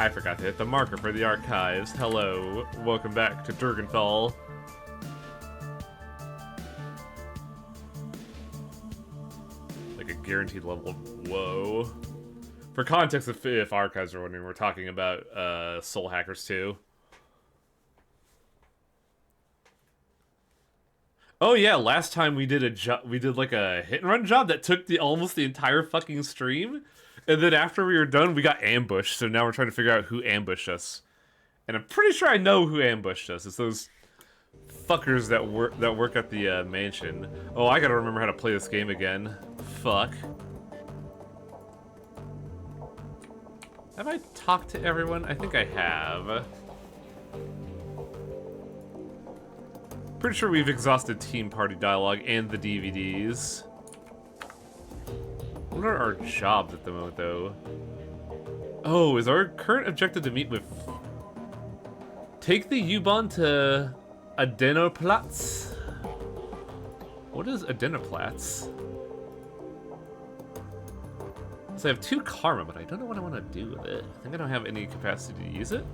I forgot to hit the marker for the archives. Hello, welcome back to Dragonfall. Like a guaranteed level. Whoa. For context, if archives are wondering, we're talking about Soul Hackers 2. Oh yeah, last time we did like a hit and run job that took almost the entire fucking stream, and then after we were done, we got ambushed. So now we're trying to figure out who ambushed us, and I'm pretty sure I know who ambushed us. It's those fuckers that work at the mansion. Oh, I gotta remember how to play this game again. Fuck. Have I talked to everyone? I think I have. Pretty sure we've exhausted Team Party dialogue and the DVDs. What are our jobs at the moment, though? Oh, is our current objective to meet with... Take the U-Bahn to Adenoplatz? What is Adenoplatz? So I have 2 karma, but I don't know what I want to do with it. I think I don't have any capacity to use it.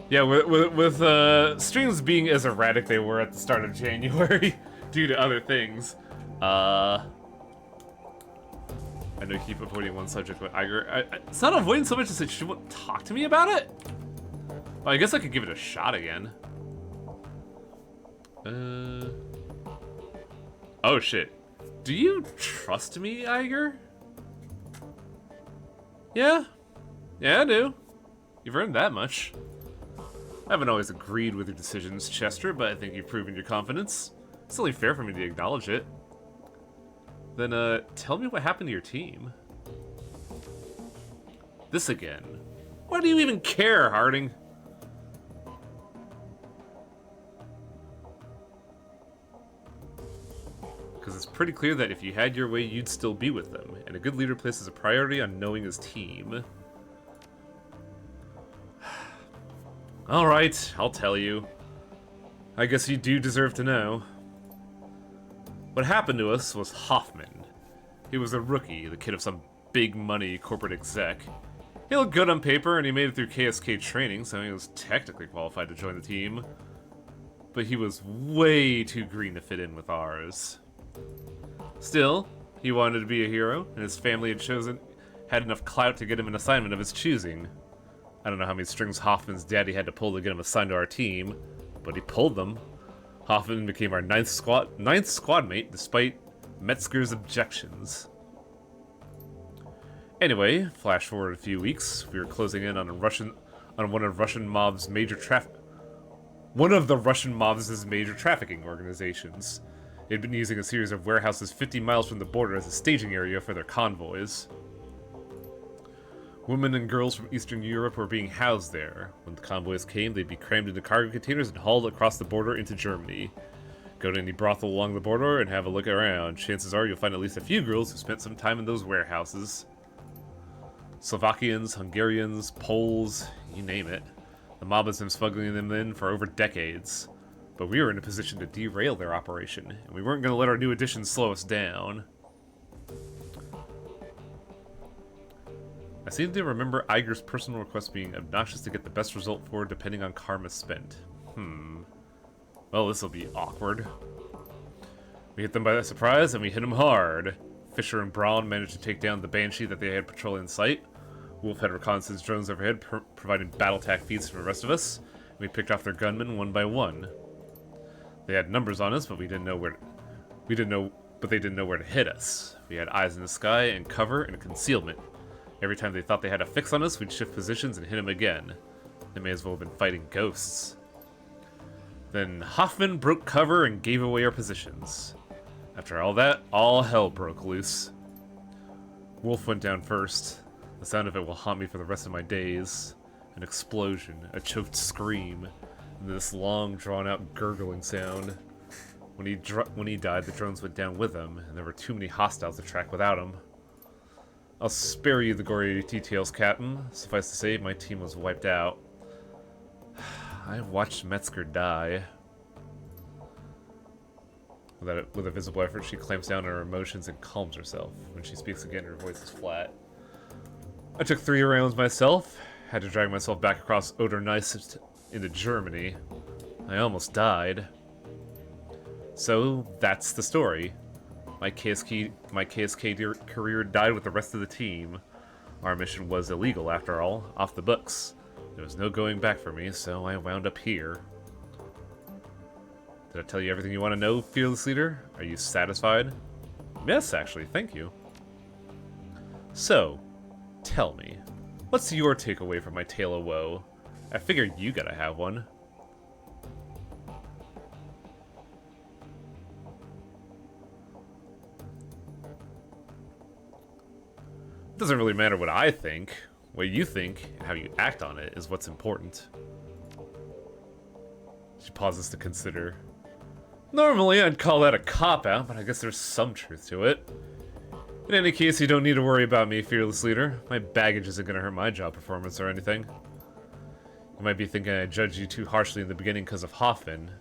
Yeah, with streams being as erratic they were at the start of January due to other things, I know you keep avoiding one subject, but it's not avoiding so much as that she won't talk to me about it. Well, I guess I could give it a shot again. Oh shit. Do you trust me, Iger? Yeah? Yeah, I do. You've earned that much. I haven't always agreed with your decisions, Chester, but I think you've proven your confidence. It's only fair for me to acknowledge it. Then, tell me what happened to your team. This again. Why do you even care, Harding? Because it's pretty clear that if you had your way, you'd still be with them, and a good leader places a priority on knowing his team. Alright, I'll tell you. I guess you do deserve to know. What happened to us was Hoffman. He was a rookie, the kid of some big money corporate exec. He looked good on paper and he made it through KSK training, so he was technically qualified to join the team. But he was way too green to fit in with ours. Still, he wanted to be a hero, and his family had enough clout to get him an assignment of his choosing. I don't know how many strings Hoffman's daddy had to pull to get him assigned to our team, but he pulled them. Hoffman became our ninth squad mate, despite Metzger's objections. Anyway, flash forward a few weeks, we were closing in on one of the Russian mob's major trafficking organizations. They'd been using a series of warehouses 50 miles from the border as a staging area for their convoys. Women and girls from Eastern Europe were being housed there. When the convoys came, they'd be crammed into cargo containers and hauled across the border into Germany. Go to any brothel along the border and have a look around. Chances are you'll find at least a few girls who spent some time in those warehouses. Slovakians, Hungarians, Poles, you name it. The mob has been smuggling them in for over decades. But we were in a position to derail their operation, and we weren't going to let our new additions slow us down. I seem to remember Iger's personal request being obnoxious to get the best result for depending on karma spent. Well, this'll be awkward. We hit them by surprise, and we hit them hard. Fisher and Braun managed to take down the Banshee that they had patrolling in sight. Wolf had reconnaissance drones overhead, providing battle attack feeds for the rest of us. And we picked off their gunmen one by one. They had numbers on us, but they didn't know where to hit us. We had eyes in the sky, and cover, and concealment. Every time they thought they had a fix on us, we'd shift positions and hit them again. They may as well have been fighting ghosts. Then Hoffman broke cover and gave away our positions. After all that, all hell broke loose. Wolf went down first. The sound of it will haunt me for the rest of my days. An explosion, a choked scream, and this long, drawn-out gurgling sound. When he died, the drones went down with him, and there were too many hostiles to track without him. I'll spare you the gory details, Captain. Suffice to say, my team was wiped out. I watched Metzger die. With a visible effort, she clamps down on her emotions and calms herself. When she speaks again, her voice is flat. I took 3 rounds myself. Had to drag myself back across Oder-Neisse into Germany. I almost died. So, that's the story. My KSK career died with the rest of the team. Our mission was illegal, after all, off the books. There was no going back for me, so I wound up here. Did I tell you everything you want to know, Fearless Leader? Are you satisfied? Yes, actually, thank you. So, tell me, what's your takeaway from my tale of woe? I figure you gotta have one. It doesn't really matter what I think. What you think and how you act on it is what's important. She pauses to consider. Normally, I'd call that a cop-out, but I guess there's some truth to it. In any case, you don't need to worry about me, Fearless Leader. My baggage isn't going to hurt my job performance or anything. You might be thinking I judged you too harshly in the beginning because of Hoffman.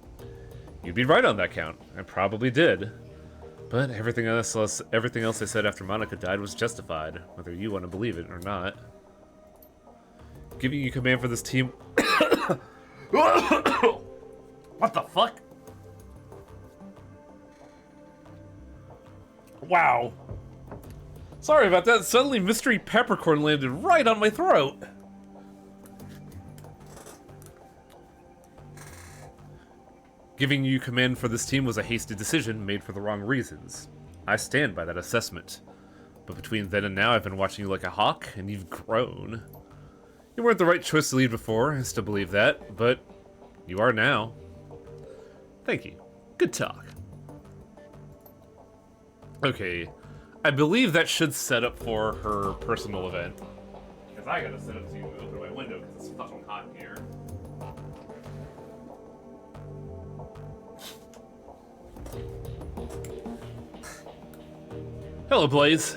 You'd be right on that count. I probably did. But everything else I said after Monica died was justified, whether you want to believe it or not. Giving you command for this team... What the fuck? Wow. Sorry about that. Suddenly Mystery Peppercorn landed right on my throat. Giving you command for this team was a hasty decision made for the wrong reasons. I stand by that assessment. But between then and now, I've been watching you like a hawk, and you've grown. You weren't the right choice to lead before, I still believe that, but you are now. Thank you. Good talk. Okay, I believe that should set up for her personal event. Because I gotta set up to open my window because it's fucking hot in here. Hello, Blaze.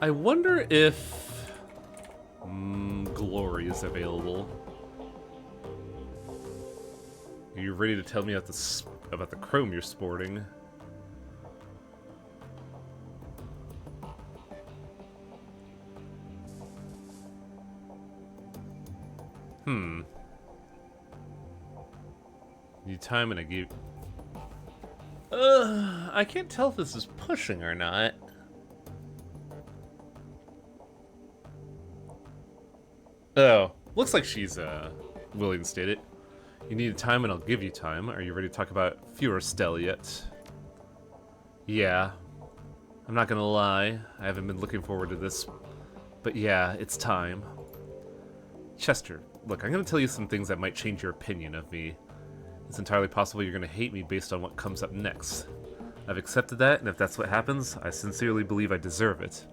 I wonder if Glory is available. Are you ready to tell me about the chrome you're sporting? Need time and I give... I can't tell if this is pushing or not. Oh, looks like she's, willing to state it. You need time and I'll give you time. Are you ready to talk about Furostel yet? Yeah. I'm not gonna lie, I haven't been looking forward to this. But yeah, it's time. Chester, look, I'm gonna tell you some things that might change your opinion of me. It's entirely possible you're gonna hate me based on what comes up next. I've accepted that, and if that's what happens, I sincerely believe I deserve it.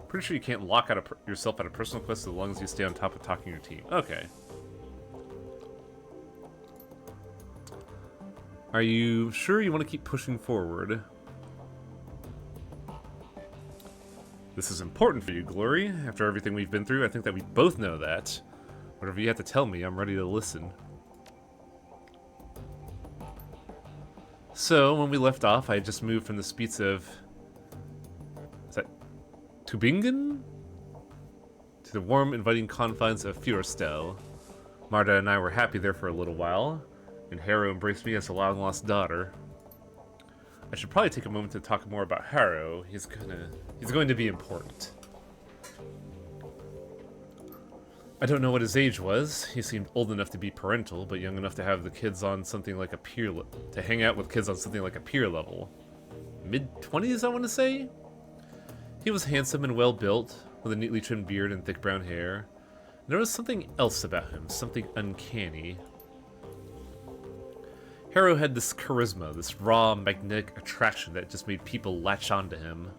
Pretty sure you can't lock out yourself out of personal quests as long as you stay on top of talking your team. Okay. Are you sure you want to keep pushing forward? This is important for you, Glory. After everything we've been through, I think that we both know that. Whatever you have to tell me, I'm ready to listen. So, when we left off, I had just moved from the Spitz of... Is that Tübingen? To the warm, inviting confines of Furostel. Marta and I were happy there for a little while, and Harrow embraced me as a long-lost daughter. I should probably take a moment to talk more about Harrow. He's going to be important. I don't know what his age was. He seemed old enough to be parental, but young enough to have the kids on something like a peer to hang out with kids on something like a peer level. Mid-20s, I want to say? He was handsome and well-built, with a neatly trimmed beard and thick brown hair. And there was something else about him, something uncanny. Harrow had this charisma, this raw, magnetic attraction that just made people latch onto him.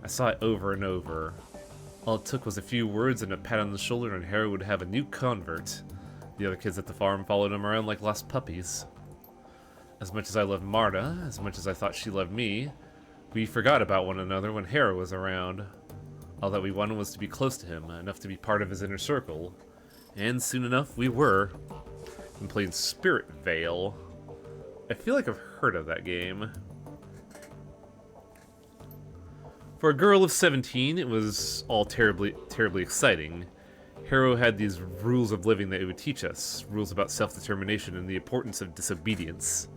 I saw it over and over. All it took was a few words and a pat on the shoulder and Harrow would have a new convert. The other kids at the farm followed him around like lost puppies. As much as I loved Marta, as much as I thought she loved me, we forgot about one another when Harrow was around. All that we wanted was to be close to him, enough to be part of his inner circle. And soon enough, we were. We played Spirit Vale. I feel like I've heard of that game. For a girl of 17, it was all terribly exciting. Harrow had these rules of living that it would teach us, rules about self-determination and the importance of disobedience.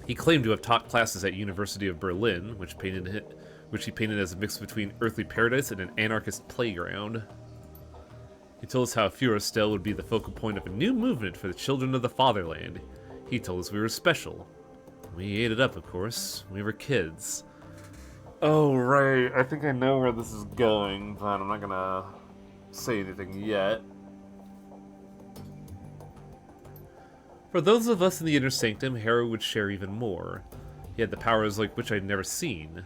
He claimed to have taught classes at University of Berlin, which he painted as a mix between earthly paradise and an anarchist playground. He told us how Furostel would be the focal point of a new movement for the children of the fatherland. He told us we were special. We ate it up, of course. We were kids. Oh, right. I think I know where this is going, but I'm not gonna say anything yet. For those of us in the Inner Sanctum, Harrow would share even more. He had the powers like which I'd never seen.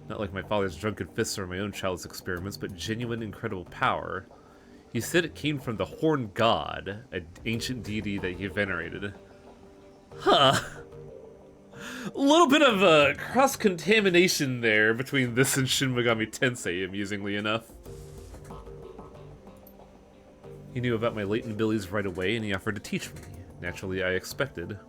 Not like my father's drunken fists or my own child's experiments, but genuine, incredible power. He said it came from the Horned God, an ancient deity that he venerated. Huh. A little bit of cross-contamination there between this and Shin Megami Tensei, amusingly enough. He knew about my latent abilities right away, and he offered to teach me. Naturally, I expected.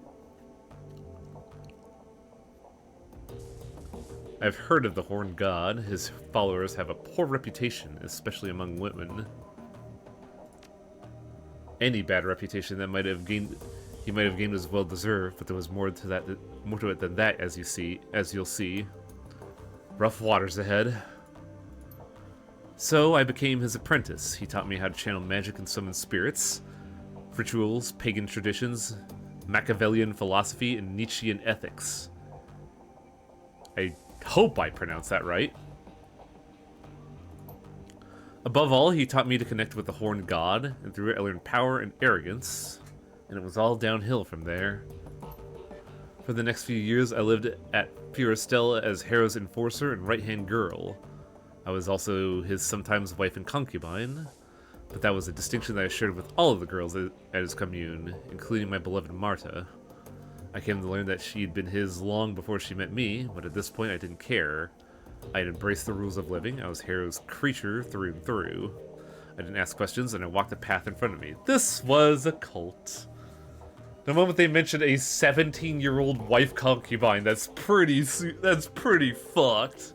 I've heard of the Horned God. His followers have a poor reputation, especially among women. Any bad reputation that he might have gained was well deserved, but there was more to it than that, as you'll see. Rough waters ahead. So I became his apprentice. He taught me how to channel magic and summon spirits, rituals, pagan traditions, Machiavellian philosophy, and Nietzschean ethics. I hope I pronounced that right. Above all, he taught me to connect with the Horned God, and through it I learned power and arrogance, and it was all downhill from there. For the next few years, I lived at Furostel as Harrow's enforcer and right-hand girl. I was also his sometimes wife and concubine, but that was a distinction that I shared with all of the girls at his commune, including my beloved Marta. I came to learn that she'd been his long before she met me, but at this point I didn't care. I had embraced the rules of living. I was Harrow's creature through and through. I didn't ask questions, and I walked the path in front of me. This was a cult. The moment they mentioned a 17-year-old wife concubine, that's pretty fucked.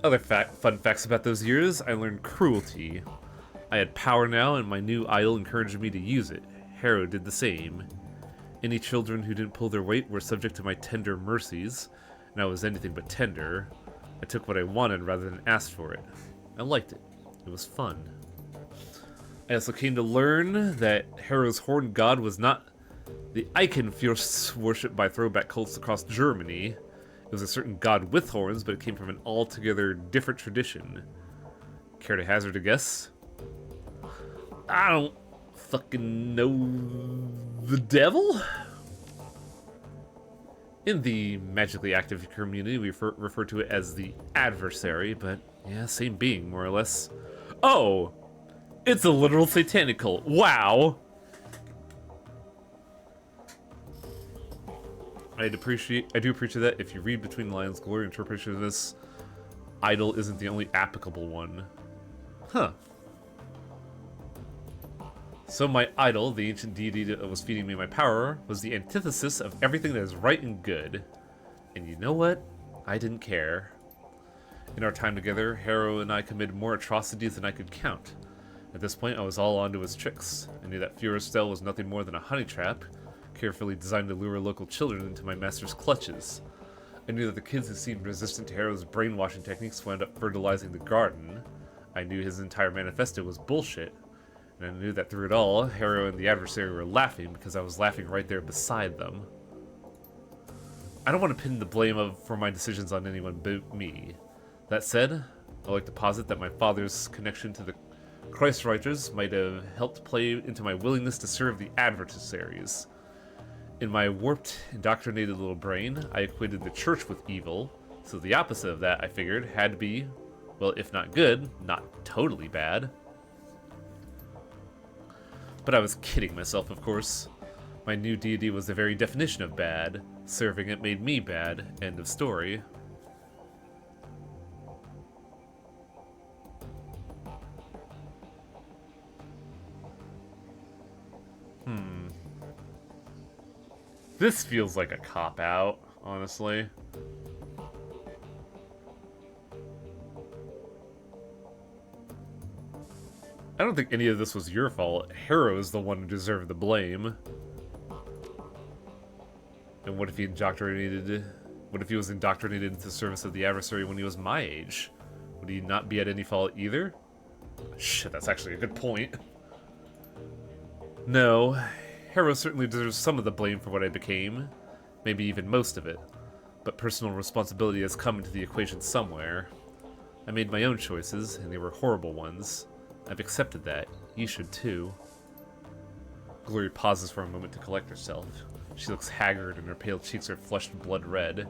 Other fun facts about those years, I learned cruelty. I had power now, and my new idol encouraged me to use it. Harrow did the same. Any children who didn't pull their weight were subject to my tender mercies, and I was anything but tender. I took what I wanted rather than asked for it. I liked it. It was fun. I also came to learn that Harrow's Horned God was not the Eichenfürst worshipped by throwback cults across Germany. It was a certain god with horns, but it came from an altogether different tradition. Care to hazard a guess? I don't fucking know. The devil? In the magically active community, we refer to it as the adversary, but yeah, same being, more or less. Oh! It's a literal satanic cult. Wow! I do appreciate that if you read between the lines, Glory interpretation of this idol isn't the only applicable one. Huh. So my idol, the ancient deity that was feeding me my power, was the antithesis of everything that is right and good. And you know what? I didn't care. In our time together, Harrow and I committed more atrocities than I could count. At this point, I was all onto his tricks. I knew that Furostel was nothing more than a honey trap, carefully designed to lure local children into my master's clutches. I knew that the kids who seemed resistant to Harrow's brainwashing techniques wound up fertilizing the garden. I knew his entire manifesto was bullshit. And I knew that through it all, Harrow and the adversary were laughing because I was laughing right there beside them. I don't want to pin the blame for my decisions on anyone but me. That said, I like to posit that my father's connection to the Kreisreiters might have helped play into my willingness to serve the adversaries. In my warped, indoctrinated little brain, I equated the church with evil, so the opposite of that, I figured, had to be, well, if not good, not totally bad. But I was kidding myself, of course. My new deity was the very definition of bad. Serving it made me bad. End of story. This feels like a cop-out. honestly. I don't think any of this was your fault. Harrow is the one who deserved the blame. And what if he indoctrinated... What if he was indoctrinated into the service of the adversary when he was my age? Would he not be at any fault either? Shit, that's actually a good point. No, Harrow certainly deserves some of the blame for what I became. Maybe even most of it. But personal responsibility has come into the equation somewhere. I made my own choices, and they were horrible ones. I've accepted that. You should too. Glory pauses for a moment to collect herself. She looks haggard and her pale cheeks are flushed blood red.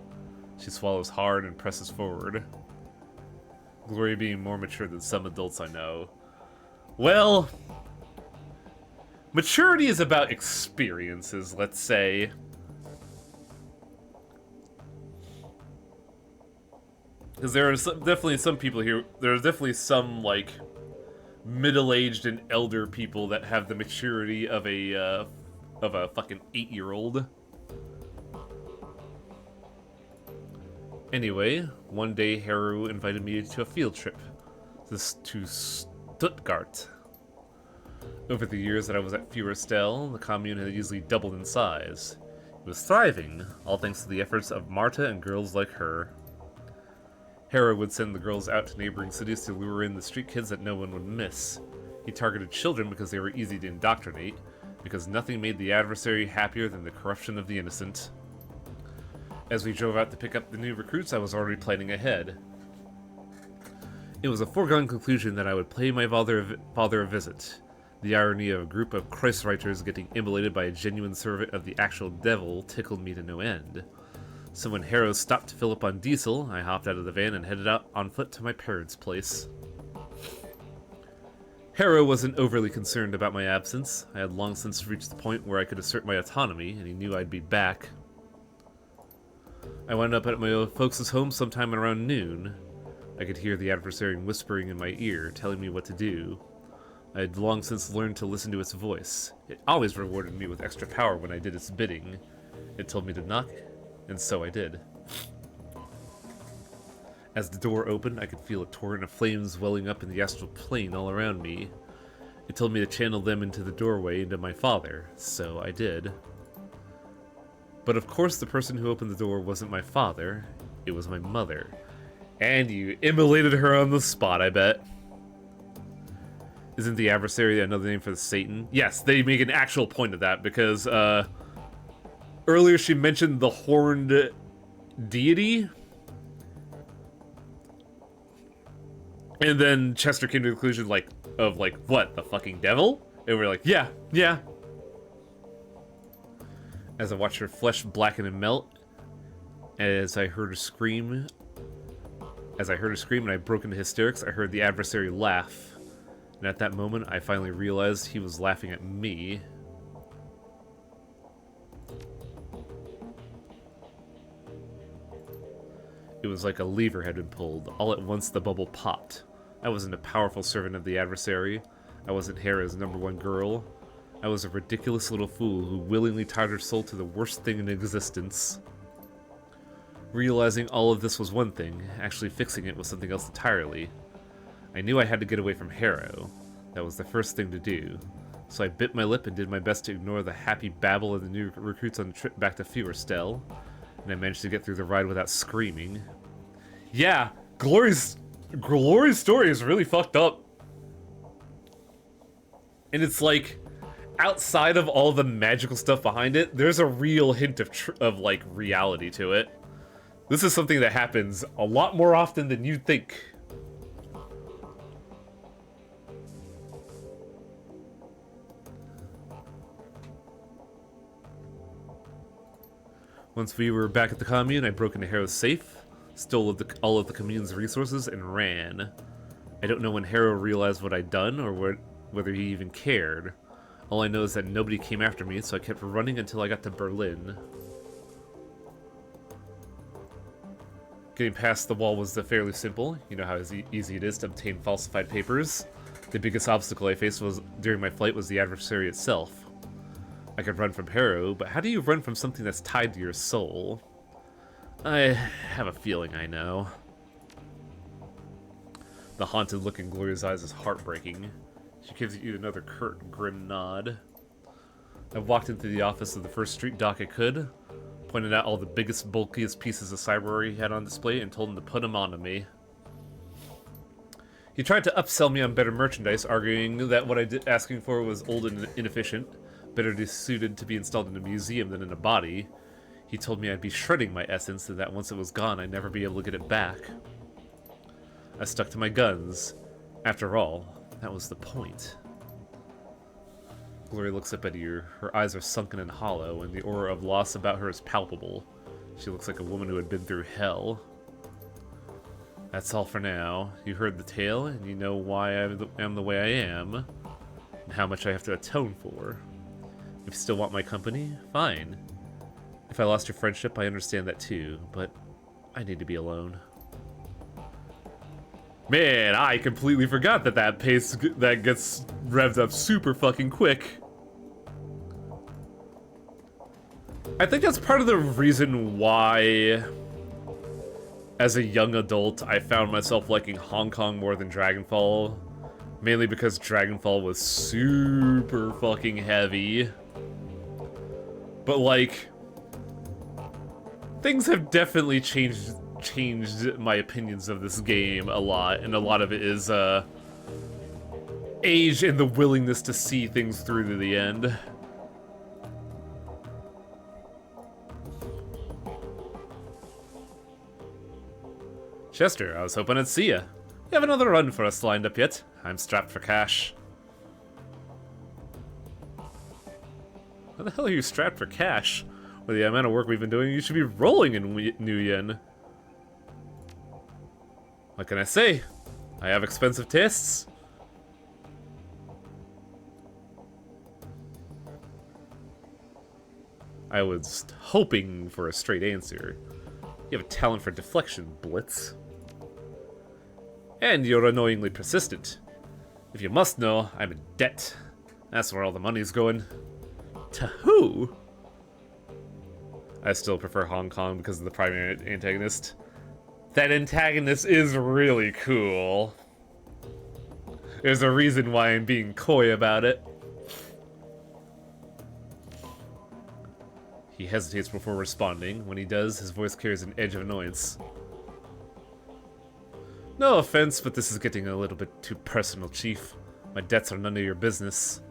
She swallows hard and presses forward. Glory being more mature than some adults I know. Well, maturity is about experiences, let's say. Because there are definitely some people here, there are definitely some, like, middle-aged and elder people that have the maturity of a fucking 8-year-old. Anyway, one day Haru invited me to a field trip. To Stuttgart. Over the years that I was at Furestel, the commune had easily doubled in size. It was thriving, all thanks to the efforts of Marta and girls like her. Haru would send the girls out to neighboring cities to lure in the street kids that no one would miss. He targeted children because they were easy to indoctrinate, because nothing made the adversary happier than the corruption of the innocent. As we drove out to pick up the new recruits, I was already planning ahead. It was a foregone conclusion that I would pay my father a visit. The irony of a group of Kreisreiters getting immolated by a genuine servant of the actual devil tickled me to no end. So when Harrow stopped to fill up on diesel, I hopped out of the van and headed out on foot to my parents' place. Harrow wasn't overly concerned about my absence. I had long since reached the point where I could assert my autonomy, and he knew I'd be back. I wound up at my folks' home sometime around noon. I could hear the adversary whispering in my ear, telling me what to do. I had long since learned to listen to its voice. It always rewarded me with extra power when I did its bidding. It told me to knock, and so I did. As the door opened, I could feel a torrent of flames welling up in the astral plane all around me. It told me to channel them into the doorway into my father, so I did. But of course the person who opened the door wasn't my father, it was my mother. And you immolated her on the spot, I bet. Isn't the adversary another name for the Satan? Yes, they make an actual point of that, because, earlier she mentioned the horned deity. And then Chester came to the conclusion, what, the fucking devil? And we're like, yeah. As I watched her flesh blacken and melt, as I heard her scream and I broke into hysterics, I heard the adversary laugh. And at that moment, I finally realized he was laughing at me. It was like a lever had been pulled. All at once, the bubble popped. I wasn't a powerful servant of the adversary. I wasn't Hera's #1 girl. I was a ridiculous little fool who willingly tied her soul to the worst thing in existence. Realizing all of this was one thing, actually fixing it was something else entirely. I knew I had to get away from Harrow. That was the first thing to do. So I bit my lip and did my best to ignore the happy babble of the new recruits on the trip back to Furestel. And I managed to get through the ride without screaming. Yeah, Glory's story is really fucked up. And it's like, outside of all the magical stuff behind it, there's a real hint of like, reality to it. This is something that happens a lot more often than you'd think. Once we were back at the commune, I broke into Harrow's safe, stole all of the commune's resources, and ran. I don't know when Harrow realized what I'd done, or whether he even cared. All I know is that nobody came after me, so I kept running until I got to Berlin. Getting past the wall was fairly simple. You know how easy it is to obtain falsified papers. The biggest obstacle I faced during my flight was the adversary itself. I could run from Harrow, but how do you run from something that's tied to your soul? I have a feeling I know. The haunted look in Gloria's eyes is heartbreaking. She gives you another curt, grim nod. I walked into the office of the first street doc I could, pointed out all the biggest, bulkiest pieces of cyberware he had on display, and told him to put them onto me. He tried to upsell me on better merchandise, arguing that what I did asking for was old and inefficient, better suited to be installed in a museum than in a body. He told me I'd be shredding my essence and that once it was gone, I'd never be able to get it back. I stuck to my guns. After all, that was the point. Gloria looks up at you. Her eyes are sunken and hollow, and the aura of loss about her is palpable. She looks like a woman who had been through hell. That's all for now. You heard the tale, and you know why I am the way I am, and how much I have to atone for. If you still want my company, fine. If I lost your friendship, I understand that too, but I need to be alone. Man, I completely forgot that that pace that gets revved up super fucking quick. I think that's part of the reason why, as a young adult, I found myself liking Hong Kong more than Dragonfall. Mainly because Dragonfall was super fucking heavy. But like, things have definitely changed my opinions of this game a lot, and a lot of it is age and the willingness to see things through to the end. Chester, I was hoping I'd see ya. You have another run for us lined up yet? I'm strapped for cash. How the hell are you strapped for cash? With the amount of work we've been doing, you should be rolling in new yen. What can I say? I have expensive tastes. I was hoping for a straight answer. You have a talent for deflection, Blitz. And you're annoyingly persistent. If you must know, I'm in debt. That's where all the money's going. To who? I still prefer Hong Kong because of the primary antagonist. That antagonist is really cool. There's a reason why I'm being coy about it. He hesitates before responding. When he does, his voice carries an edge of annoyance. No offense, but this is getting a little bit too personal, Chief. My debts are none of your business.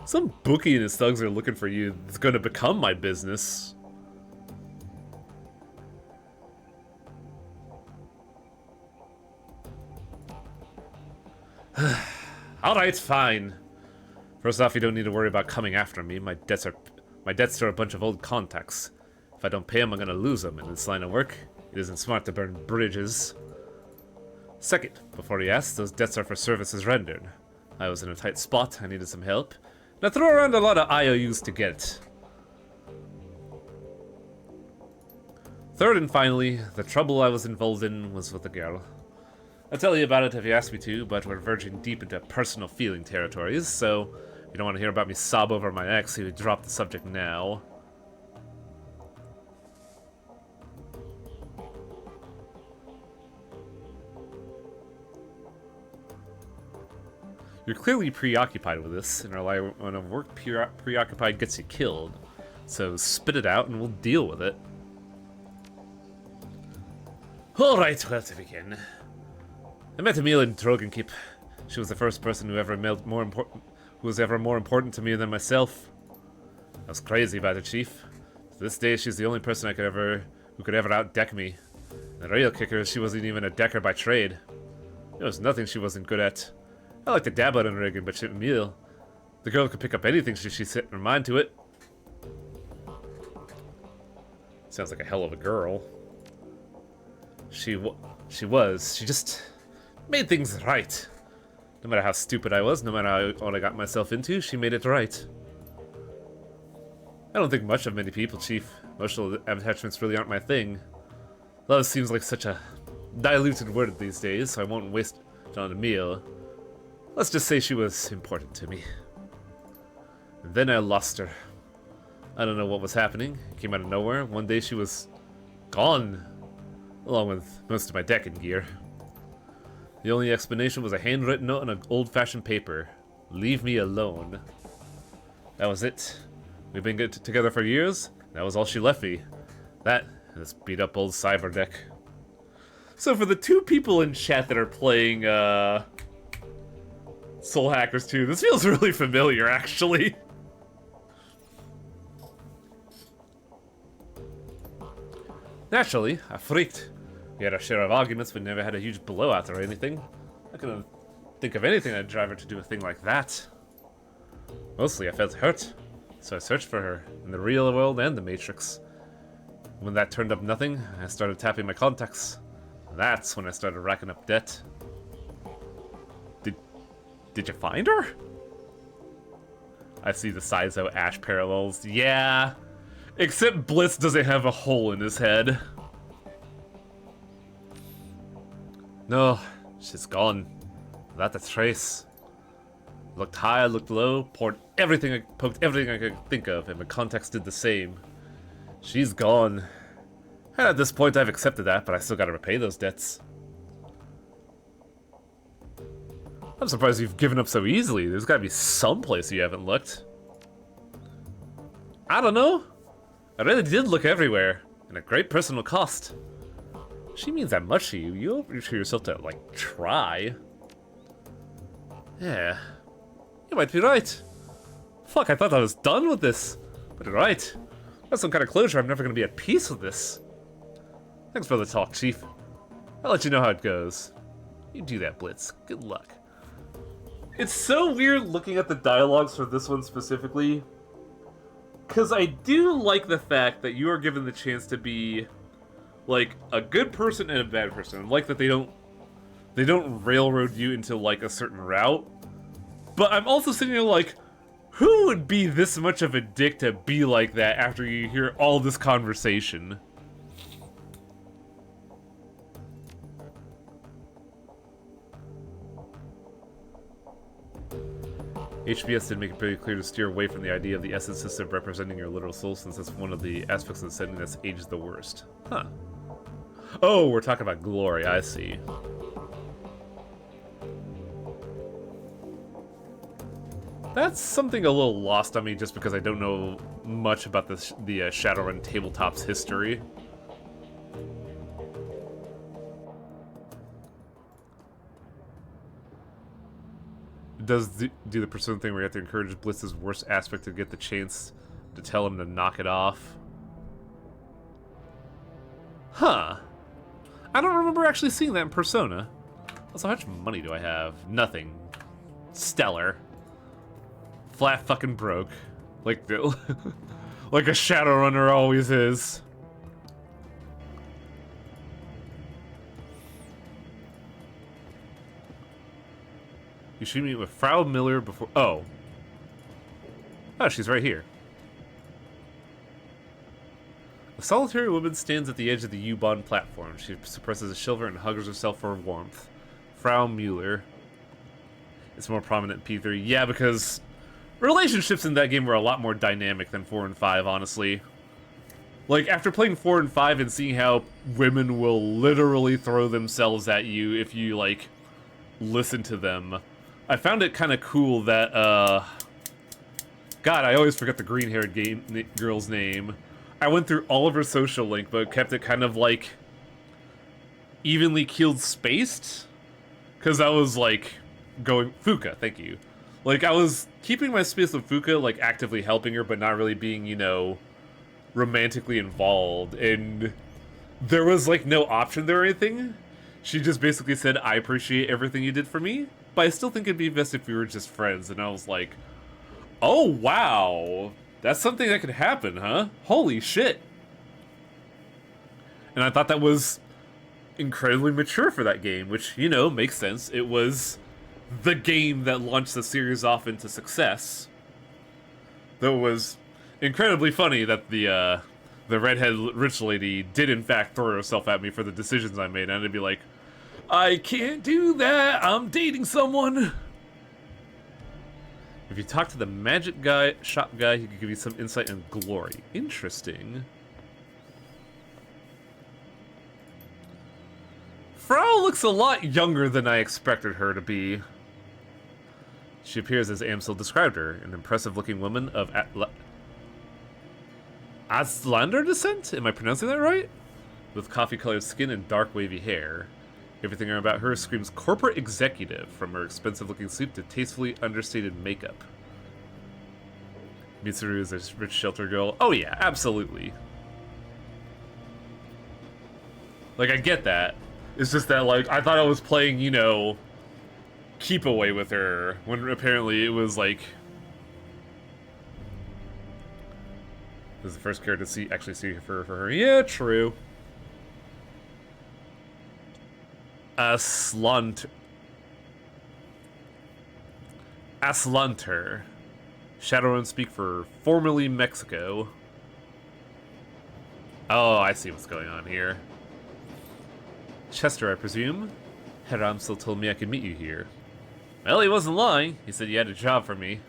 Some bookie and his thugs are looking for you. It's gonna become my business. Alright, fine. First off, you don't need to worry about coming after me. My debts are a bunch of old contacts. If I don't pay them, I'm gonna lose them. In this line of work, it isn't smart to burn bridges. Second, before he asks, those debts are for services rendered. I was in a tight spot, I needed some help, and I threw around a lot of IOUs to get it. Third and finally, the trouble I was involved in was with a girl. I'll tell you about it if you ask me to, but we're verging deep into personal feeling territories, so if you don't want to hear about me sob over my ex, you would drop the subject now. You're clearly preoccupied with this, and our line of work preoccupied gets you killed. So spit it out and we'll deal with it. Alright, well, to begin. I met Emil in Drogenkeep. She was the first person who was ever more important to me than myself. I was crazy about her, Chief. To this day, she's the only person who could ever outdeck me. The real kicker is she wasn't even a decker by trade. There was nothing she wasn't good at. I like to dabble in rigging, but shit, Emil, the girl could pick up anything she set her mind to it. Sounds like a hell of a girl. She was. She just made things right. No matter how stupid I was, no matter what I got myself into, she made it right. I don't think much of many people, Chief. Emotional attachments really aren't my thing. Love seems like such a diluted word these days, so I won't waste it on Emil. Let's just say she was important to me. And then I lost her. I don't know what was happening. It came out of nowhere. One day she was gone, along with most of my decking gear. The only explanation was a handwritten note on an old-fashioned paper. Leave me alone. That was it. We've been good together for years. That was all she left me. That and this beat-up old cyber deck. So for the two people in chat that are playing Soul Hackers 2, this feels really familiar, actually. Naturally, I freaked. We had our share of arguments, but never had a huge blowout or anything. I couldn't think of anything that'd drive her to do a thing like that. Mostly, I felt hurt, so I searched for her in the real world and the Matrix. When that turned up nothing, I started tapping my contacts. That's when I started racking up debt. Did you find her? I see the Saizo Ash parallels. Yeah, except Bliss doesn't have a hole in his head. No, she's gone. Without a trace. Looked high, looked low, poked everything I could think of, and my contacts did the same. She's gone. And at this point, I've accepted that, but I still gotta repay those debts. I'm surprised you've given up so easily. There's gotta be some place you haven't looked. I don't know. I really did look everywhere, and at great personal cost. She means that much to you. You owe it to yourself to, like, try. Yeah. You might be right. Fuck, I thought I was done with this. But you're right. Without some kind of closure, I'm never gonna be at peace with this. Thanks for the talk, Chief. I'll let you know how it goes. You do that, Blitz. Good luck. It's so weird looking at the dialogues for this one specifically, because I do like the fact that you are given the chance to be, like, a good person and a bad person. I like that they don't railroad you into, like, a certain route. But I'm also sitting there like, who would be this much of a dick to be like that after you hear all this conversation? HBS did make it pretty clear to steer away from the idea of the essence system representing your literal soul, since that's one of the aspects of the setting that's aged the worst. Huh. Oh, we're talking about glory, I see. That's something a little lost on me just because I don't know much about the Shadowrun tabletop's history. Does do the Persona thing where you have to encourage Blitz's worst aspect to get the chance to tell him to knock it off? Huh. I don't remember actually seeing that in Persona. Also, how much money do I have? Nothing. Stellar. Flat fucking broke. Like like a Shadowrunner always is. You should meet with Frau Miller before... Oh. Oh, she's right here. A solitary woman stands at the edge of the U-Bahn platform. She suppresses a shiver and hugs herself for warmth. Frau Mueller. It's more prominent in P3. Yeah, because relationships in that game were a lot more dynamic than 4 and 5, honestly. Like, after playing 4 and 5 and seeing how women will literally throw themselves at you if you, like, listen to them, I found it kind of cool that, God, I always forget the green-haired girl's name. I went through all of her social link, but kept it kind of, like, evenly keeled spaced? Because I was, like, going... Fuka, thank you. Like, I was keeping my space with Fuka, like, actively helping her, but not really being, you know, romantically involved. And there was, like, no option there or anything. She just basically said, I appreciate everything you did for me, but I still think it'd be best if we were just friends. And I was like, oh, wow. That's something that could happen, huh? Holy shit. And I thought that was incredibly mature for that game, which, you know, makes sense. It was the game that launched the series off into success. Though it was incredibly funny that the redhead rich lady did in fact throw herself at me for the decisions I made, and I'd be like, I can't do that, I'm dating someone. If you talk to the magic guy, shop guy, he could give you some insight and glory. Interesting. Frau looks a lot younger than I expected her to be. She appears as Amsel described her, an impressive-looking woman of Aslander descent? Am I pronouncing that right? With coffee-colored skin and dark, wavy hair. Everything about her screams corporate executive, from her expensive-looking suit to tastefully understated makeup. Mitsuru is a rich shelter girl. Oh yeah, absolutely. Like, I get that. It's just that, like, I thought I was playing, you know, keep away with her, when apparently it was, like... This is the first character to actually see her for her. Yeah, true. Aslanter. Shadowrun speak for formerly Mexico. Oh, I see what's going on here. Chester, I presume? Hiram still told me I could meet you here. Well, he wasn't lying. He said you had a job for me.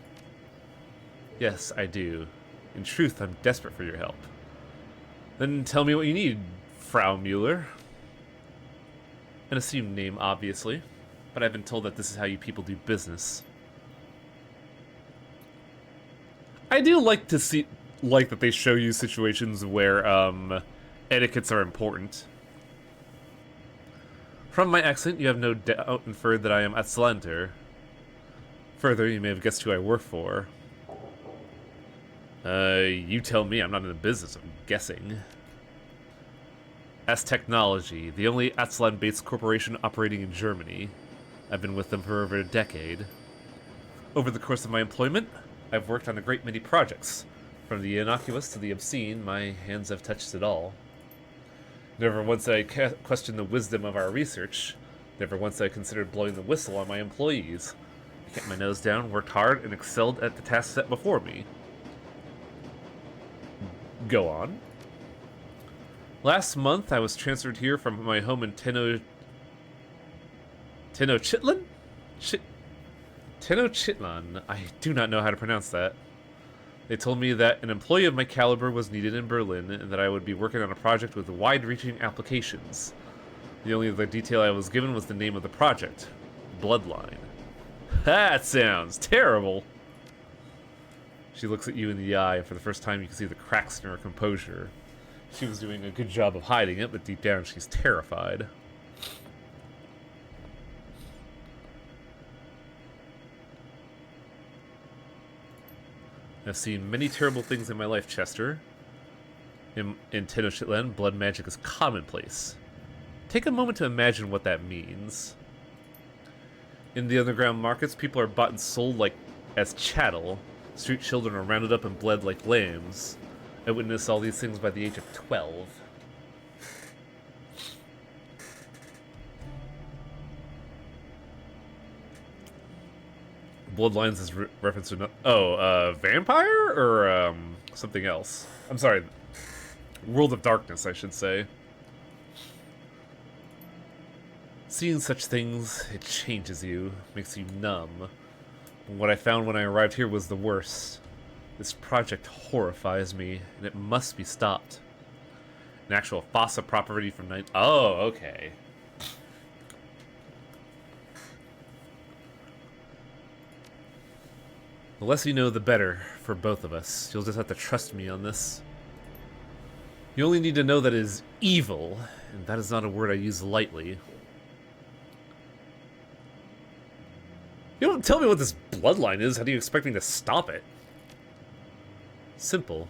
Yes, I do. In truth, I'm desperate for your help. Then tell me what you need, Frau Mueller. An assumed name, obviously, but I've been told that this is how you people do business. I do like to see, like that they show you situations where, etiquettes are important. From my accent, you have no doubt inferred that I am Atlanter. Further, you may have guessed who I work for. You tell me, I'm not in the business of guessing. As Technology, the only Atlan-based corporation operating in Germany. I've been with them for over a decade. Over the course of my employment, I've worked on a great many projects. From the innocuous to the obscene, my hands have touched it all. Never once did I question the wisdom of our research. Never once did I considered blowing the whistle on my employees. I kept my nose down, worked hard, and excelled at the tasks set before me. Go on. Last month, I was transferred here from my home in Tenochtitlan? Tenochtitlan. I do not know how to pronounce that. They told me that an employee of my caliber was needed in Berlin, and that I would be working on a project with wide-reaching applications. The only other detail I was given was the name of the project. Bloodline. That sounds terrible! She looks at you in the eye, and for the first time you can see the cracks in her composure. She was doing a good job of hiding it, but deep down she's terrified. I've seen many terrible things in my life, Chester. In Tenochtitlan, blood magic is commonplace. Take a moment to imagine what that means. In the underground markets, people are bought and sold like as chattel. Street children are rounded up and bled like lambs. I witnessed all these things by the age of 12. Bloodlines is reference to vampire or something else. I'm sorry, World of Darkness, I should say. Seeing such things, it changes you, makes you numb. And what I found when I arrived here was the worst. This project horrifies me, and it must be stopped. An actual Fossa property from Oh, okay. The less you know, the better for both of us. You'll just have to trust me on this. You only need to know that it is evil, and that is not a word I use lightly. You don't tell me what this bloodline is. How do you expect me to stop it? Simple.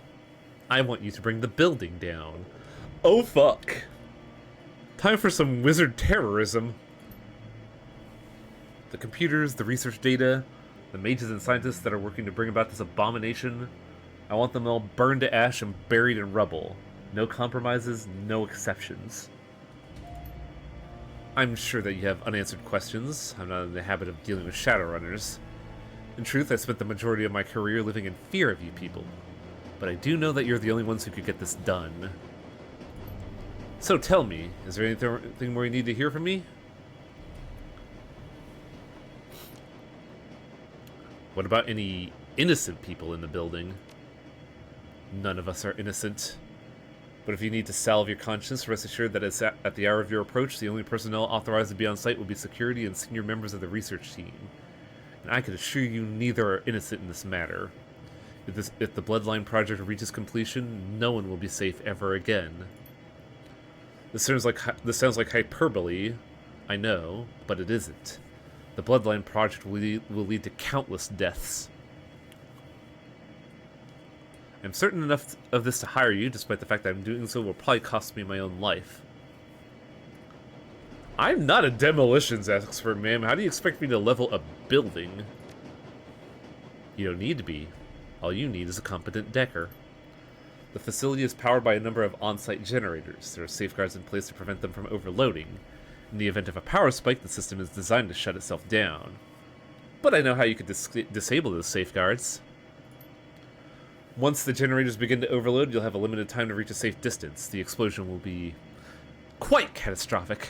I want you to bring the building down. Oh fuck. Time for some wizard terrorism. The computers, the research data, the mages and scientists that are working to bring about this abomination, I want them all burned to ash and buried in rubble. No compromises, no exceptions. I'm sure that you have unanswered questions. I'm not in the habit of dealing with Shadowrunners. In truth, I spent the majority of my career living in fear of you people. But I do know that you're the only ones who could get this done. So tell me, is there anything more you need to hear from me? What about any innocent people in the building? None of us are innocent. But if you need to salve your conscience, rest assured that at the hour of your approach, the only personnel authorized to be on site will be security and senior members of the research team. And I can assure you neither are innocent in this matter. If the Bloodline project reaches completion, no one will be safe ever again. This sounds like hyperbole, I know, but it isn't. The Bloodline project will lead to countless deaths. I'm certain enough of this to hire you, despite the fact that I'm doing so will probably cost me my own life. I'm not a demolitions expert, ma'am. How do you expect me to level a building? You don't need to be. All you need is a competent decker. The facility is powered by a number of on-site generators. There are safeguards in place to prevent them from overloading. In the event of a power spike, the system is designed to shut itself down. But I know how you could disable those safeguards. Once the generators begin to overload, you'll have a limited time to reach a safe distance. The explosion will be quite catastrophic.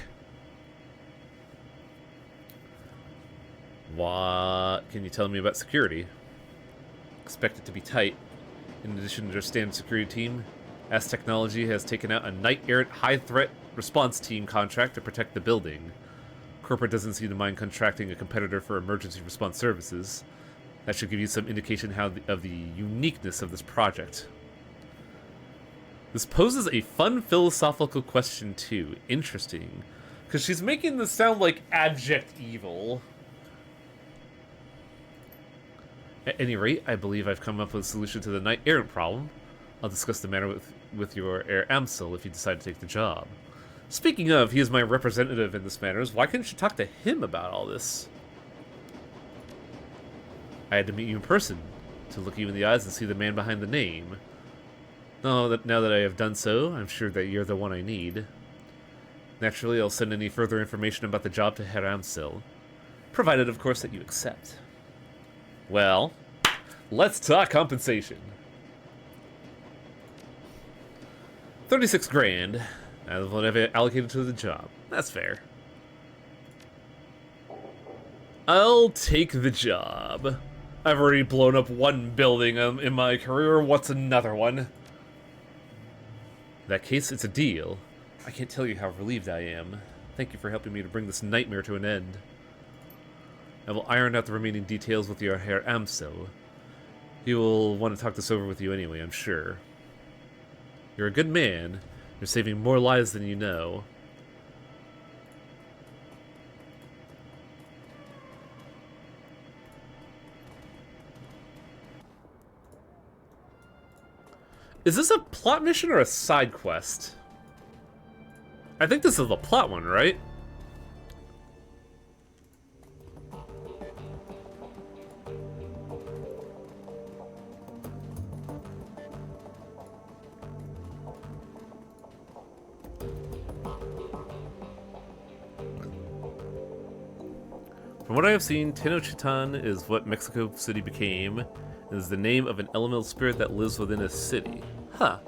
What can you tell me about security? Expect it to be tight. In addition to their standard security team, AS Technology has taken out a knight-errant high-threat response team contract to protect the building. Corporate doesn't seem to mind contracting a competitor for emergency response services. That should give you some indication of the uniqueness of this project. This poses a fun philosophical question too. Interesting. Because she's making this sound like abject evil. At any rate, I believe I've come up with a solution to the knight-errant problem. I'll discuss the matter with your heir Amsel if you decide to take the job. Speaking of, he is my representative in this matter. Why couldn't you talk to him about all this? I had to meet you in person, to look you in the eyes and see the man behind the name. Now that I have done so, I'm sure that you're the one I need. Naturally, I'll send any further information about the job to Herr Amsel, provided, of course, that you accept. Well, let's talk compensation. 36 grand, out of what I've allocated to the job. That's fair. I'll take the job. I've already blown up one building in my career. What's another one? In that case, it's a deal. I can't tell you how relieved I am. Thank you for helping me to bring this nightmare to an end. I will iron out the remaining details with your Herr Amsel. He will want to talk this over with you anyway, I'm sure. You're a good man. You're saving more lives than you know. Is this a plot mission or a side quest? I think this is the plot one, right? From what I have seen, Tenochtitlan is what Mexico City became, and is the name of an elemental spirit that lives within a city. Huh.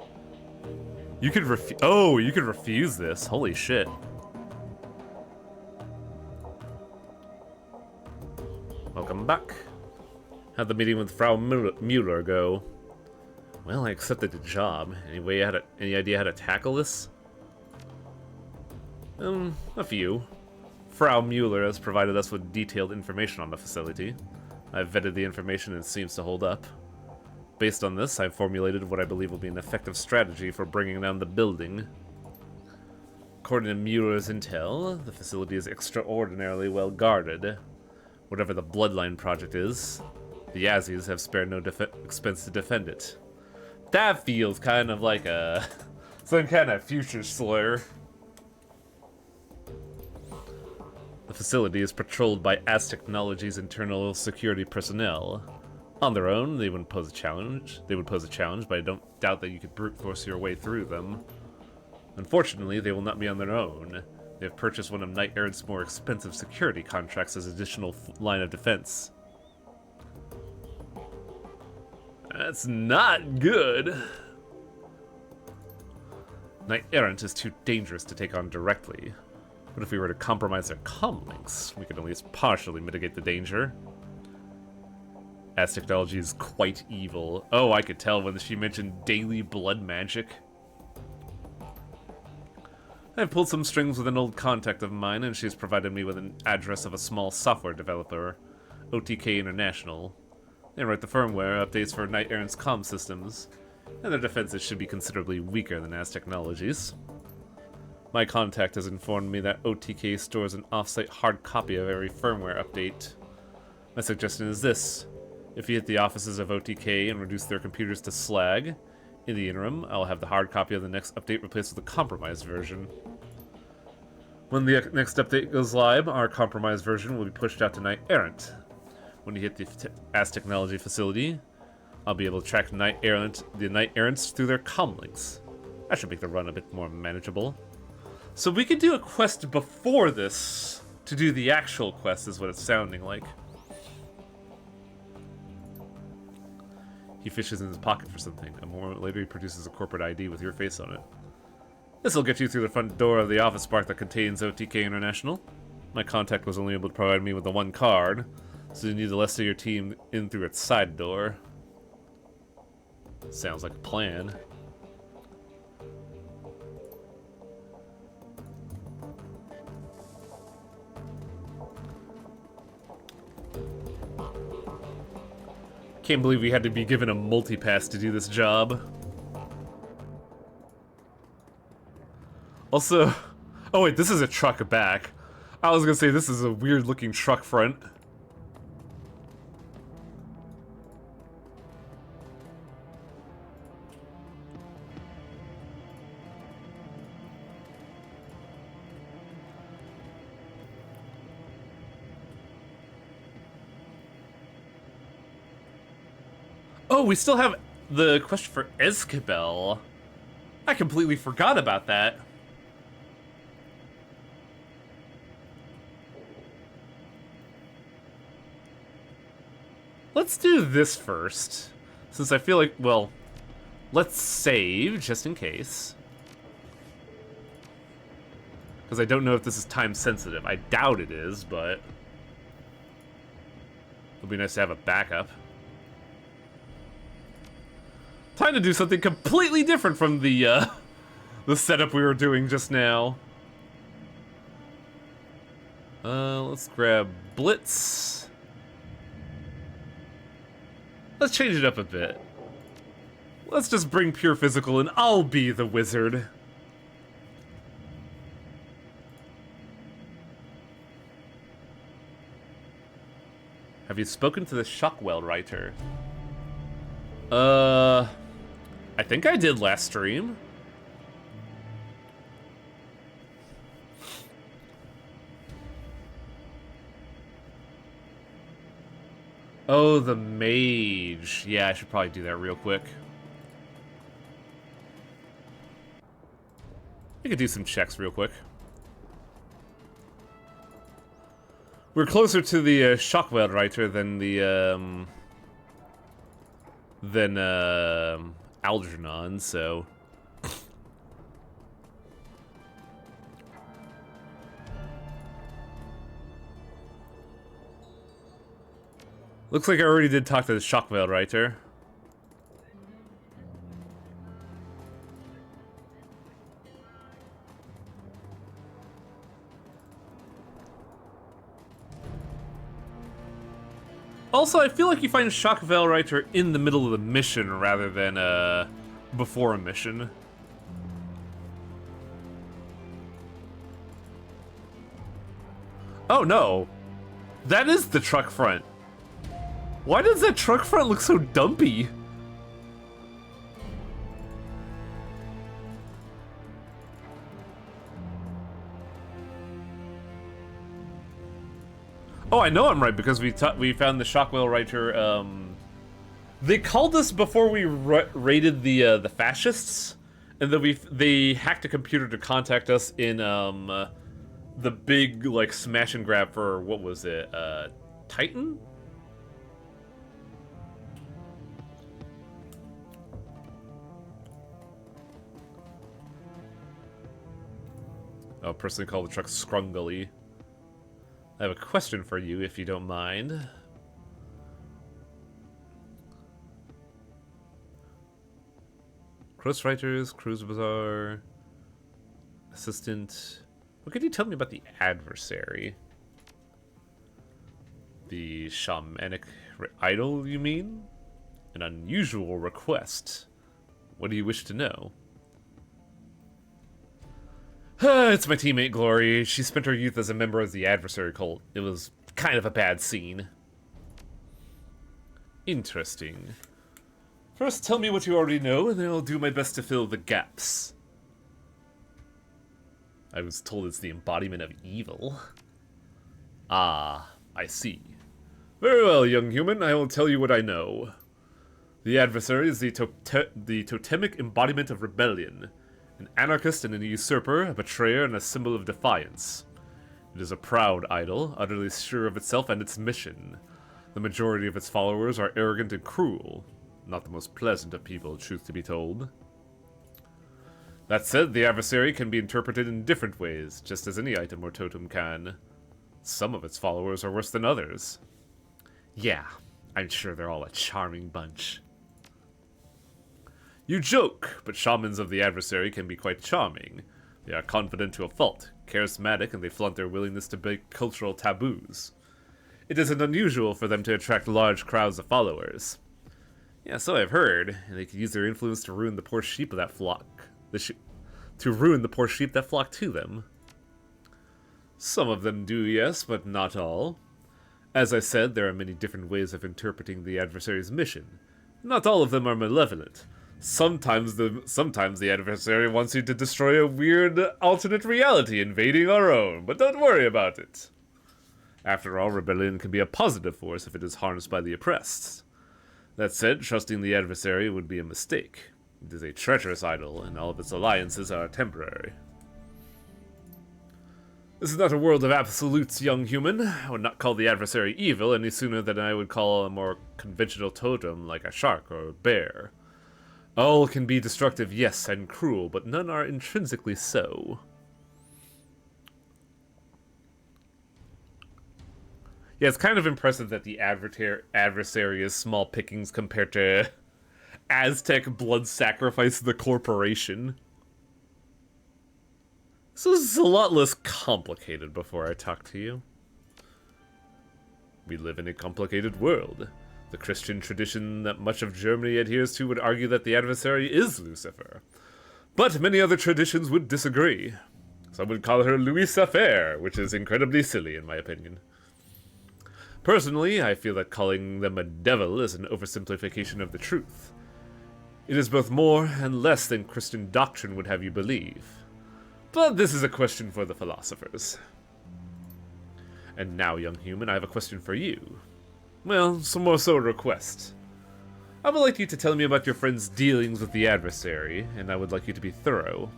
You could you could refuse this. Holy shit. Welcome back. How'd the meeting with Frau Mueller go? Well, I accepted the job. Any idea how to tackle this? A few. Frau Mueller has provided us with detailed information on the facility. I've vetted the information and it seems to hold up. Based on this, I've formulated what I believe will be an effective strategy for bringing down the building. According to Mueller's intel, the facility is extraordinarily well guarded. Whatever the Bloodline project is, the Yazis have spared no expense to defend it. That feels kind of like some kind of future slur. The facility is patrolled by AS Technology's internal security personnel. On their own, they wouldn't pose a challenge. But I don't doubt that you could brute force your way through them. Unfortunately, they will not be on their own. They have purchased one of Knight Errant's more expensive security contracts as additional line of defense. That's not good. Knight Errant is too dangerous to take on directly. But if we were to compromise their comm links, we could at least partially mitigate the danger. As technology is quite evil. Oh, I could tell when she mentioned daily blood magic. I've pulled some strings with an old contact of mine, and she's provided me with an address of a small software developer, OTK International. They write the firmware updates for Knight Errant's comm systems, and their defenses should be considerably weaker than Az Technologies. My contact has informed me that OTK stores an off-site hard copy of every firmware update. My suggestion is this. If you hit the offices of OTK and reduce their computers to slag, in the interim, I'll have the hard copy of the next update replaced with a compromised version. When the next update goes live, our compromised version will be pushed out to Knight Errant. When you hit the Az Technology facility, I'll be able to track the Knight Errants through their comm links. That should make the run a bit more manageable. So we could do a quest before this to do the actual quest, is what it's sounding like. He fishes in his pocket for something. A moment later, he produces a corporate ID with your face on it. This'll get you through the front door of the office park that contains OTK International. My contact was only able to provide me with the one card, so you need the rest of your team in through its side door. Sounds like a plan. Can't believe we had to be given a multi-pass to do this job. Also, oh wait, this is a truck back. I was gonna say this is a weird looking truck front. Oh, we still have the question for Escabel. I completely forgot about that. Let's do this first, since I feel like, well, let's save just in case. Because I don't know if this is time sensitive. I doubt it is, but it'll be nice to have a backup. Time to do something completely different from the setup we were doing just now. Let's grab Blitz. Let's change it up a bit. Let's just bring pure physical and I'll be the wizard. Have you spoken to the Shockwell writer? I think I did last stream. Oh, the mage. Yeah, I should probably do that real quick. I could do some checks real quick. We're closer to the Shockwell writer than the Algernon, so looks like I already did talk to the Shockwell writer. Also, I feel like you find Shockwell writer in the middle of the mission rather than before a mission. Oh no, that is the truck front. Why does that truck front look so dumpy? Oh, I know I'm right, because we found the Shockwell writer, they called us before we raided the fascists, and then they hacked a computer to contact us in, the big, like, smash and grab for, what was it, Titan? Oh, person called the truck Scrungly. I have a question for you, if you don't mind. Ghostwriters, Cruise Bazaar, Assistant. What could you tell me about the adversary? The shamanic idol, you mean? An unusual request. What do you wish to know? It's my teammate Glory. She spent her youth as a member of the adversary cult. It was kind of a bad scene. Interesting. First, tell me what you already know, and then I'll do my best to fill the gaps. I was told it's the embodiment of evil. Ah, I see. Very well, young human, I will tell you what I know. The adversary is the totemic embodiment of rebellion. An anarchist and a usurper, a betrayer and a symbol of defiance. It is a proud idol, utterly sure of itself and its mission. The majority of its followers are arrogant and cruel. Not the most pleasant of people, truth to be told. That said, the adversary can be interpreted in different ways, just as any item or totem can. Some of its followers are worse than others. Yeah, I'm sure they're all a charming bunch. You joke, but shamans of the adversary can be quite charming. They are confident to a fault, charismatic, and they flaunt their willingness to break cultural taboos. It isn't unusual for them to attract large crowds of followers. Yeah, so I've heard, and they could use their influence to ruin the poor sheep of that flock. To ruin the poor sheep that flock to them. Some of them do, yes, but not all. As I said, there are many different ways of interpreting the adversary's mission. Not all of them are malevolent. Sometimes the adversary wants you to destroy a weird alternate reality invading our own, but don't worry about it. After all, rebellion can be a positive force if it is harnessed by the oppressed. That said, trusting the adversary would be a mistake. It is a treacherous idol, and all of its alliances are temporary. This is not a world of absolutes, young human. I would not call the adversary evil any sooner than I would call a more conventional totem like a shark or a bear. All can be destructive, yes, and cruel, but none are intrinsically so. Yeah, it's kind of impressive that the adversary is small pickings compared to Aztec blood sacrifice the corporation. So this is a lot less complicated before I talk to you. We live in a complicated world. The Christian tradition that much of Germany adheres to would argue that the adversary is Lucifer. But many other traditions would disagree. Some would call her Louisa Fair, which is incredibly silly in my opinion. Personally, I feel that calling them a devil is an oversimplification of the truth. It is both more and less than Christian doctrine would have you believe. But this is a question for the philosophers. And now, young human, I have a question for you. Well, some more so a request. I would like you to tell me about your friend's dealings with the adversary, and I would like you to be thorough.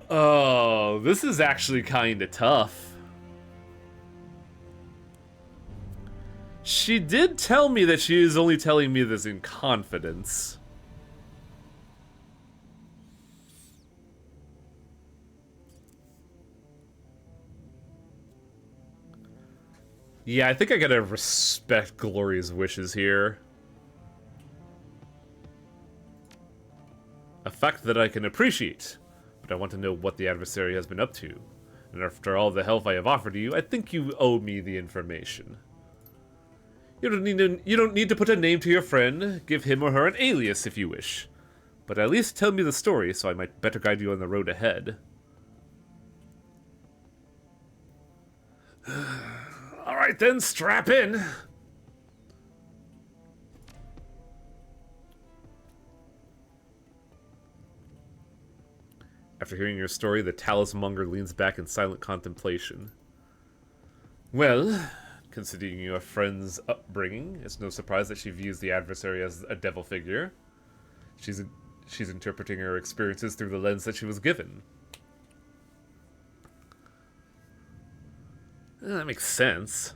Oh, this is actually kinda tough. She did tell me that she is only telling me this in confidence. Yeah, I think I gotta respect Glory's wishes here. A fact that I can appreciate, but I want to know what the adversary has been up to. And after all the help I have offered you, I think you owe me the information. You don't need to put a name to your friend. Give him or her an alias if you wish. But at least tell me the story so I might better guide you on the road ahead. Alright then, strap in! After hearing your story, the talismonger leans back in silent contemplation. Well, considering your friend's upbringing, it's no surprise that she views the adversary as a devil figure. She's interpreting her experiences through the lens that she was given. That makes sense.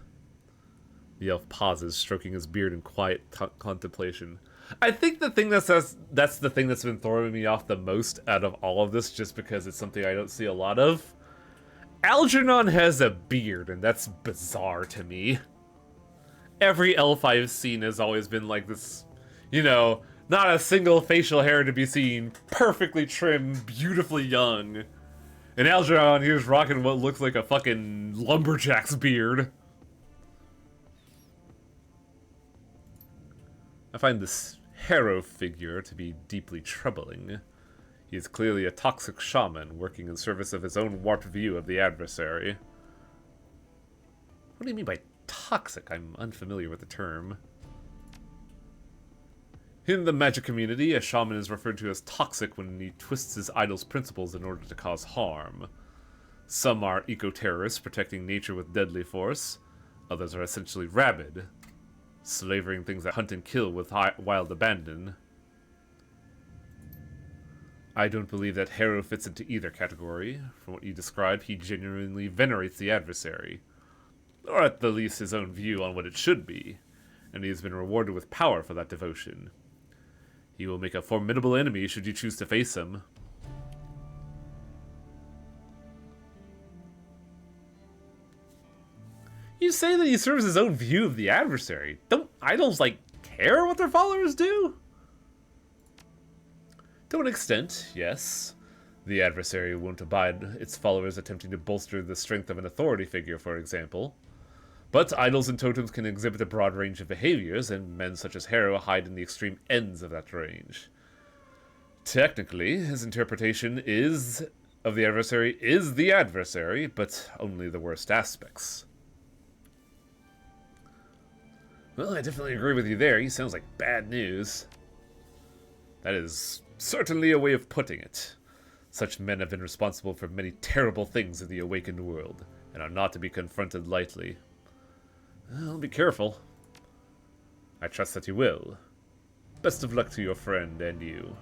The elf pauses, stroking his beard in quiet contemplation. I think the thing that's the thing that's been throwing me off the most out of all of this, just because it's something I don't see a lot of. Algernon has a beard, and that's bizarre to me. every elf I've seen has always been like this, you know, not a single facial hair to be seen, perfectly trimmed, beautifully young. And Algernon here's rocking what looks like a fucking lumberjack's beard. I find this Harrow figure to be deeply troubling. He is clearly a toxic shaman working in service of his own warped view of the adversary. What do you mean by toxic? I'm unfamiliar with the term. In the magic community, a shaman is referred to as toxic when he twists his idol's principles in order to cause harm. Some are eco-terrorists protecting nature with deadly force. Others are essentially rabid, slavering things that hunt and kill with wild abandon. I don't believe that Harrow fits into either category. From what you describe, he genuinely venerates the adversary, or at the least his own view on what it should be, and he has been rewarded with power for that devotion. He will make a formidable enemy should you choose to face him. You say that he serves his own view of the adversary. Don't idols, like, care what their followers do? To an extent, yes. The adversary won't abide its followers attempting to bolster the strength of an authority figure, for example. But idols and totems can exhibit a broad range of behaviors, and men such as Harrow hide in the extreme ends of that range. Technically, his interpretation of the adversary, but only the worst aspects. Well, I definitely agree with you there. He sounds like bad news. That is certainly a way of putting it. Such men have been responsible for many terrible things in the awakened world, and are not to be confronted lightly. Well, be careful. I trust that you will. Best of luck to your friend and you.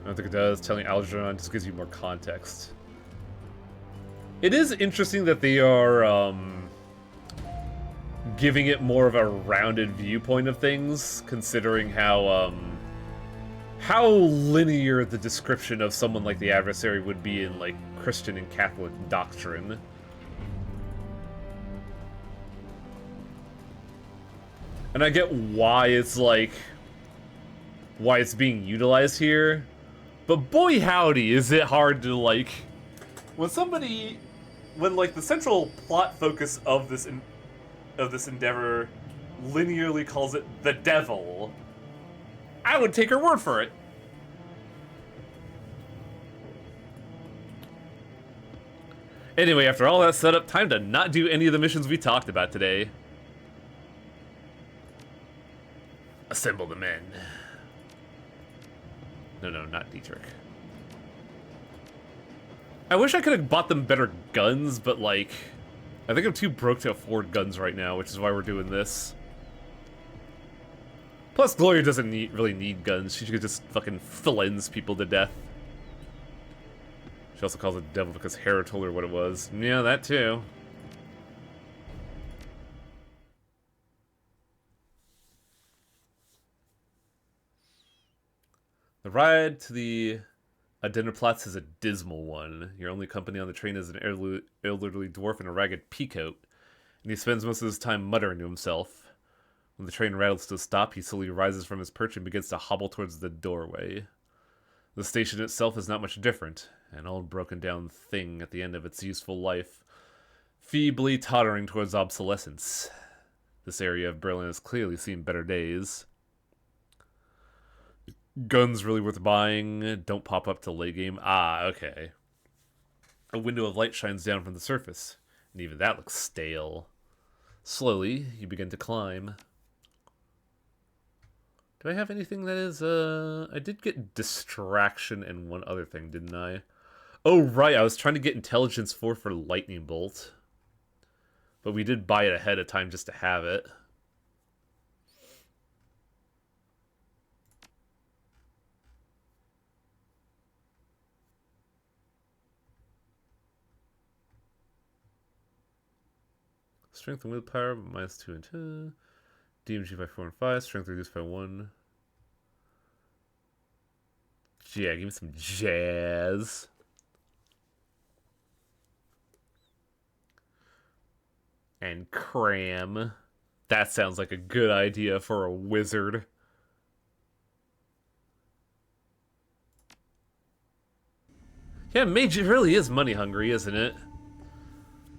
I don't think it does. Telling Algernon just gives you more context. It is interesting that they are giving it more of a rounded viewpoint of things, considering how linear the description of someone like the adversary would be in, like, Christian and Catholic doctrine. And I get why it's, like, why it's being utilized here. But boy howdy, is it hard to, like... When, like, the central plot focus of this endeavor linearly calls it the devil, I would take her word for it. Anyway, after all that setup, time to not do any of the missions we talked about today. Assemble the men. No, not Dietrich. I wish I could have bought them better guns, but, like, I think I'm too broke to afford guns right now, which is why we're doing this. Plus, Gloria doesn't really need guns. She could just fucking flens people to death. She also calls it devil because Hera told her what it was. Yeah, that too. The ride to the Adenoplatz is a dismal one. Your only company on the train is an elderly dwarf in a ragged peacoat, and he spends most of his time muttering to himself. When the train rattles to a stop, he slowly rises from his perch and begins to hobble towards the doorway. The station itself is not much different, an old broken-down thing at the end of its useful life, feebly tottering towards obsolescence. This area of Berlin has clearly seen better days. Guns really worth buying, don't pop up till late game. Ah, okay. A window of light shines down from the surface, and even that looks stale. Slowly, you begin to climb. Do I have anything that is, I did get distraction and one other thing, didn't I? Oh, right, I was trying to get intelligence 4 for lightning bolt. But we did buy it ahead of time just to have it. Strength and willpower, -2 and 2. DMG by 4 and 5. Strength reduced by 1. Yeah, give me some jazz. And cram. That sounds like a good idea for a wizard. Yeah, Mage really is money hungry, isn't it?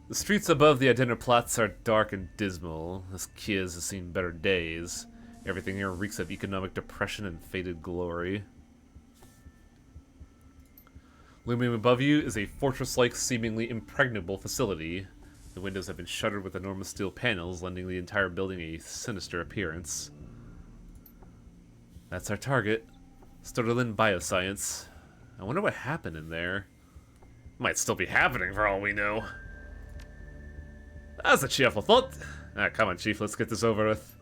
The streets above the Adenoplatz are dark and dismal. This Kiz has seen better days. Everything here reeks of economic depression and faded glory. Looming above you is a fortress-like, seemingly impregnable facility. The windows have been shuttered with enormous steel panels, lending the entire building a sinister appearance. That's our target. Shadowrun Bioscience. I wonder what happened in there. Might still be happening for all we know. That's a cheerful thought. Ah, come on, Chief, let's get this over with.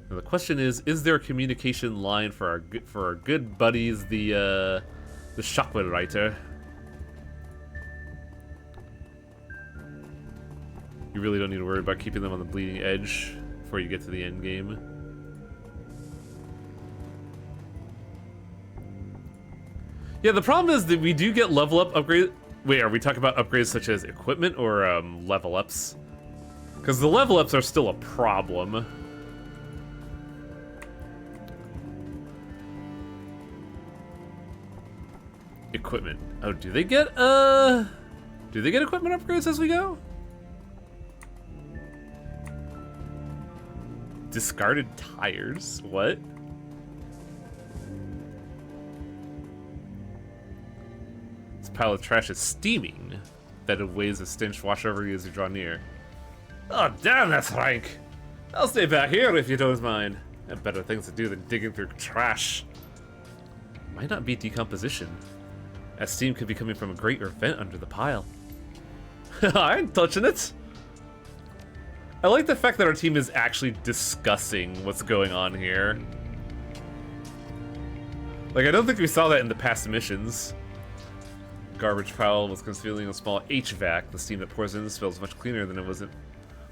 Now the question is there a communication line for our good buddies, the Shockwave Writer? You really don't need to worry about keeping them on the bleeding edge before you get to the end game. Yeah, the problem is that we do get level up upgrade. Wait, are we talking about upgrades such as equipment or level ups? Because the level ups are still a problem. Equipment. Oh, do they get equipment upgrades as we go? Discarded tires? What? This pile of trash is steaming. That it weighs a stench wash over you as you draw near. Oh, damn, that's rank. I'll stay back here if you don't mind. I have better things to do than digging through trash. Might not be decomposition. As steam could be coming from a grate or vent under the pile. I ain't touching it. I like the fact that our team is actually discussing what's going on here. Like, I don't think we saw that in the past missions. Garbage pile was concealing a small HVAC. The steam that pours in smells much cleaner than it wasn't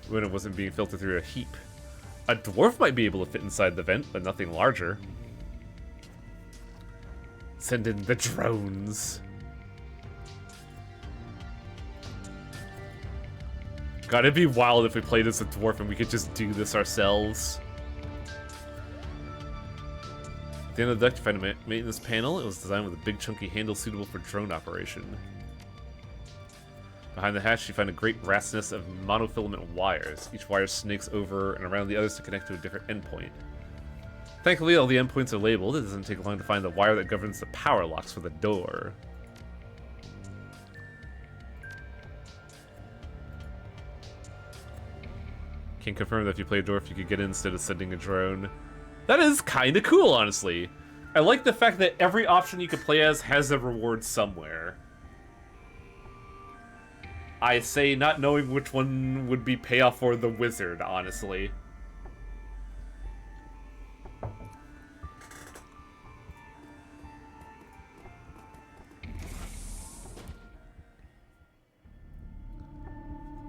when it wasn't being filtered through a heap. A dwarf might be able to fit inside the vent, but nothing larger. Send in the drones. God, it'd be wild if we played as a dwarf and we could just do this ourselves. At the end of the deck, you find a maintenance panel. It was designed with a big chunky handle suitable for drone operation. Behind the hatch, you find a great vast nest of monofilament wires. Each wire snakes over and around the others to connect to a different endpoint. Thankfully, all the endpoints are labeled. It doesn't take long to find the wire that governs the power locks for the door. Can confirm that if you play a dwarf, you could get in instead of sending a drone. That is kind of cool, honestly. I like the fact that every option you can play as has a reward somewhere. I say not knowing which one would be payoff for the wizard, honestly.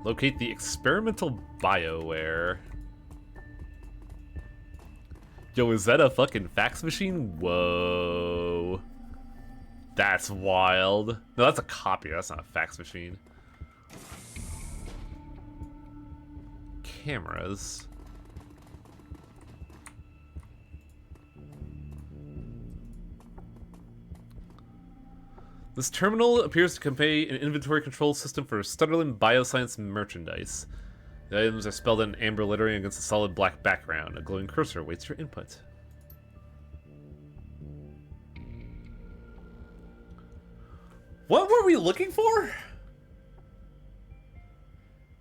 Locate the experimental bioware. Yo, is that a fucking fax machine? Whoa. That's wild. No, that's a copier. That's not a fax machine. Cameras. This terminal appears to convey an inventory control system for Shadowrun Bioscience merchandise. The items are spelled in amber lettering against a solid black background. A glowing cursor awaits your input. What were we looking for?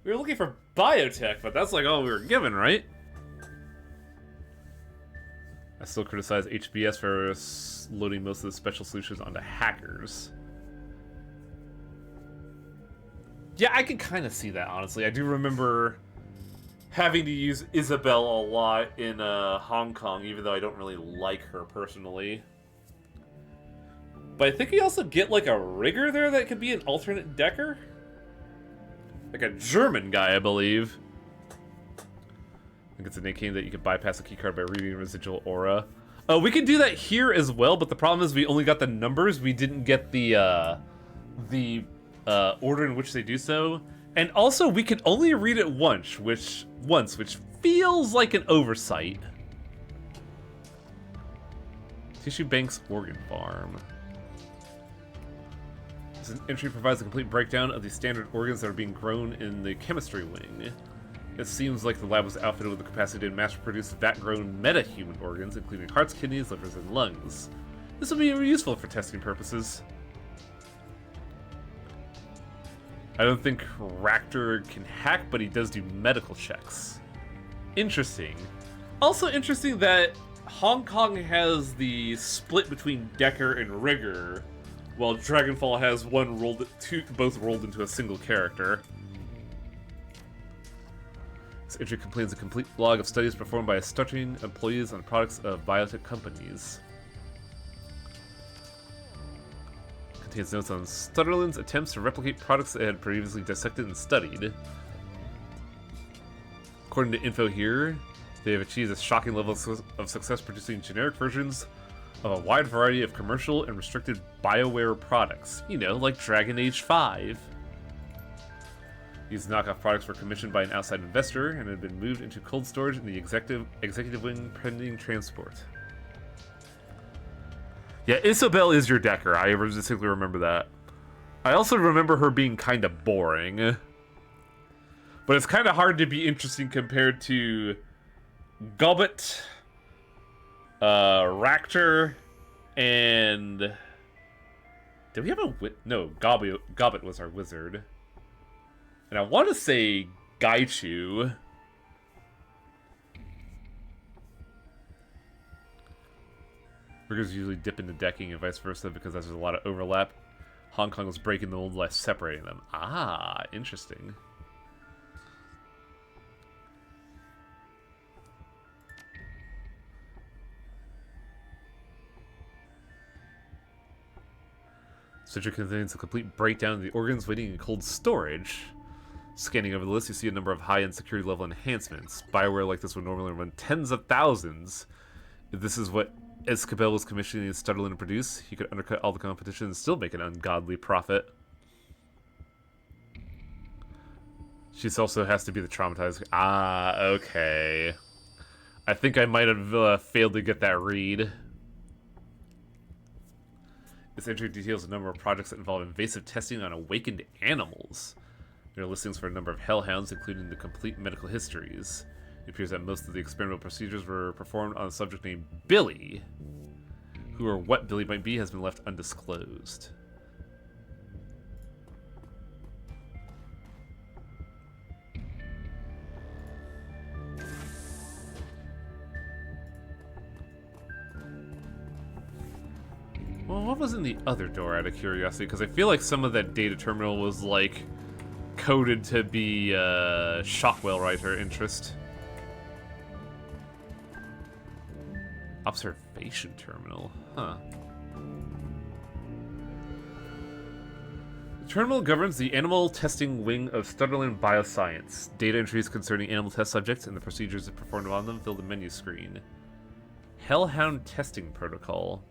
We were looking for biotech, but that's like all we were given, right? I still criticize HBS for loading most of the special solutions onto hackers. Yeah, I can kind of see that, honestly. I do remember having to use Isabel a lot in Hong Kong, even though I don't really like her personally. But I think you also get, like, a rigger there that could be an alternate decker? Like a German guy, I believe. I think it's a nickname that you can bypass a keycard by reading residual aura. We can do that here as well, but the problem is we only got the numbers. We didn't get the order in which they do so. And also, we can only read it once, which feels like an oversight. Tissue Bank's Organ Farm. This entry provides a complete breakdown of the standard organs that are being grown in the chemistry wing. It seems like the lab was outfitted with the capacity to mass-produce vat-grown meta-human organs, including hearts, kidneys, livers, and lungs. This will be useful for testing purposes. I don't think Raptor can hack, but he does do medical checks. Interesting. Also interesting that Hong Kong has the split between Decker and Rigger, while Dragonfall has both rolled into a single character. This entry contains a complete log of studies performed by stuttering employees on products of biotech companies. Contains notes on Stutterland's attempts to replicate products they had previously dissected and studied. According to info here, they have achieved a shocking level of success producing generic versions of a wide variety of commercial and restricted BioWare products. You know, like Dragon Age 5. These knockoff products were commissioned by an outside investor and had been moved into cold storage in the executive wing pending transport. Yeah, Isabel is your Decker. I distinctly remember that. I also remember her being kind of boring. But it's kind of hard to be interesting compared to Gobbet, Raptor, and... Did we have a... No, Gobbet was our wizard. And I want to say Gaichu. Riggers usually dip into decking and vice versa because there's a lot of overlap. Hong Kong was breaking the mold by separating them. Ah, interesting. Citric contains a complete breakdown of the organs waiting in cold storage. Scanning over the list, you see a number of high-end security level enhancements. BioWare like this would normally run tens of thousands. If this is what Escabel was commissioning Stutterland to produce, he could undercut all the competition and still make an ungodly profit. She also has to be the traumatized... Ah, okay. I think I might have failed to get that read. This entry details a number of projects that involve invasive testing on awakened animals. There are listings for a number of hellhounds, including the complete medical histories. It appears that most of the experimental procedures were performed on a subject named Billy. Who or what Billy might be has been left undisclosed. Well, what was in the other door, out of curiosity? Because I feel like some of that data terminal was, like, coded to be Shockwell writer interest. Observation terminal, huh. The terminal governs the animal testing wing of Stutterland Bioscience. Data entries concerning animal test subjects and the procedures performed on them fill the menu screen. Hellhound testing protocol.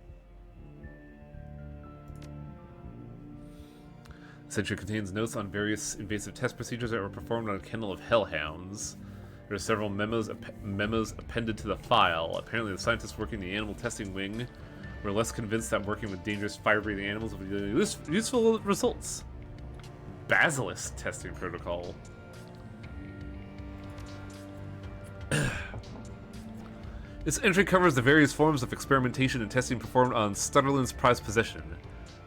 This entry contains notes on various invasive test procedures that were performed on a kennel of hellhounds. There are several memos appended to the file. Apparently the scientists working in the animal testing wing were less convinced that working with dangerous fire-breathing animals would yield useful results. Basilisk testing protocol. This entry covers the various forms of experimentation and testing performed on Stutterland's prized possession,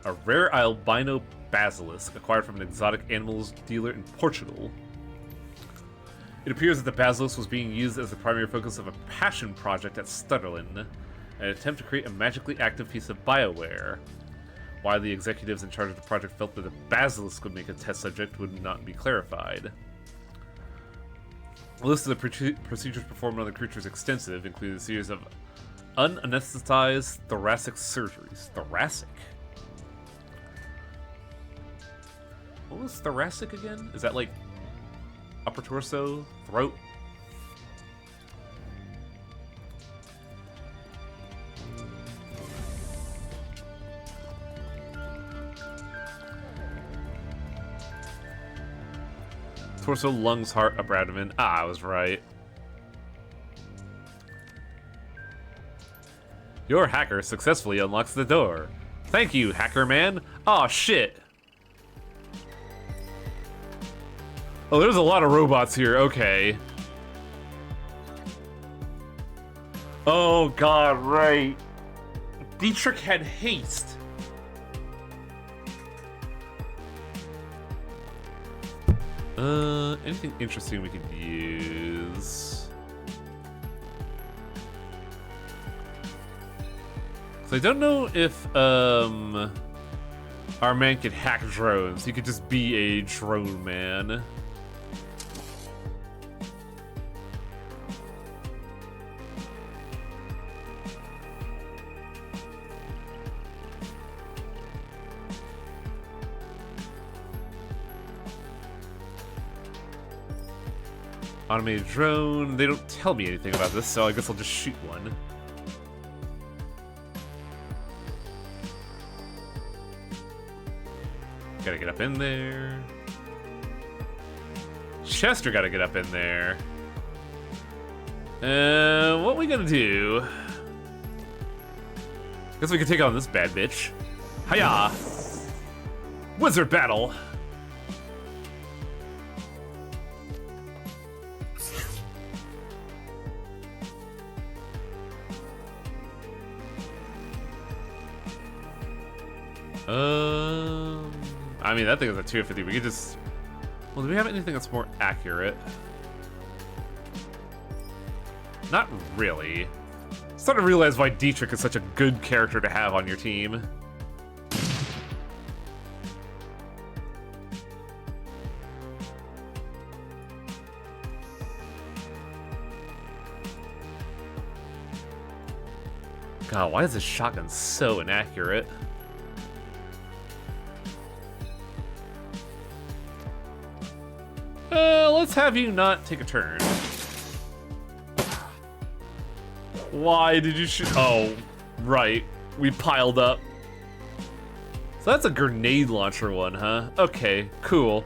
a rare albino basilisk acquired from an exotic animals dealer in Portugal. It appears that the basilisk was being used as the primary focus of a passion project at Stutterland, an attempt to create a magically active piece of BioWare. Why the executives in charge of the project felt that the basilisk would make a test subject would not be clarified. The list of the procedures performed on the creature is extensive, including a series of unanesthetized thoracic surgeries. Thoracic? What was thoracic again? Is that like upper torso, throat? Torso, lungs, heart, upper abdomen. Ah, I was right. Your hacker successfully unlocks the door. Thank you, hacker man. Aw, shit. Oh, there's a lot of robots here. Okay. Oh, God, right. Dietrich had haste. Anything interesting we could use? So I don't know if, our man could hack drones. He could just be a drone man. Automated drone. They don't tell me anything about this, so I guess I'll just shoot one. Gotta get up in there. Chester gotta get up in there. What we gonna do? Guess we can take on this bad bitch. Hiya! Wizard battle! I mean, that thing is a 250. We could just... Well, do we have anything that's more accurate? Not really. I'm starting to realize why Dietrich is such a good character to have on your team. God, why is this shotgun so inaccurate? Let's have you not take a turn. Why did you shoot? Oh, right. We piled up. So that's a grenade launcher one, huh? Okay, cool.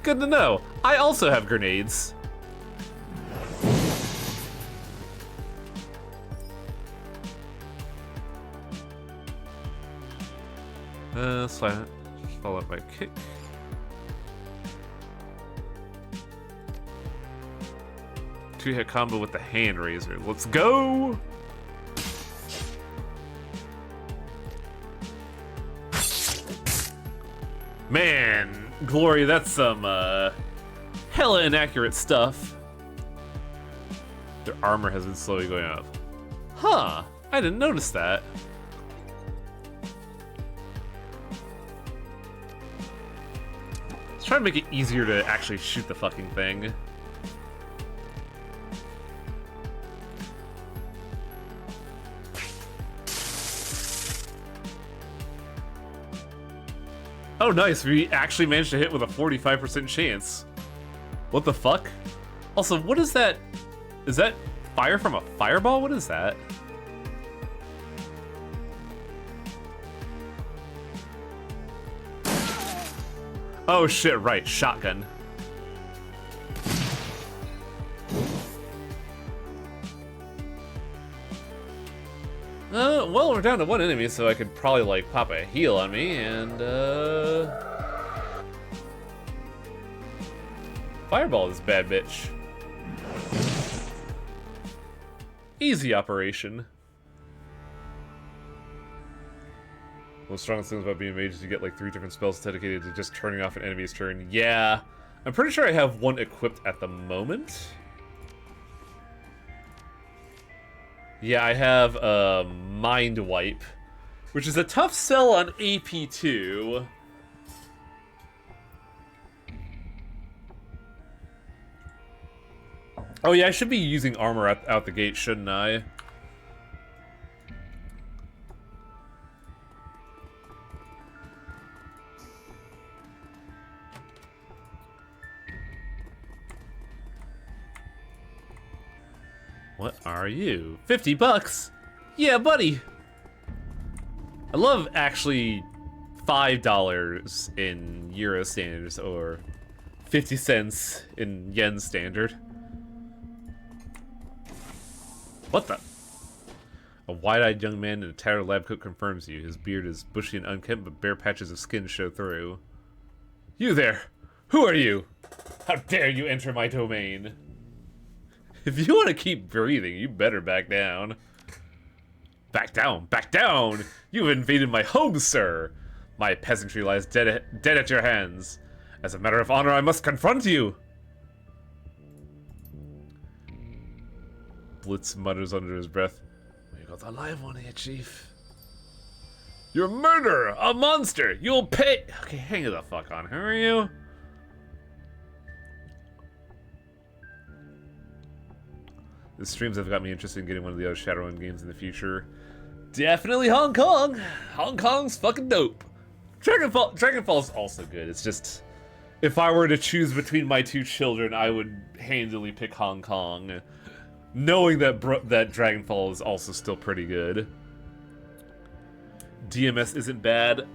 Good to know. I also have grenades. Silent. Followed by kick. Two-hit combo with the hand razor. Let's go! Man, Glory, that's some hella inaccurate stuff. Their armor has been slowly going up. Huh, I didn't notice that. Let's try to make it easier to actually shoot the fucking thing. Oh, nice. We actually managed to hit with a 45% chance. What the fuck? Also, what is that? Is that fire from a fireball? What is that? Oh shit, right. Shotgun. Well, we're down to one enemy, so I could probably, like, pop a heal on me, and, Fireball this bad bitch. Easy operation. One of the strongest things about being a mage is you get, like, 3 different spells dedicated to just turning off an enemy's turn. Yeah. I'm pretty sure I have one equipped at the moment. Yeah, I have Mind Wipe, which is a tough sell on AP2. Oh yeah, I should be using armor out the gate, shouldn't I? What are you? 50 bucks? Yeah, buddy! I love actually $5 in Euro standards, or 50 cents in yen standard. What the? A wide-eyed young man in a tattered lab coat confirms you. His beard is bushy and unkempt, but bare patches of skin show through. You there! Who are you? How dare you enter my domain? If you want to keep breathing, you better back down. Back down! Back down! You've invaded my home, sir! My peasantry lies dead at your hands. As a matter of honor, I must confront you! Blitz mutters under his breath. You got the live one here, Chief. You're a murderer! A monster! You'll pay! Okay, hang the fuck on. Who are you? The streams have got me interested in getting one of the other Shadowrun games in the future. Definitely Hong Kong! Hong Kong's fucking dope. Dragonfall's also good. It's just, if I were to choose between my two children, I would handily pick Hong Kong. Knowing that that Dragonfall is also still pretty good. DMS isn't bad.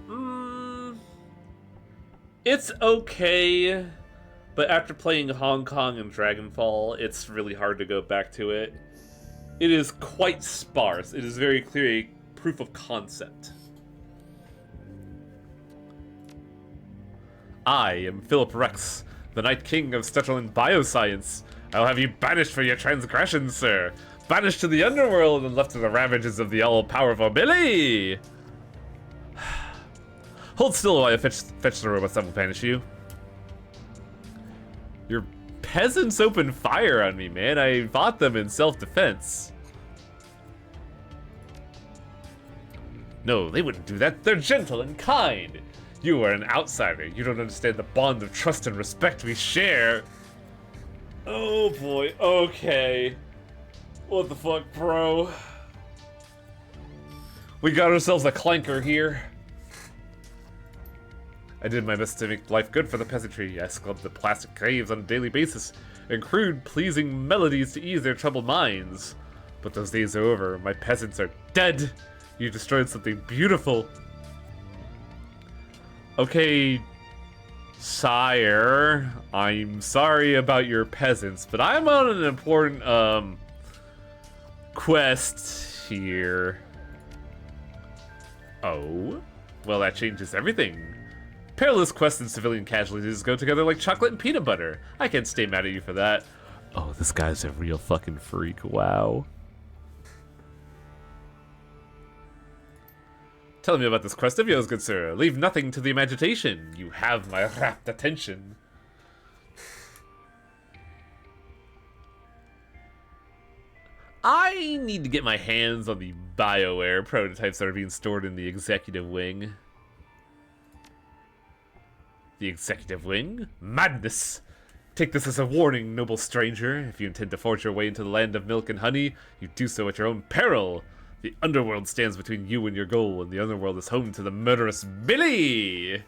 It's okay. But after playing Hong Kong and Dragonfall, it's really hard to go back to it. It is quite sparse. It is very clear a proof of concept. I am Philip Rex, the Night King of Shadowrun Bioscience. I'll have you banished for your transgressions, sir. Banished to the underworld and left to the ravages of the all-powerful Billy. Hold still while I fetch the robots that will banish you. Your peasants opened fire on me, man. I fought them in self-defense. No, they wouldn't do that. They're gentle and kind. You are an outsider. You don't understand the bond of trust and respect we share. Oh boy, okay. What the fuck, bro? We got ourselves a clanker here. I did my best to make life good for the peasantry. I scrubbed the plastic graves on a daily basis and crewed pleasing melodies to ease their troubled minds. But those days are over. My peasants are dead. You destroyed something beautiful. Okay, sire, I'm sorry about your peasants, but I'm on an important, quest here. Oh? Well, that changes everything. Perilous quests and civilian casualties go together like chocolate and peanut butter. I can't stay mad at you for that. Oh, this guy's a real fucking freak, wow. Tell me about this quest of yours, good sir. Leave nothing to the imagination. You have my rapt attention. I need to get my hands on the BioWare prototypes that are being stored in the executive wing. The executive wing? Madness! Take this as a warning, noble stranger. If you intend to forge your way into the land of milk and honey, you do so at your own peril. The underworld stands between you and your goal, and the underworld is home to the murderous Billy! I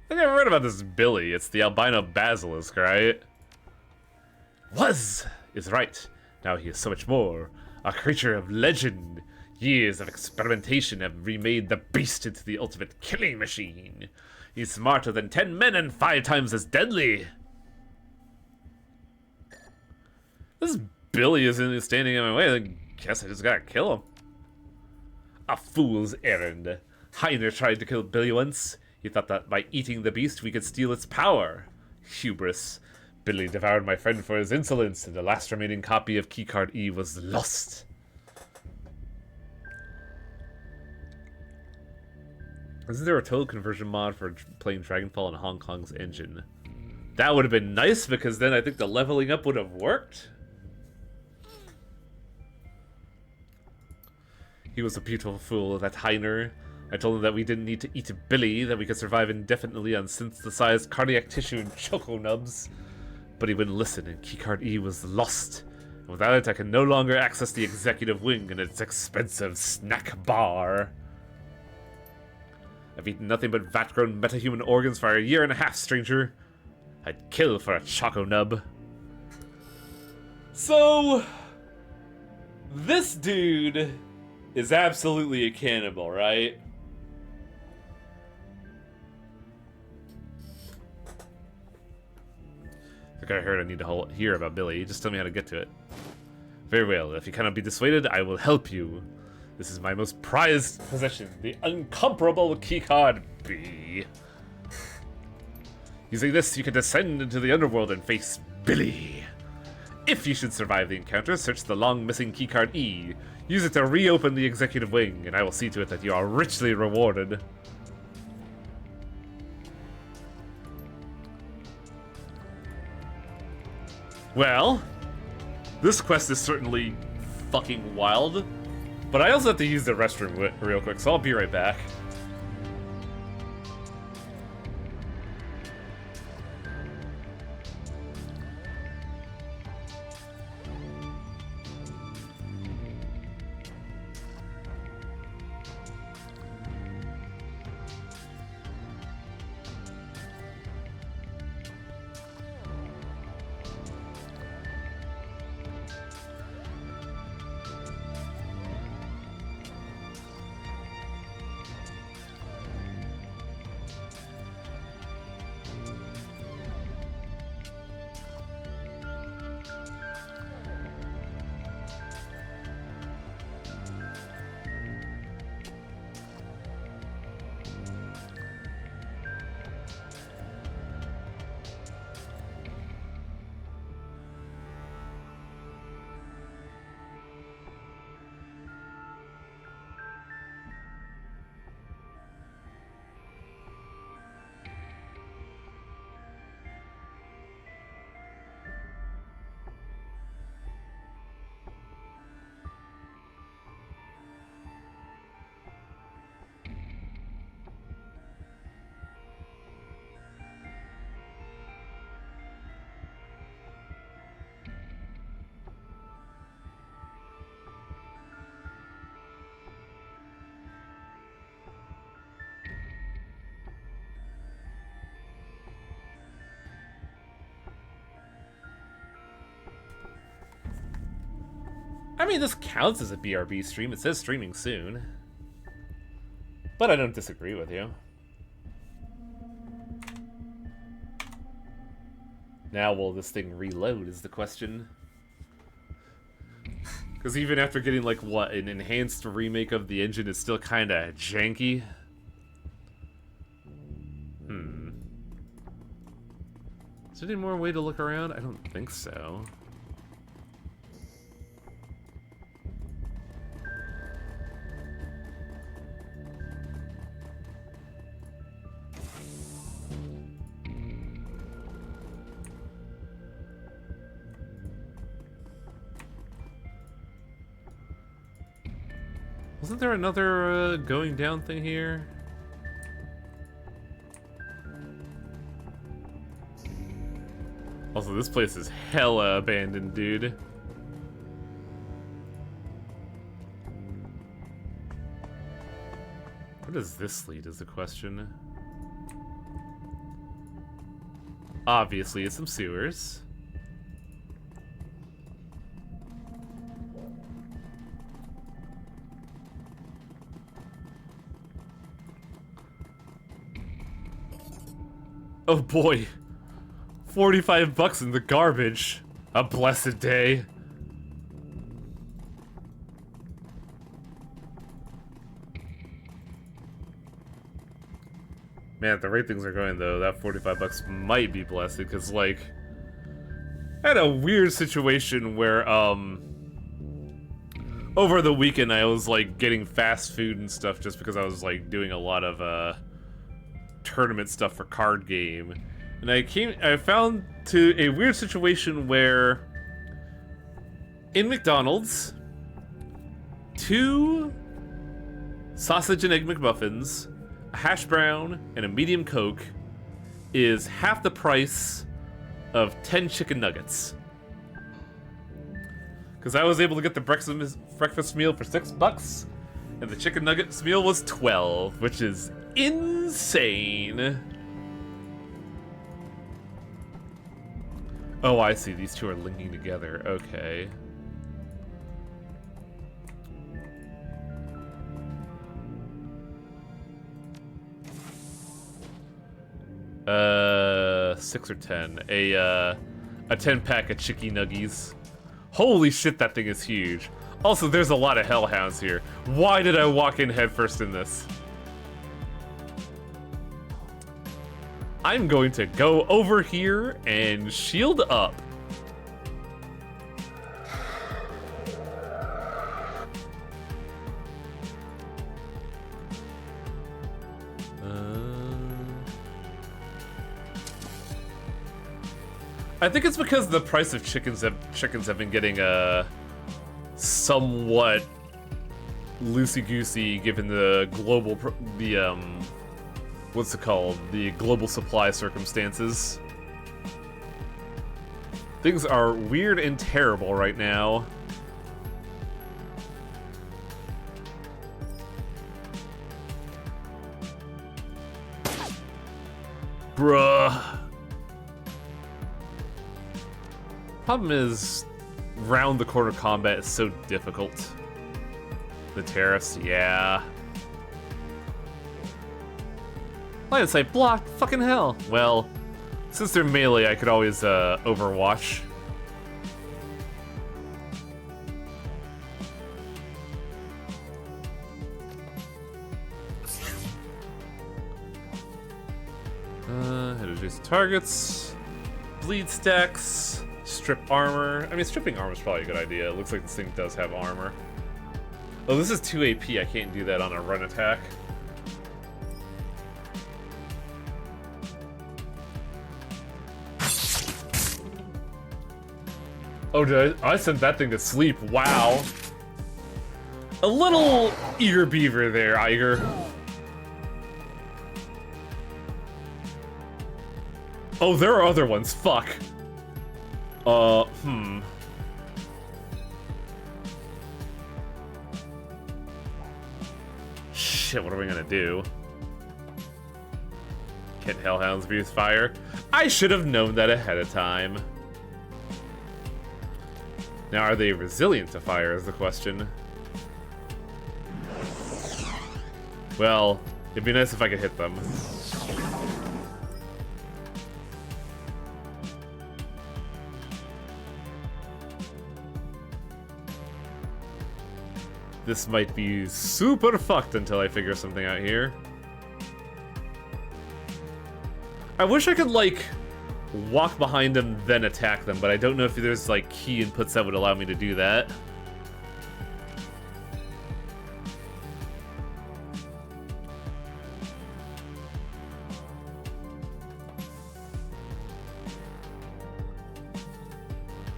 think I've read about this Billy. It's the albino basilisk, right? Was is right. Now he is so much more. A creature of legend. Years of experimentation have remade the beast into the ultimate killing machine. He's smarter than 10 men and 5 times as deadly. This Billy isn't standing in my way. I guess I just gotta kill him. A fool's errand. Heiner tried to kill Billy once. He thought that by eating the beast we could steal its power. Hubris. Billy devoured my friend for his insolence, and the last remaining copy of Keycard E was lost. Isn't there a total conversion mod for playing Dragonfall in Hong Kong's engine? That would have been nice, because then I think the leveling up would have worked. He was a beautiful fool, that Heiner. I told him that we didn't need to eat Billy, that we could survive indefinitely on synthesized cardiac tissue and choco nubs. But he wouldn't listen, and Keycard E was lost. And without it, I can no longer access the executive wing and its expensive snack bar. I've eaten nothing but vat-grown metahuman organs for a year and a half, stranger. I'd kill for a choco nub. So, this dude is absolutely a cannibal, right? Okay, I heard I need to hear about Billy. Just tell me how to get to it. Very well. If you cannot be dissuaded, I will help you. This is my most prized possession, the incomparable keycard B. Using this, you can descend into the underworld and face Billy. If you should survive the encounter, search the long-missing keycard E. Use it to reopen the executive wing, and I will see to it that you are richly rewarded. Well, this quest is certainly fucking wild, but I also have to use the restroom real quick, so I'll be right back. I mean, this counts as a BRB stream. It says streaming soon. But I don't disagree with you. Now will this thing reload is the question. Because even after getting, like, what, an enhanced remake of the engine is still kind of janky. Is there any more way to look around? I don't think so. Wasn't there another going down thing here? Also, this place is hella abandoned, dude. Where does this lead is the question. Obviously, it's some sewers. Oh boy, 45 bucks in the garbage. A blessed day. Man, at the rate things are going though, that 45 bucks might be blessed because like, I had a weird situation where over the weekend I was like getting fast food and stuff just because I was like doing a lot of tournament stuff for card game, and I found to a weird situation where in McDonald's 2 sausage and egg McMuffins, a hash brown, and a medium Coke is half the price of 10 chicken nuggets. Because I was able to get the breakfast meal for $6, and the chicken nuggets meal was 12, which is insane. Oh, I see. These two are linking together. Okay. $6 or 10. a 10-pack of Chicky Nuggies. Holy shit, that thing is huge. Also, there's a lot of hellhounds here. Why did I walk in headfirst in this? I'm going to go over here and shield up. I think it's because the price of chickens have been getting somewhat loosey-goosey given the global what's it called? The global supply circumstances. Things are weird and terrible right now. Bruh. Problem is, round the corner combat is so difficult. The tariffs, yeah. Line of sight blocked, fucking hell. Well, since they're melee, I could always overwatch. Hit adjacent targets. Bleed stacks. Strip armor. I mean, stripping armor is probably a good idea. It looks like this thing does have armor. Oh, this is 2 AP. I can't do that on a run attack. Oh, I sent that thing to sleep. Wow. A little eager beaver there, Iger. Oh, there are other ones. Fuck. Shit, what are we gonna do? Can hellhounds use fire? I should have known that ahead of time. Now, are they resilient to fire is the question. Well, it'd be nice if I could hit them. This might be super fucked until I figure something out here. I wish I could, like, walk behind them, then attack them, but I don't know if there's, like, key inputs that would allow me to do that.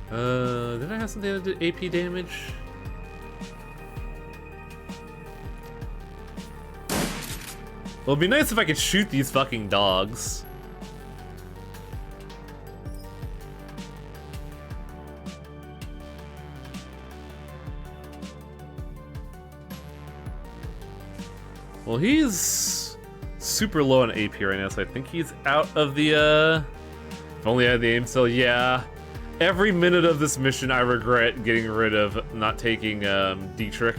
Did I have something that did AP damage? Well, it'd be nice if I could shoot these fucking dogs. Well, he's super low on AP right now, so I think he's out of the, If only I had the aim still, yeah. Every minute of this mission, I regret getting rid of not taking, Dietrich.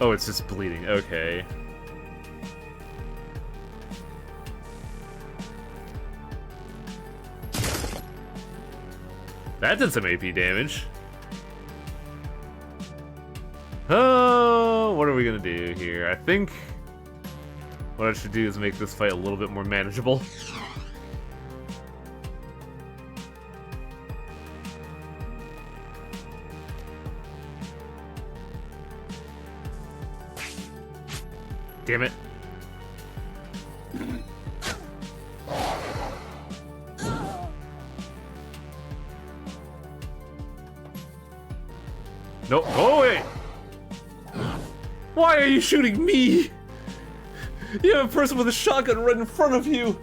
Oh, it's just bleeding. Okay. That did some AP damage. Oh, what are we gonna do here? I think what I should do is make this fight a little bit more manageable. Damn it. No, go away! Why are you shooting me? You have a person with a shotgun right in front of you!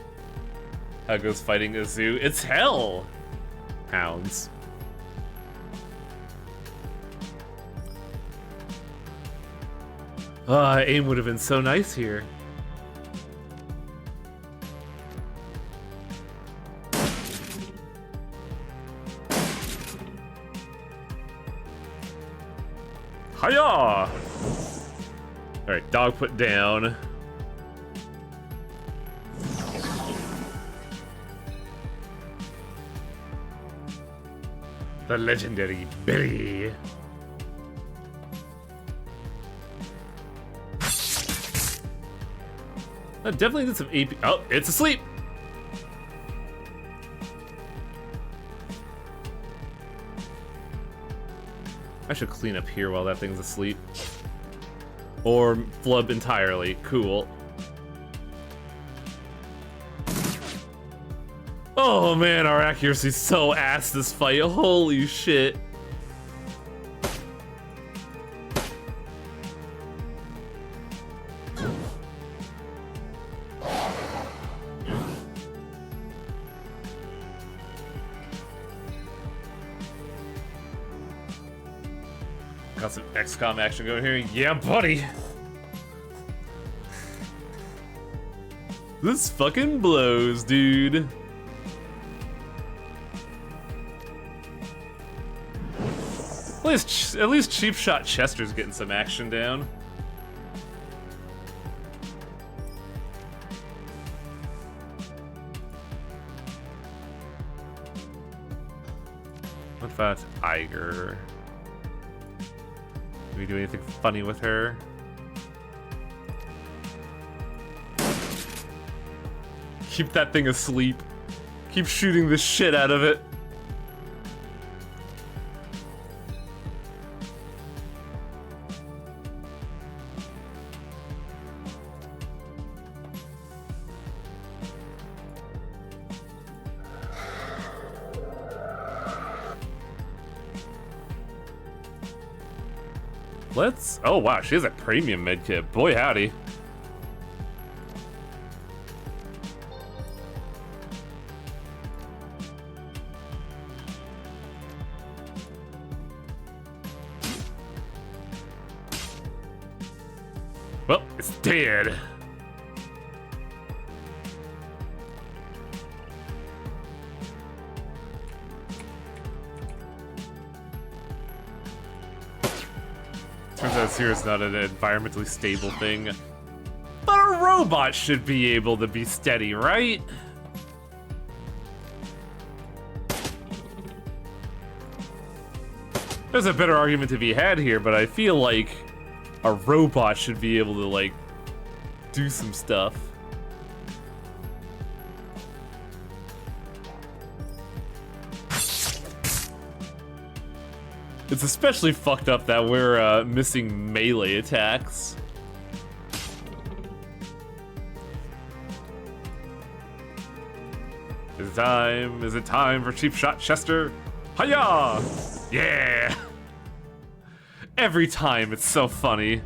How goes fighting a zoo? It's hell! Hounds. Aim would have been so nice here. Hiya! Alright, dog put down. The legendary Billy. That definitely did some AP. Oh, it's asleep! I should clean up here while that thing's asleep. Or flub entirely. Cool. Oh man, our accuracy's so ass this fight. Holy shit. Got some XCOM action going here. Yeah, buddy! This fucking blows, dude. At least Cheap Shot Chester's getting some action down. What about Iger? Do we do anything funny with her? Keep that thing asleep. Keep shooting the shit out of it. Let's... Oh wow, she has a premium medkit. Boy howdy. Well, it's dead. Turns out here is not an environmentally stable thing. But a robot should be able to be steady, right? There's a better argument to be had here, but I feel like a robot should be able to, like, do some stuff. It's especially fucked up that we're missing melee attacks. Is it time for Cheap Shot Chester? Hiya! Yeah! Every time, it's so funny.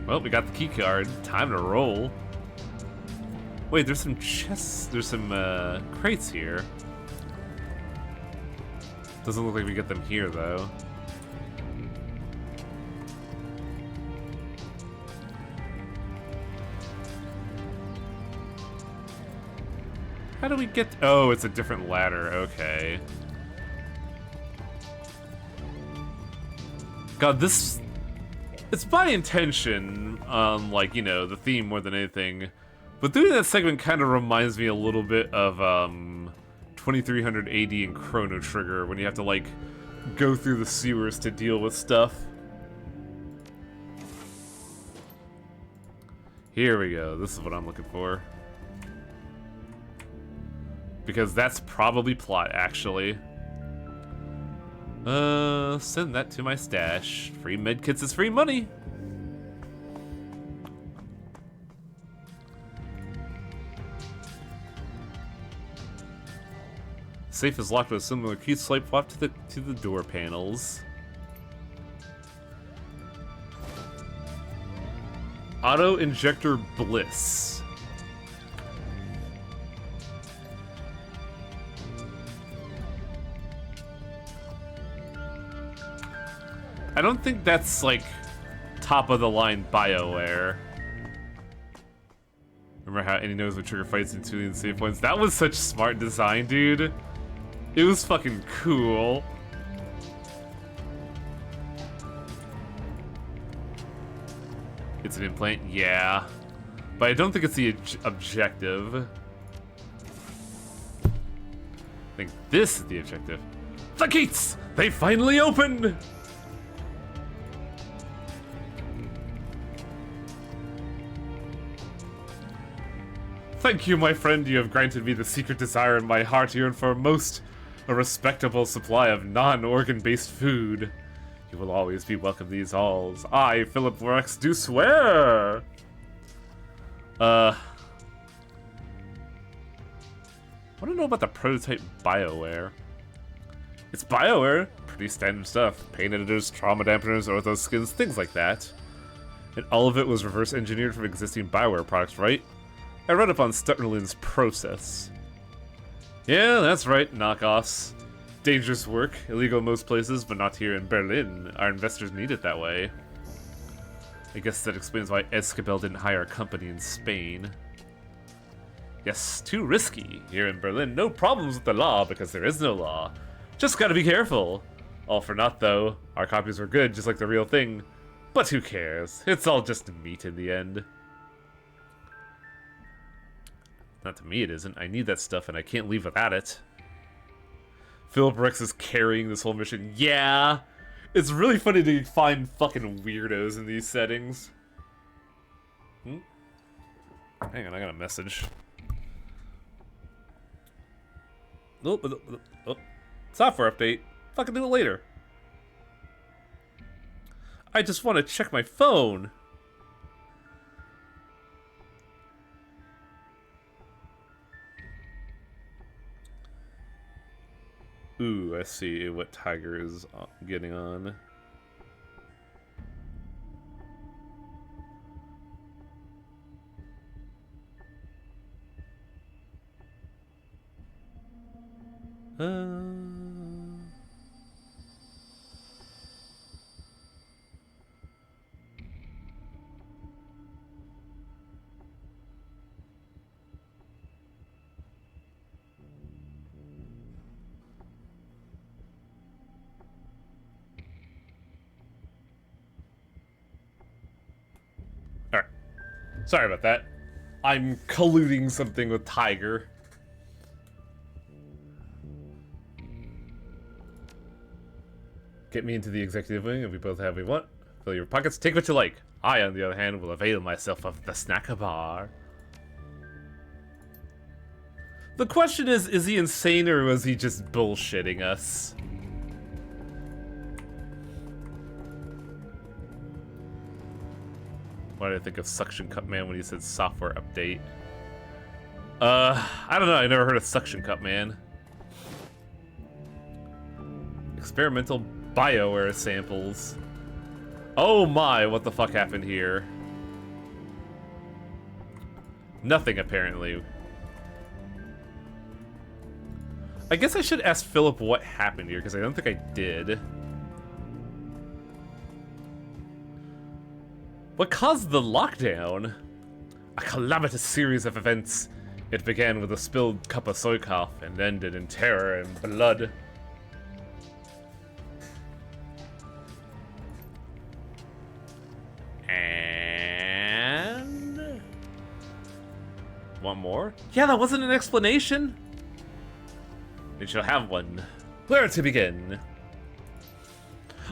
Well, we got the key card. Time to roll. Wait, there's some chests. There's some crates here. Doesn't look like we get them here, though. How do we get... Oh, it's a different ladder. Okay. God, this... It's by intention, like, you know, the theme more than anything. But doing that segment kind of reminds me a little bit of 2300 AD and Chrono Trigger, when you have to, like, go through the sewers to deal with stuff. Here we go. This is what I'm looking for. Because that's probably plot, actually. Send that to my stash. Free medkits is free money. Safe is locked with a similar key. Swipe flop to the door panels. Auto injector bliss. I don't think that's, like, top-of-the-line BioWare. Or Remember how any knows would trigger fights and tuning the save points? That was such smart design, dude. It was fucking cool. It's an implant? Yeah. But I don't think it's the objective. I think this is the objective. The gates! They finally opened! Thank you, my friend. You have granted me the secret desire in my heart yearn for a respectable supply of non-organ-based food. You will always be welcome to these halls. I, Philip Rex, do swear! I want to know about the prototype BioWare. It's BioWare. Pretty standard stuff. Paint editors, trauma dampeners, ortho skins, things like that. And all of it was reverse engineered from existing BioWare products, right? I read up on Stutterlin's process. Yeah, that's right, knockoffs. Dangerous work, illegal in most places, but not here in Berlin. Our investors need it that way. I guess that explains why Escabel didn't hire a company in Spain. Yes, too risky. Here in Berlin, no problems with the law because there is no law. Just gotta be careful. All for naught, though. Our copies were good, just like the real thing. But who cares? It's all just meat in the end. Not to me it isn't. I need that stuff and I can't leave without it. Philip Rex is carrying this whole mission. Yeah! It's really funny to find fucking weirdos in these settings. Hang on, I got a message. Oh, software update. Fucking do it later. I just want to check my phone. Ooh, I see what Tiger is getting on. Alright. Sorry about that. I'm colluding something with Tiger. Get me into the executive wing and we both have what we want. Fill your pockets, take what you like. I, on the other hand, will avail myself of the snack bar. The question is he insane or was he just bullshitting us? Why did I think of Suction Cup Man when he said software update? I don't know, I never heard of Suction Cup Man. Experimental BioWare samples. Oh my, what the fuck happened here? Nothing, apparently. I guess I should ask Philip what happened here, because I don't think I did. What caused the lockdown? A calamitous series of events. It began with a spilled cup of soy cough and ended in terror and blood. And... want more? Yeah, that wasn't an explanation. We shall have one. Where to begin?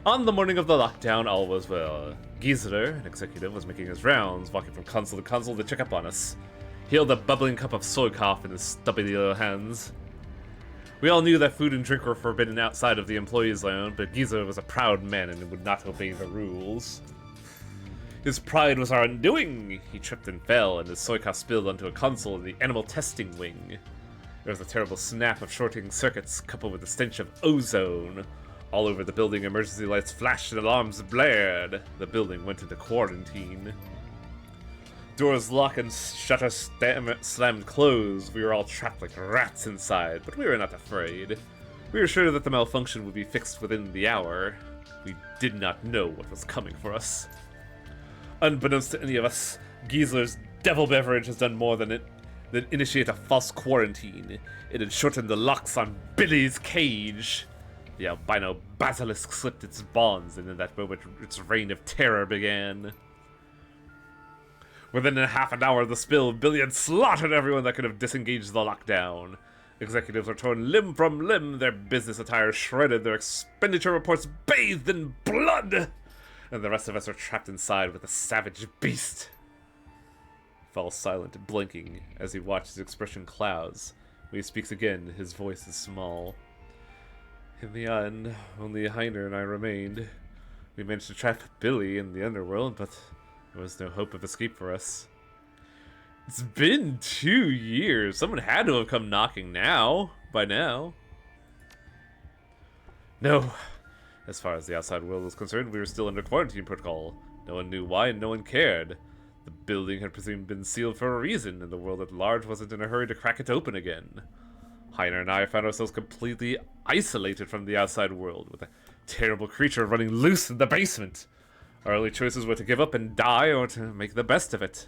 On the morning of the lockdown, all was well. Giesler, an executive, was making his rounds, walking from console to console to check up on us. He held a bubbling cup of soy cough in his stubby little hands. We all knew that food and drink were forbidden outside of the employees' lounge, but Giesler was a proud man and would not obey the rules. His pride was our undoing. He tripped and fell, and his soy cough spilled onto a console in the animal testing wing. There was a terrible snap of shorting circuits, coupled with the stench of ozone. All over the building, emergency lights flashed and alarms blared. The building went into quarantine. Doors locked and shutters slammed closed. We were all trapped like rats inside, but we were not afraid. We were sure that the malfunction would be fixed within the hour. We did not know what was coming for us. Unbeknownst to any of us, Giesler's devil beverage has done more than initiate a false quarantine. It had shortened the locks on Billy's cage. The albino basilisk slipped its bonds, and in that moment its reign of terror began. Within a half an hour of the spill, Billy had slaughtered everyone that could have disengaged the lockdown. Executives were torn limb from limb, their business attire shredded, their expenditure reports bathed in blood, and the rest of us are trapped inside with the savage beast. He falls silent, blinking, as he watches his expression clouds. When he speaks again, his voice is small. In the end, only Heiner and I remained. We managed to trap Billy in the underworld, but there was no hope of escape for us. It's been 2 years. Someone had to have come knocking by now. No. As far as the outside world was concerned, we were still under quarantine protocol. No one knew why and no one cared. The building had presumably been sealed for a reason, and the world at large wasn't in a hurry to crack it open again. Heiner and I found ourselves completely isolated from the outside world, with a terrible creature running loose in the basement. Our only choices were to give up and die, or to make the best of it.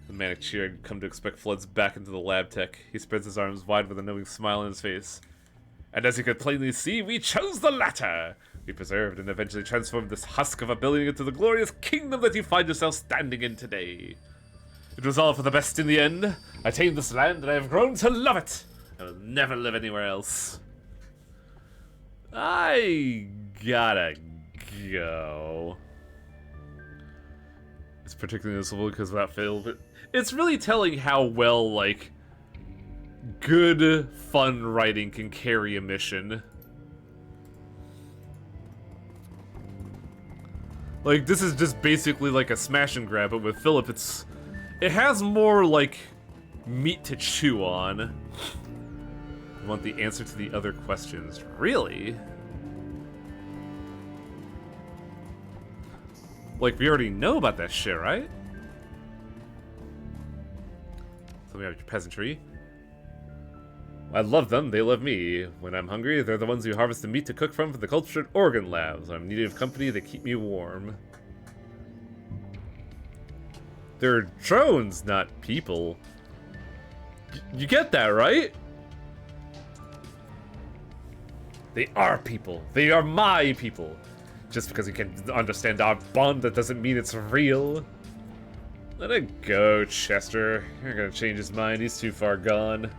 The manic cheer had come to expect floods back into the lab tech. He spreads his arms wide with a knowing smile on his face. And as you could plainly see, we chose the latter! We preserved and eventually transformed this husk of a building into the glorious kingdom that you find yourself standing in today. It was all for the best in the end. I tamed this land and I have grown to love it. I will never live anywhere else. I gotta go. It's particularly noticeable because without fail, but it's really telling how well, like, good, fun writing can carry a mission. Like, this is just basically like a smash and grab, but with Philip, it has more, like, meat to chew on. You want the answer to the other questions. Really? Like, we already know about that shit, right? Tell me about your peasantry. I love them, they love me. When I'm hungry, they're the ones who harvest the meat to cook from for the cultured organ labs. I'm needed of company, they keep me warm. They're drones, not people. You get that, right? They are people. They are my people. Just because you can't understand our bond, that doesn't mean it's real. Let it go, Chester. You're gonna change his mind. He's too far gone.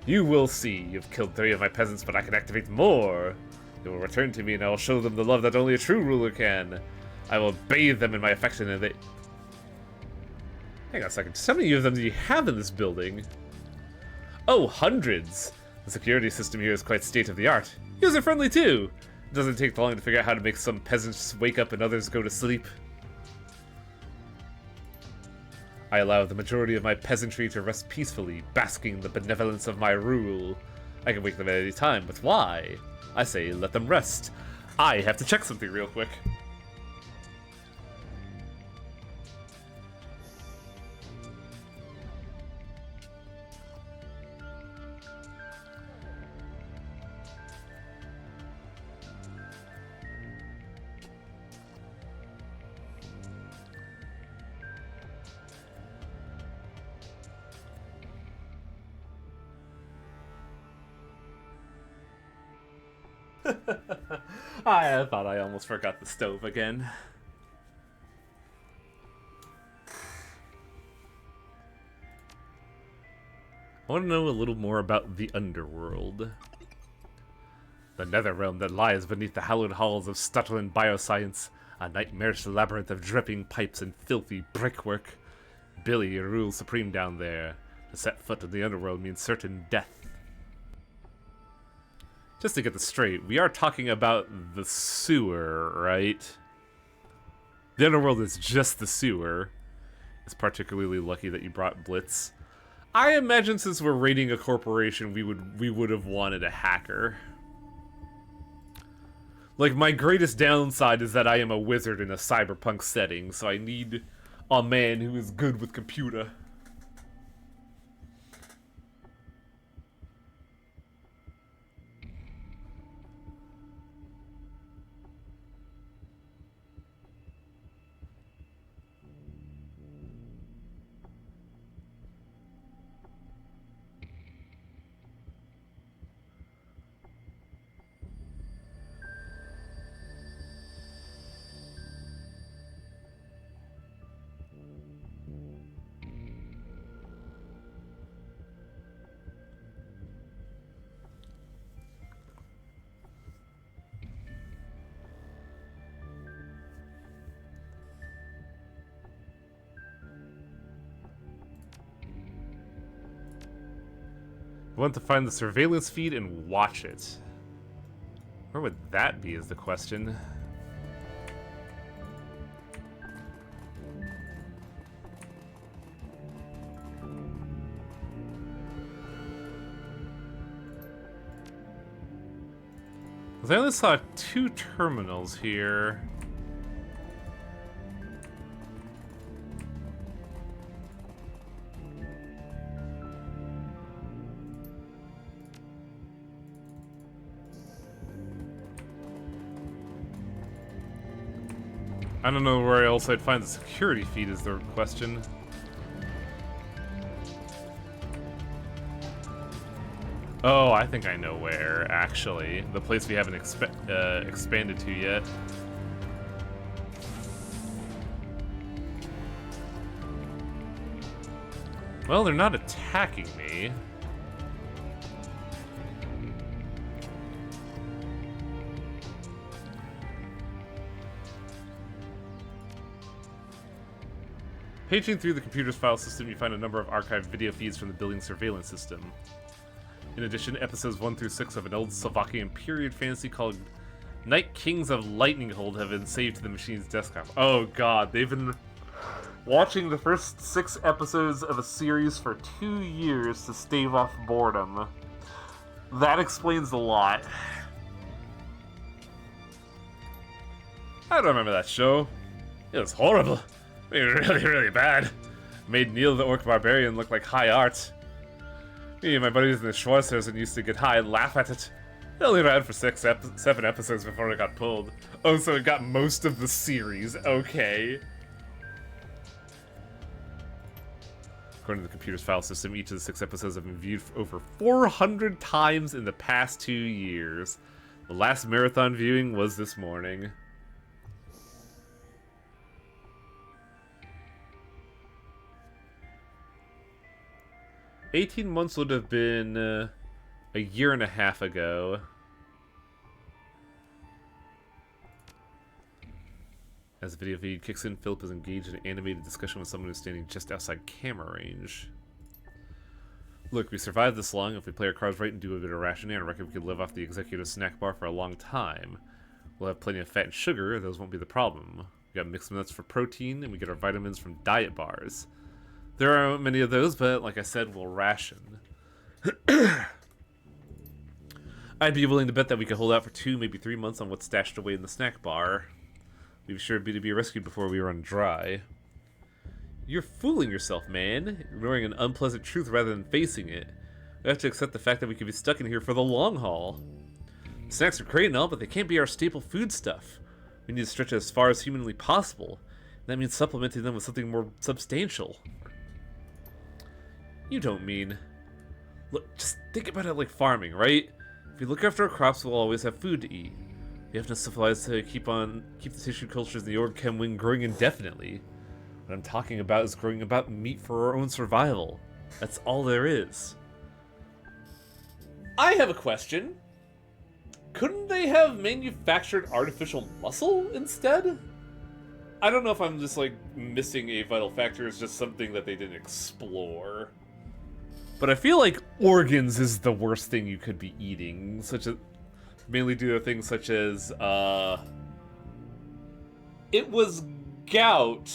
You will see. You've killed 3 of my peasants, but I can activate more. They will return to me, and I will show them the love that only a true ruler can. I will bathe them in my affection, and they... Hang on a second. Just how many of them do you have in this building? Oh, hundreds. The security system here is quite state-of-the-art. User-friendly, too. It doesn't take long to figure out how to make some peasants wake up and others go to sleep. I allow the majority of my peasantry to rest peacefully, basking in the benevolence of my rule. I can wake them at any time, but why? I say let them rest. I have to check something real quick. I thought I almost forgot the stove again. I want to know a little more about the underworld. The nether realm that lies beneath the hallowed halls of Stutland Bioscience, a nightmarish labyrinth of dripping pipes and filthy brickwork. Billy rules supreme down there. To set foot in the underworld means certain death. Just to get this straight, we are talking about the sewer, right? The underworld is just the sewer. It's particularly lucky that you brought Blitz. I imagine since we're raiding a corporation, we would have wanted a hacker. Like, my greatest downside is that I am a wizard in a cyberpunk setting, so I need a man who is good with computer. We want to find the surveillance feed and watch it. Where would that be is the question. I only saw 2 terminals here. I don't know where else I'd find the security feed is the question. Oh, I think I know where, actually. The place we haven't expanded to yet. Well, they're not attacking me. Paging through the computer's file system, you find a number of archived video feeds from the building surveillance system. In addition, episodes 1 through 6 of an old Slovakian period fantasy called Night Kings of Lightninghold have been saved to the machine's desktop. Oh god, they've been watching the first 6 episodes of a series for 2 years to stave off boredom. That explains a lot. I don't remember that show. It was horrible. Really, really bad. Made Neil the Orc Barbarian look like high art. Me and my buddies in the Schwarzers used to get high and laugh at it. It only ran for 7 episodes before it got pulled. Oh, so it got most of the series. Okay. According to the computer's file system, each of the 6 episodes have been viewed over 400 times in the past 2 years. The last marathon viewing was this morning. "18 months would have been a year and a half ago." As the video feed kicks in, Philip is engaged in an animated discussion with someone who's standing just outside camera range. "Look, we survived this long. If we play our cards right and do a bit of rationing, I reckon we could live off the executive snack bar for a long time. We'll have plenty of fat and sugar, those won't be the problem. We got mixed nuts for protein, and we get our vitamins from diet bars. There aren't many of those, but like I said, we'll ration. I'd be willing to bet that we could hold out for 2, maybe 3 months on what's stashed away in the snack bar. We'd be sure to be rescued before we run dry." "You're fooling yourself, man. Ignoring an unpleasant truth rather than facing it. We have to accept the fact that we could be stuck in here for the long haul. Snacks are great and all, but they can't be our staple food stuff. We need to stretch it as far as humanly possible. And that means supplementing them with something more substantial." "You don't mean..." "Look, just think about it like farming, right? If we look after our crops, we'll always have food to eat. We have enough supplies to keep the tissue cultures in the Org Chem wing growing indefinitely. What I'm talking about is growing about meat for our own survival. That's all there is." I have a question. Couldn't they have manufactured artificial muscle instead? I don't know if I'm just, like, missing a vital factor. It's just something that they didn't explore. But I feel like organs is the worst thing you could be eating, mainly due to things such as, it was gout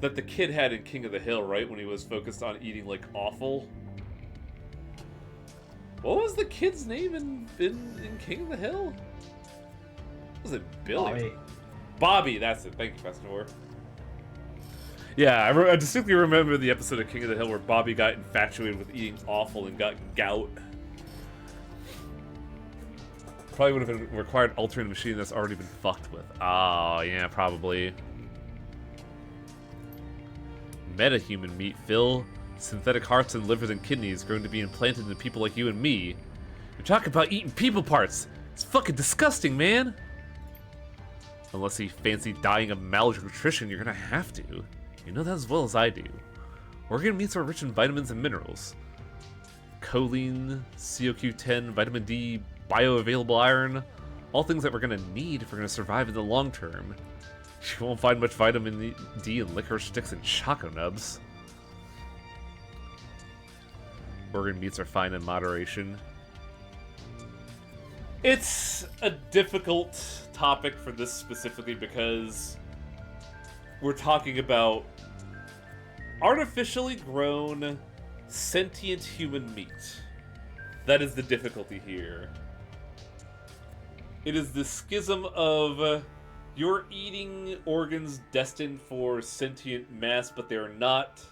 that the kid had in King of the Hill, right? When he was focused on eating, like, offal. What was the kid's name in King of the Hill? Was it Billy? Bobby, that's it. Thank you, Pastor. Yeah, I distinctly remember the episode of King of the Hill where Bobby got infatuated with eating offal and got gout. Probably would have required altering a machine that's already been fucked with. Oh, yeah, probably. Metahuman meat, Phil. Synthetic hearts and livers and kidneys grown to be implanted into people like you and me. You're talking about eating people parts. It's fucking disgusting, man. Unless you fancy dying of malnutrition, you're gonna have to. You know that as well as I do. Organ meats are rich in vitamins and minerals. Choline, CoQ10, vitamin D, bioavailable iron. All things that we're gonna need if we're gonna survive in the long term. You won't find much vitamin D in licorice sticks and choco nubs. organ meats are fine in moderation? It's a difficult topic for this specifically because we're talking about artificially grown, sentient human meat. That is the difficulty here. It is the schism of you're eating organs destined for sentient mass, but they are not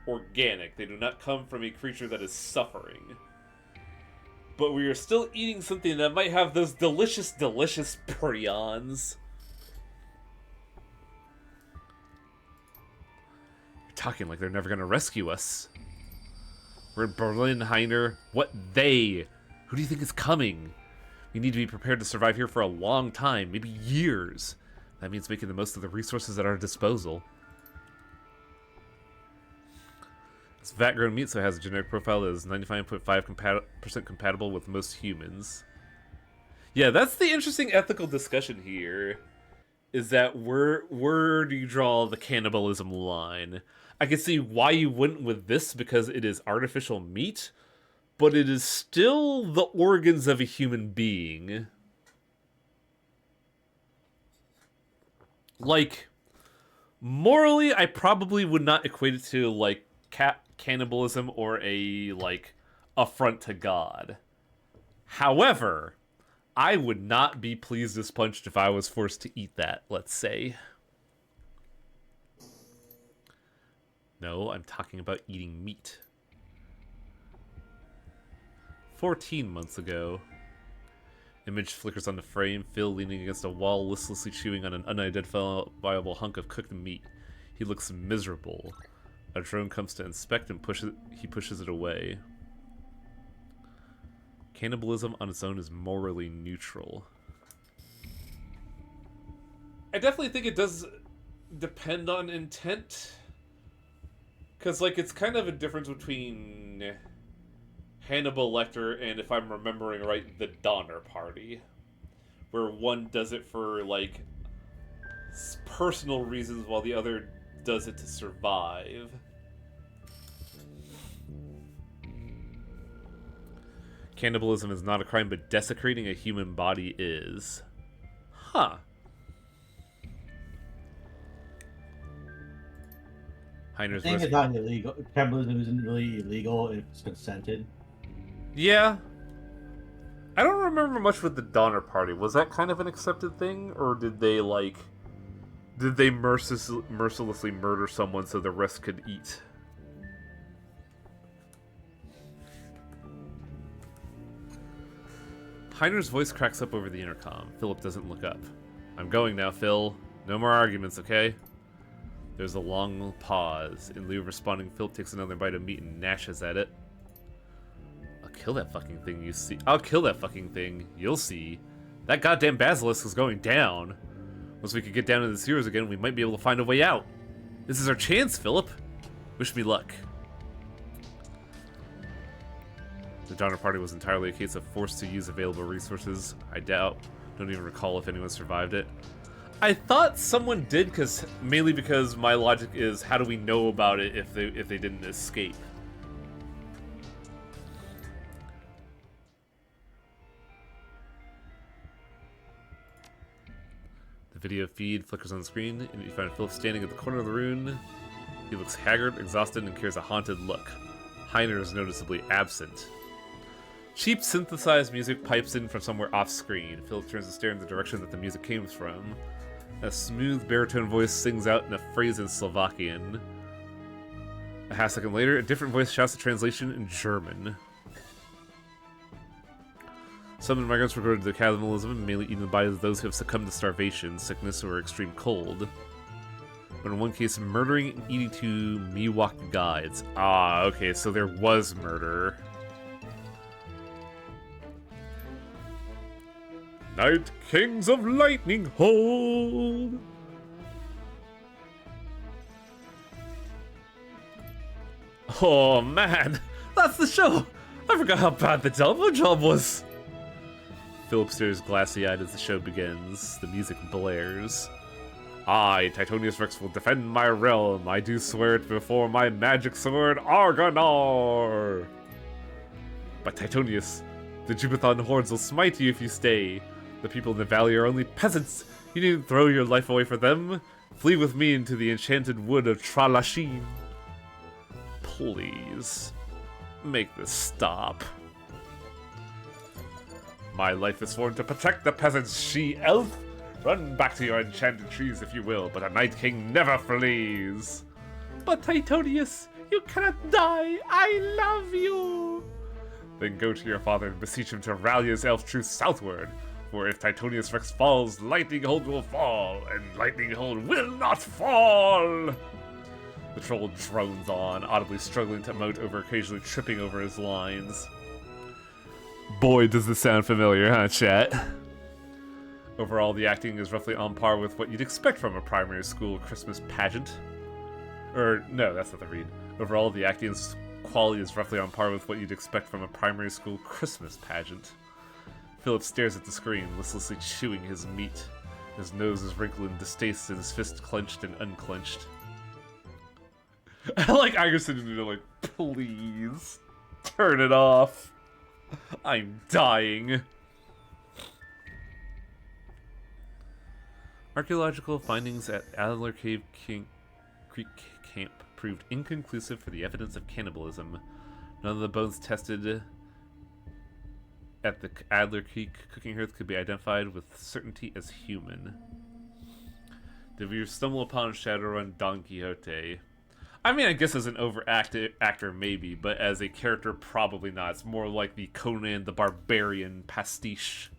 organic. They do not come from a creature that is suffering. But we are still eating something that might have those delicious, delicious prions. You're talking like they're never going to rescue us. We're in Berlin, Heiner. What they? Who do you think is coming? We need to be prepared to survive here for a long time, maybe years. That means making the most of the resources at our disposal. It's vat-grown meat, so it has a genetic profile that is 95.5% compatible with most humans. Yeah, that's the interesting ethical discussion here. Is that where do you draw the cannibalism line? I can see why you wouldn't with this because it is artificial meat, but it is still the organs of a human being. Like, morally, I probably would not equate it to, like, cannibalism or a, like, affront to God. However, I would not be pleased as punched if I was forced to eat that, let's say. No, I'm talking about eating meat. 14 months ago. Image flickers on the frame, Phil leaning against a wall, listlessly chewing on an unidentifiable hunk of cooked meat. He looks miserable. A drone comes to inspect and he pushes it away. Cannibalism on its own is morally neutral. I definitely think it does depend on intent. Because, like, it's kind of a difference between Hannibal Lecter and, if I'm remembering right, the Donner Party. Where one does it for, like, personal reasons while the other does it to survive. Cannibalism is not a crime, but desecrating a human body is. Huh. I think it's not illegal. Cannibalism isn't really illegal if it's consented. Yeah. I don't remember much with the Donner Party. Was that kind of an accepted thing? Or did they, like... Did they mercilessly murder someone so the rest could eat? Heiner's voice cracks up over the intercom. Philip doesn't look up. I'm going now, Phil. No more arguments, okay? There's a long pause. In lieu of responding, Philip takes another bite of meat and gnashes at it. I'll kill that fucking thing, you see. I'll kill that fucking thing. You'll see. That goddamn basilisk is going down. Once we could get down to the sewers again, we might be able to find a way out. This is our chance, Philip. Wish me luck. The Donner Party was entirely a case of forced to use available resources. I don't even recall if anyone survived it. I thought someone did, mainly because my logic is, how do we know about it if they didn't escape? The video feed flickers on the screen, and you find Philip standing at the corner of the room. He looks haggard, exhausted, and carries a haunted look. Heiner is noticeably absent. Cheap synthesized music pipes in from somewhere off-screen. Philip turns to stare in the direction that the music came from. A smooth baritone voice sings out in a phrase in Slovakian. A half second later, a different voice shouts a translation in German. Some migrants were reported to cannibalism, mainly eaten by those who have succumbed to starvation, sickness, or extreme cold. But in one case, murdering and eating 2 Miwok guides. Ah, okay, so there was murder. Night Kings of Lightning Hold! Oh man, that's the show! I forgot how bad the telephone job was! Philip stares glassy-eyed as the show begins. The music blares. I, Titonius Rex, will defend my realm. I do swear it before my magic sword, Argonar! By Titonius, the Jubathon hordes will smite you if you stay. The people in the valley are only peasants. You needn't throw your life away for them. Flee with me into the enchanted wood of Tralashin. Please, make this stop. My life is sworn to protect the peasants, she-elf. Run back to your enchanted trees if you will, but a Night King never flees. But Titonius, you cannot die. I love you. Then go to your father and beseech him to rally his elf troops southward. For if Titonius Rex falls, Lightning Hold will fall, and Lightning Hold will not fall! The troll drones on, audibly struggling to emote over occasionally tripping over his lines. Boy, does this sound familiar, huh, chat? Overall, the acting is roughly on par with what you'd expect from a primary school Christmas pageant. No, that's not the read. Overall, the acting's quality is roughly on par with what you'd expect from a primary school Christmas pageant. Philip stares at the screen, listlessly chewing his meat. His nose is wrinkled in distaste and his fist clenched and unclenched. I like Igerson to like, please, turn it off. I'm dying. Archaeological findings at Adler Cave Creek Camp proved inconclusive for the evidence of cannibalism. None of the bones tested at the Adler Creek cooking hearth could be identified with certainty as human. Did we stumble upon Shadowrun Don Quixote? I mean, I guess as an actor maybe, but as a character probably not. It's more like the Conan the Barbarian pastiche.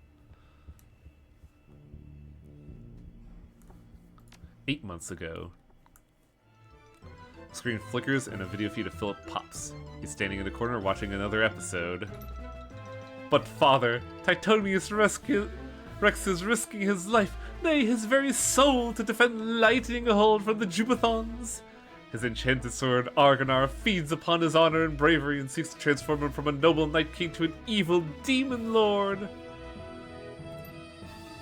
8 months ago. The screen flickers and a video feed of Philip pops. He's standing in the corner watching another episode. But father, Titonius Rex is risking his life, nay, his very soul, to defend Lightning Hold from the Jubathons. His enchanted sword, Argonar, feeds upon his honor and bravery and seeks to transform him from a noble Night King to an evil demon lord.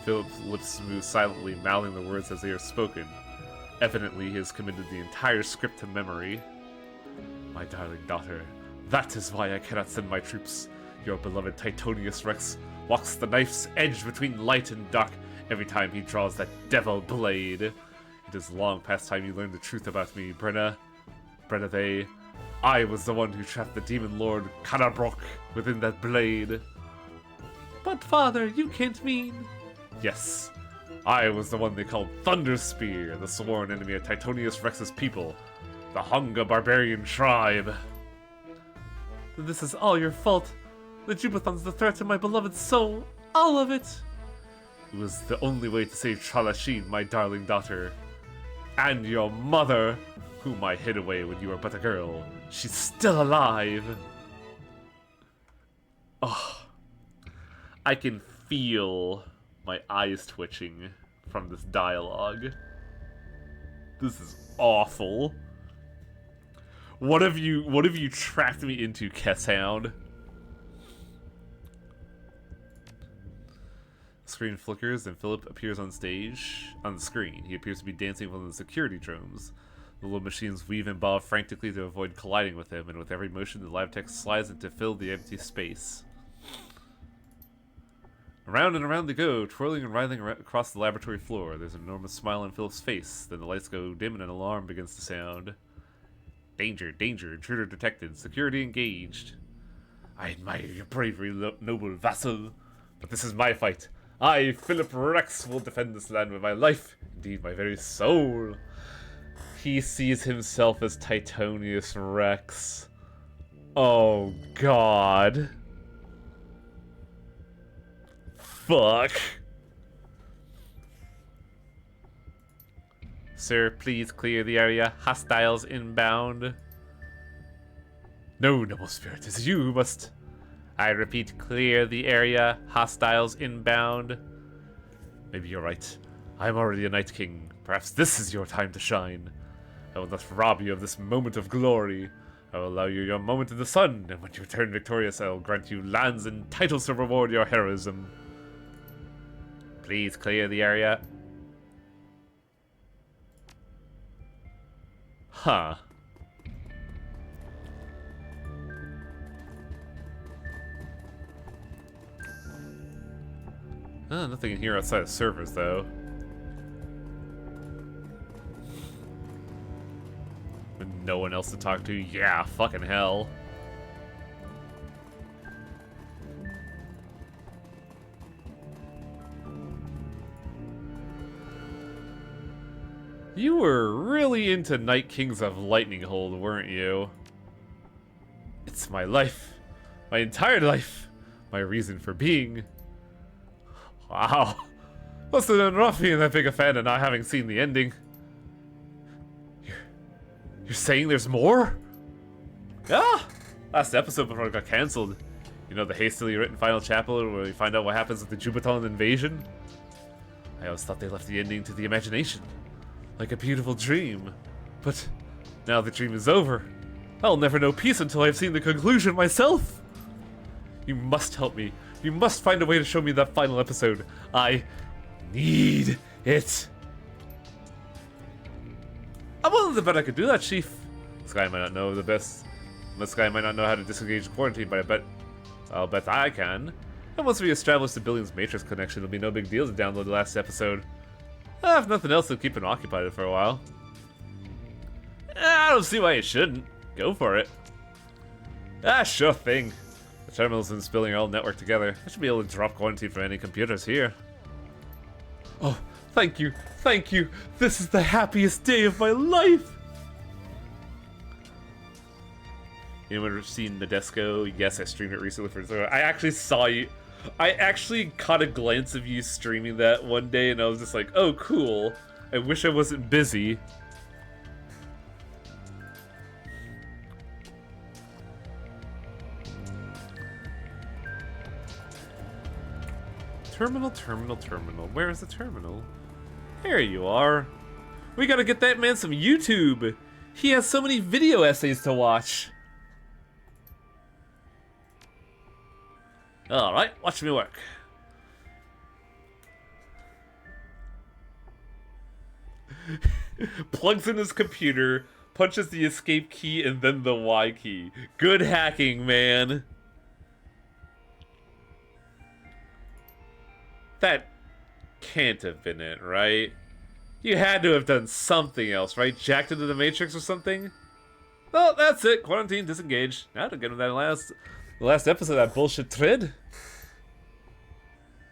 Philip's lips move silently, mouthing the words as they are spoken. Evidently, he has committed the entire script to memory. My darling daughter, that is why I cannot send my troops. Your beloved Titonius Rex walks the knife's edge between light and dark every time he draws that devil blade. It is long past time you learned the truth about me, Brenna. Brenna, I was the one who trapped the demon lord Kanabrok within that blade. But father, you can't mean... Yes, I was the one they called Thunderspear, the sworn enemy of Titonius Rex's people, the Hunga barbarian tribe. This is all your fault. The Jubathon's the threat to my beloved soul. All of it. It was the only way to save Tralashin, my darling daughter. And your mother, whom I hid away when you were but a girl. She's still alive. Oh, I can feel my eyes twitching from this dialogue. This is awful. What have you trapped me into, Kesshound? The screen flickers and Philip appears on the screen. He appears to be dancing with one of the security drones. The little machines weave and bob frantically to avoid colliding with him, and with every motion the lab tech slides in to fill the empty space. Around and around they go, twirling and writhing across the laboratory floor. There's an enormous smile on Philip's face. Then the lights go dim and an alarm begins to sound. Danger, danger, intruder detected, security engaged. I admire your bravery, noble vassal, but this is my fight. I, Philip Rex, will defend this land with my life, indeed my very soul. He sees himself as Titonius Rex. Oh god. Fuck. Sir, please clear the area. Hostiles inbound. No, noble spirit, it's you who must... I repeat, clear the area. Hostiles inbound. Maybe you're right. I'm already a Night King. Perhaps this is your time to shine. I will not rob you of this moment of glory. I will allow you your moment in the sun, and when you return victorious, I will grant you lands and titles to reward your heroism. Please clear the area. Huh. Nothing in here outside of servers, though. With no one else to talk to? Yeah, fucking hell. You were really into Night Kings of Lightning Hold, weren't you? It's my life. My entire life. My reason for being. Wow. Must have been rough being that big a fan and not having seen the ending. You're saying there's more? Ah! Last episode before it got cancelled. You know, the hastily written final chapter where we find out what happens with the Jubaton invasion? I always thought they left the ending to the imagination. Like a beautiful dream. But now the dream is over. I'll never know peace until I've seen the conclusion myself. You must help me. You must find a way to show me that final episode. I need it. I'm willing to bet I could do that, Chief. This guy might not know the best. This guy might not know how to disengage quarantine, but I'll bet I can. And once we establish the Billions Matrix connection, it'll be no big deal to download the last episode. If nothing else, it'll keep him occupied for a while. I don't see why you shouldn't. Go for it. Sure thing. The terminal's been spilling our old network together. I should be able to drop quarantine from any computers here. Oh, thank you. Thank you. This is the happiest day of my life. Anyone ever seen Nadesco? Yes, I streamed it recently for I actually saw you. I actually caught a glance of you streaming that one day, and I was just like, oh, cool. I wish I wasn't busy. Terminal, terminal, terminal. Where is the terminal? There you are. We gotta get that man some YouTube. He has so many video essays to watch. Alright, watch me work. Plugs in his computer, punches the escape key and then the Y key. Good hacking, man. That can't have been it, right? You had to have done something else, right? Jacked into the Matrix or something? Well, that's it. Quarantine, disengaged. Now to get him that last episode of that bullshit thread.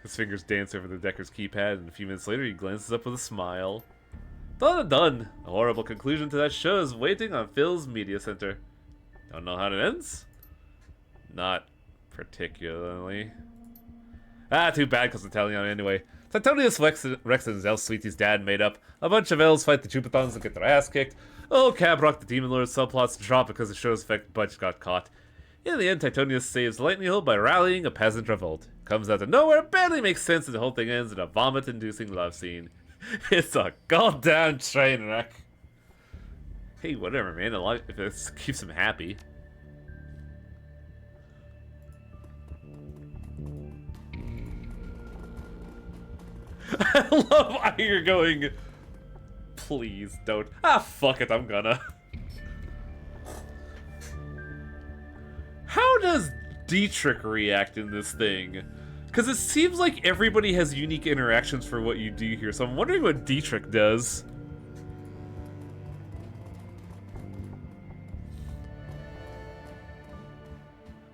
His fingers dance over the Decker's keypad, and a few minutes later he glances up with a smile. Done and done. A horrible conclusion to that show is waiting on Phil's media center. Don't know how it ends? Not particularly. Too bad, because I'm telling you anyway. Titonius, Rex, and Zel Sweetie's dad made up. A bunch of elves fight the Jubathons and get their ass kicked. Oh, Cabrock, the Demon Lord, subplots drop because the show's effect Budge got caught. In the end, Titonius saves Lightning Hold by rallying a peasant revolt. Comes out of nowhere, barely makes sense, and the whole thing ends in a vomit-inducing love scene. It's a goddamn train wreck. Hey, whatever, man. If it keeps him happy. I love how you're going. Please don't. Fuck it, I'm gonna. How does Dietrich react in this thing? Because it seems like everybody has unique interactions for what you do here, so I'm wondering what Dietrich does.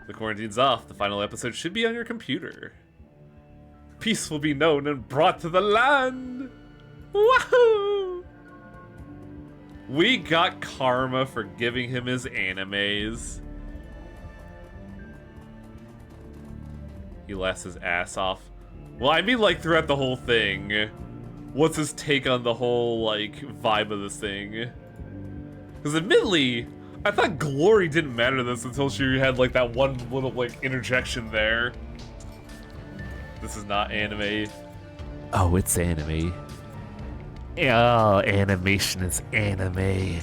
The quarantine's off. The final episode should be on your computer. Peace will be known and brought to the land! Wahoo! We got karma for giving him his animes. He laughs his ass off. Well, I mean, like, throughout the whole thing. What's his take on the whole, like, vibe of this thing? Because admittedly, I thought Glory didn't matter to this until she had, like, that one little, like, interjection there. This is not anime. Oh, it's anime. Oh, animation is anime.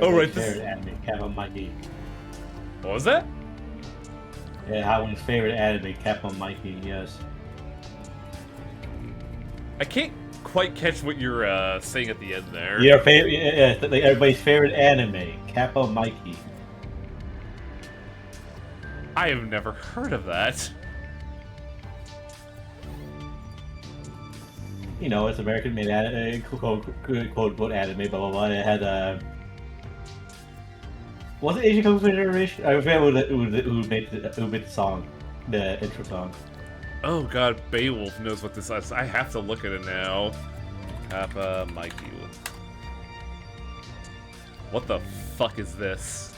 Oh, right. This anime, Captain Mikey. What was that? Yeah, Howard's favorite anime, Captain Mikey, yes. I can't quite catch what you're saying at the end there. Your favorite, yeah, like everybody's favorite anime, Captain Mikey. I have never heard of that. You know, it's American made anime, quote unquote anime, blah blah blah. It had was it Asian Kung Fu Generation? I forget who made the song, the intro song. Oh god, Beowulf knows what this is. I have to look at it now. Kappa Mikey. What the fuck is this?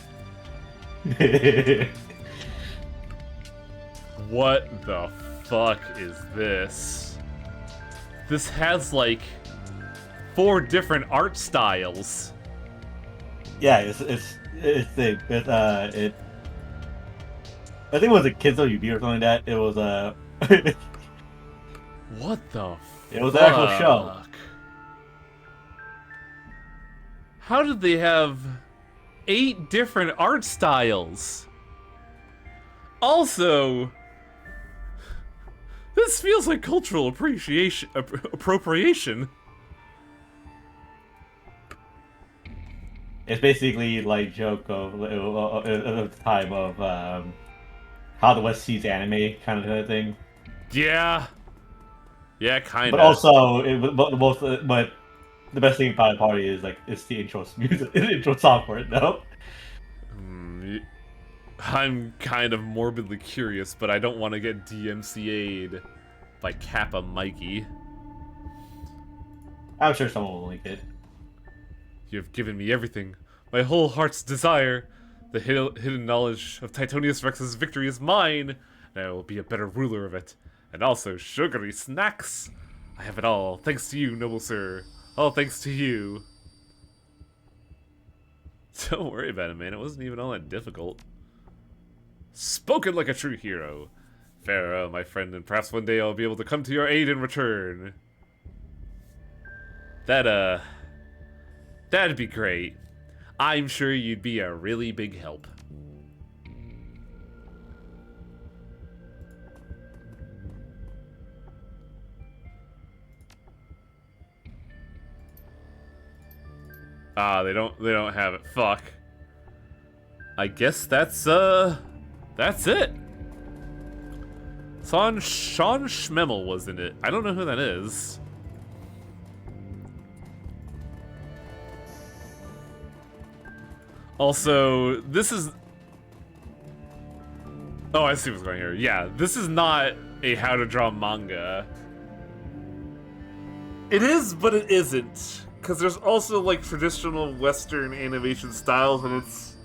What the fuck is this? This has like 4 different art styles. Yeah, it's I think it was a Kids on UB or something like that. It was What the it was an actual show. How did they have 8 different art styles? Also, this feels like cultural appropriation. It's basically like joke of the time of how the West sees anime kind of thing. Yeah. Yeah, kind of. But also, but the best thing about the party is like it's the intro music, intro song for it though. I'm kind of morbidly curious, but I don't want to get DMCA'd by Kappa Mikey. I'm sure someone will link it. You have given me everything, my whole heart's desire. The hidden knowledge of Titonius Rex's victory is mine, and I will be a better ruler of it. And also sugary snacks. I have it all, thanks to you, noble sir. All thanks to you. Don't worry about it, man. It wasn't even all that difficult. Spoken like a true hero. Farewell, my friend, and perhaps one day I'll be able to come to your aid in return. That'd be great. I'm sure you'd be a really big help. Ah, they don't have it. Fuck. I guess that's it. Sean Schmemmel was in it. I don't know who that is. Also, this is... Oh, I see what's going here. Yeah, this is not a how to draw manga. It is, but it isn't. Because there's also, like, traditional Western animation styles, and it's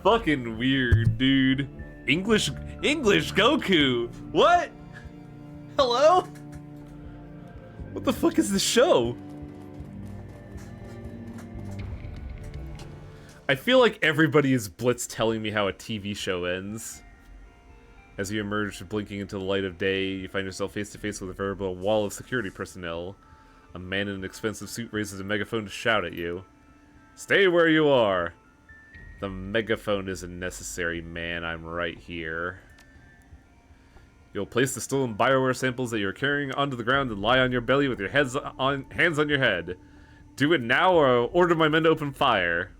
fucking weird, dude. English Goku! What? Hello? What the fuck is this show? I feel like everybody is blitz telling me how a TV show ends. As you emerge, blinking into the light of day, you find yourself face to face with a veritable wall of security personnel. A man in an expensive suit raises a megaphone to shout at you. Stay where you are! The megaphone isn't necessary, man. I'm right here. You'll place the stolen Bioware samples that you're carrying onto the ground and lie on your belly with your hands on your head. Do it now or I'll order my men to open fire.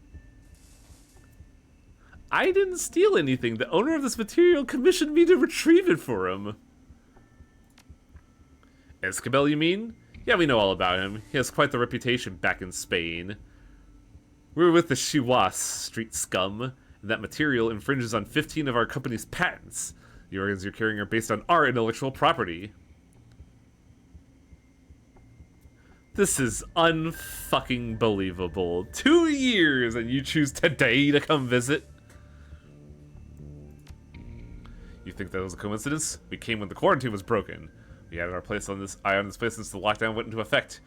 I didn't steal anything. The owner of this material commissioned me to retrieve it for him. Escabel, you mean? Yeah, we know all about him. He has quite the reputation back in Spain. We're with the Chihuahua street scum, and that material infringes on 15 of our company's patents. The organs you're carrying are based on our intellectual property. This is unfucking believable. 2 years and you choose today to come visit? You think that was a coincidence? We came when the quarantine was broken. We had our place on this eye on this place since the lockdown went into effect.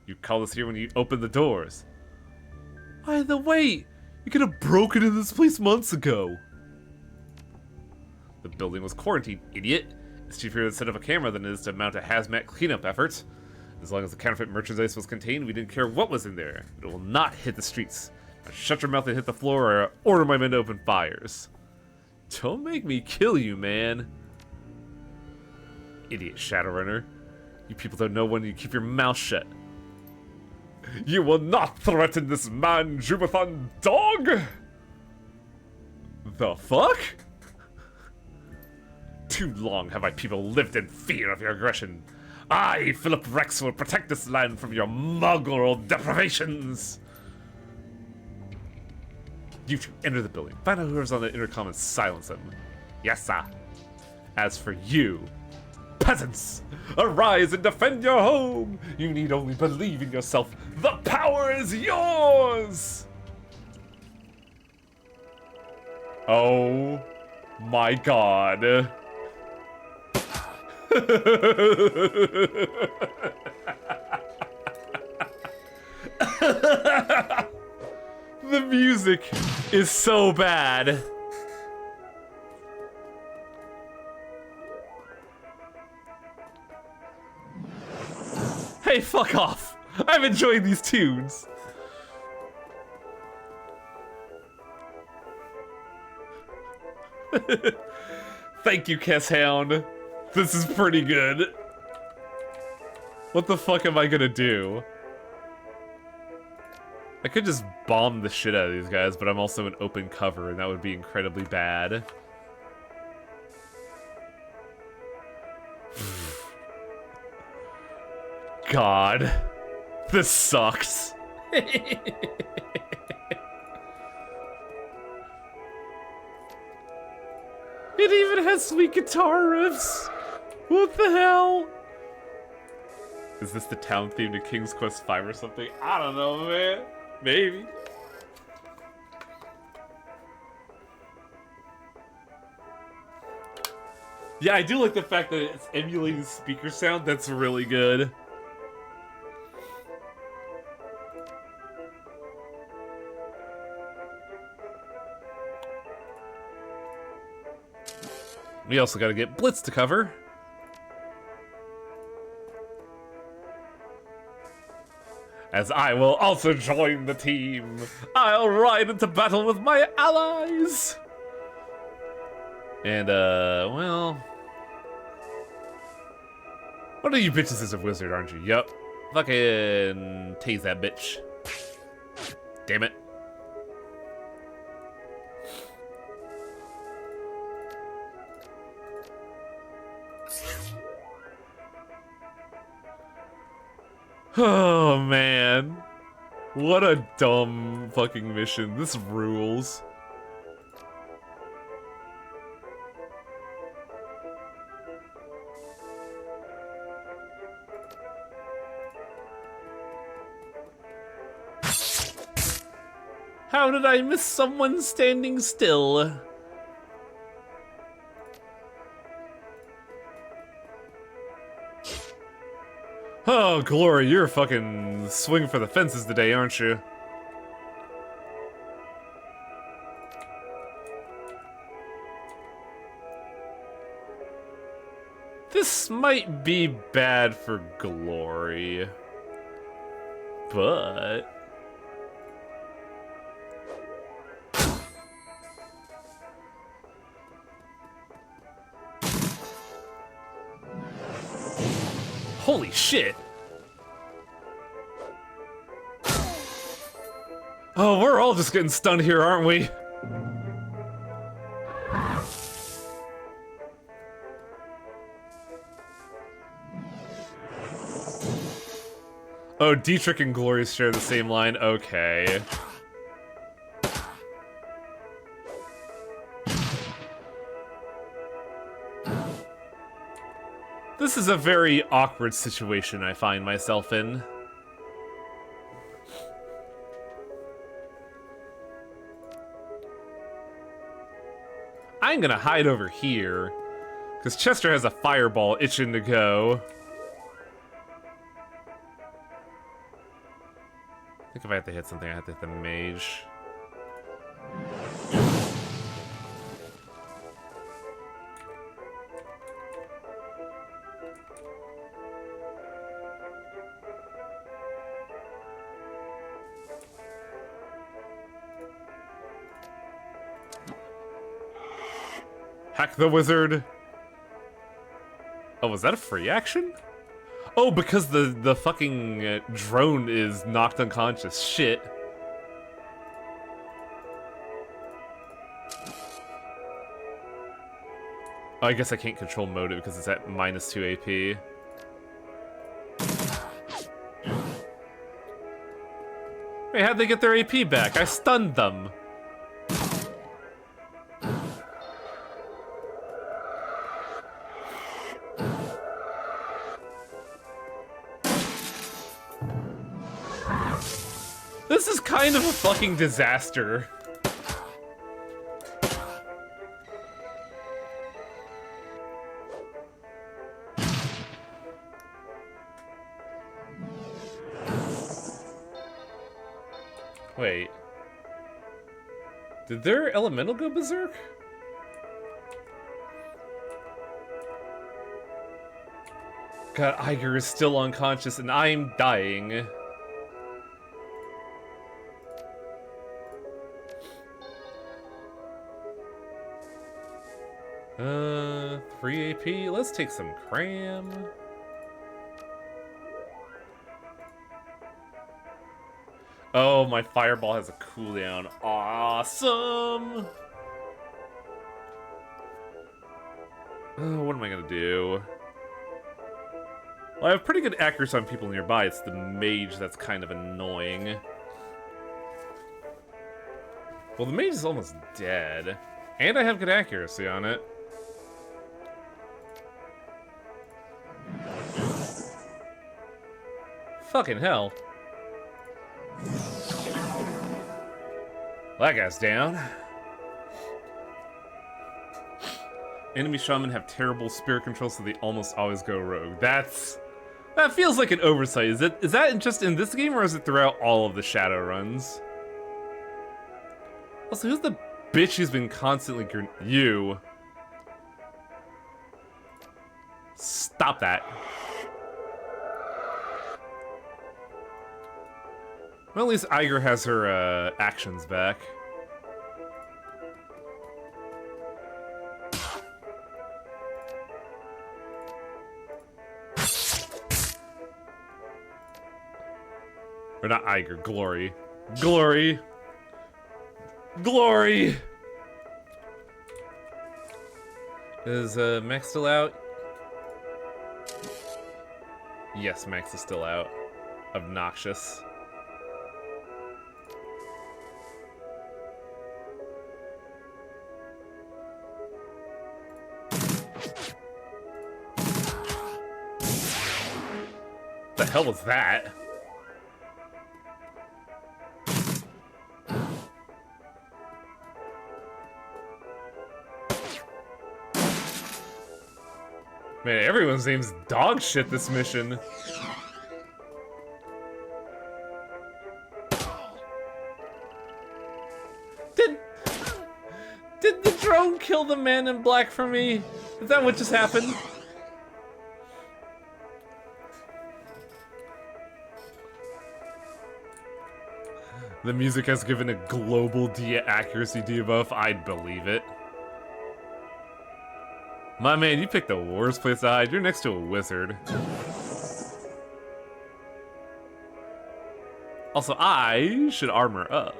You called us here when you opened the doors. By the way, you could have broken into this place months ago. The building was quarantined, idiot. It's cheaper to set up a camera than it is to mount a hazmat cleanup effort. As long as the counterfeit merchandise was contained, we didn't care what was in there. It will not hit the streets. Now shut your mouth and hit the floor or order my men to open fires. Don't make me kill you, man. Idiot Shadowrunner. You people don't know when you keep your mouth shut. You will not threaten this man, Jubathon dog! The fuck? Too long have my people lived in fear of your aggression. I, Philip Rex, will protect this land from your mongrel deprivations. You two enter the building. Find out whoever's on the intercom and silence them. Yes, sir. As for you, peasants, arise and defend your home. You need only believe in yourself. The power is yours. Oh my god. The music is so bad. Hey, fuck off. I'm enjoying these tunes. Thank you, Kiss Hound. This is pretty good. What the fuck am I gonna do? I could just bomb the shit out of these guys, but I'm also in open cover, and that would be incredibly bad. God. This sucks. It even has sweet guitar riffs. What the hell? Is this the town theme to King's Quest V or something? I don't know, man. Maybe. Yeah, I do like the fact that it's emulating speaker sound. That's really good. We also gotta get Blitz to cover. As I will also join the team. I'll ride into battle with my allies. And, well... One of you bitches is a wizard, aren't you? Yup. Fucking tase that bitch. Damn it. Oh, man. What a dumb fucking mission. This rules. How did I miss someone standing still? Oh, Glory, you're fucking swing for the fences today, aren't you? This might be bad for Glory, but... Holy shit! Oh, we're all just getting stunned here, aren't we? Oh, Dietrich and Glory share the same line? Okay. This is a very awkward situation I find myself in. I'm gonna hide over here, because Chester has a fireball itching to go. I think if I have to hit something, I have to hit the mage. Hack the wizard. Oh, was that a free action? Oh, because the fucking drone is knocked unconscious. Shit. Oh, I guess I can't control motive because it's at -2 AP. Wait, how'd they get their AP back? I stunned them. This is kind of a fucking disaster. Wait. Did their elemental go berserk? God, Iger is still unconscious and I'm dying. Uh, 3 AP. Let's take some cram. Oh, my fireball has a cooldown. Awesome! Oh, what am I gonna do? Well, I have pretty good accuracy on people nearby. It's the mage that's kind of annoying. Well, the mage is almost dead. And I have good accuracy on it. Fucking hell. That guy's down. Enemy shaman have terrible spirit control, so they almost always go rogue. That feels like an oversight. Is that just in this game, or is it throughout all of the Shadowruns? Also, who's the bitch who's been constantly you? Stop that. Well, at least Iger has her actions back. Or not Iger, Glory. Glory! Glory! Is Max still out? Yes, Max is still out. Obnoxious. The hell was that? Man, everyone's name's dog shit this mission. Did the drone kill the man in black for me? Is that what just happened? The music has given a global accuracy debuff. I'd believe it. My man, you picked the worst place to hide. You're next to a wizard. Also, I should armor up.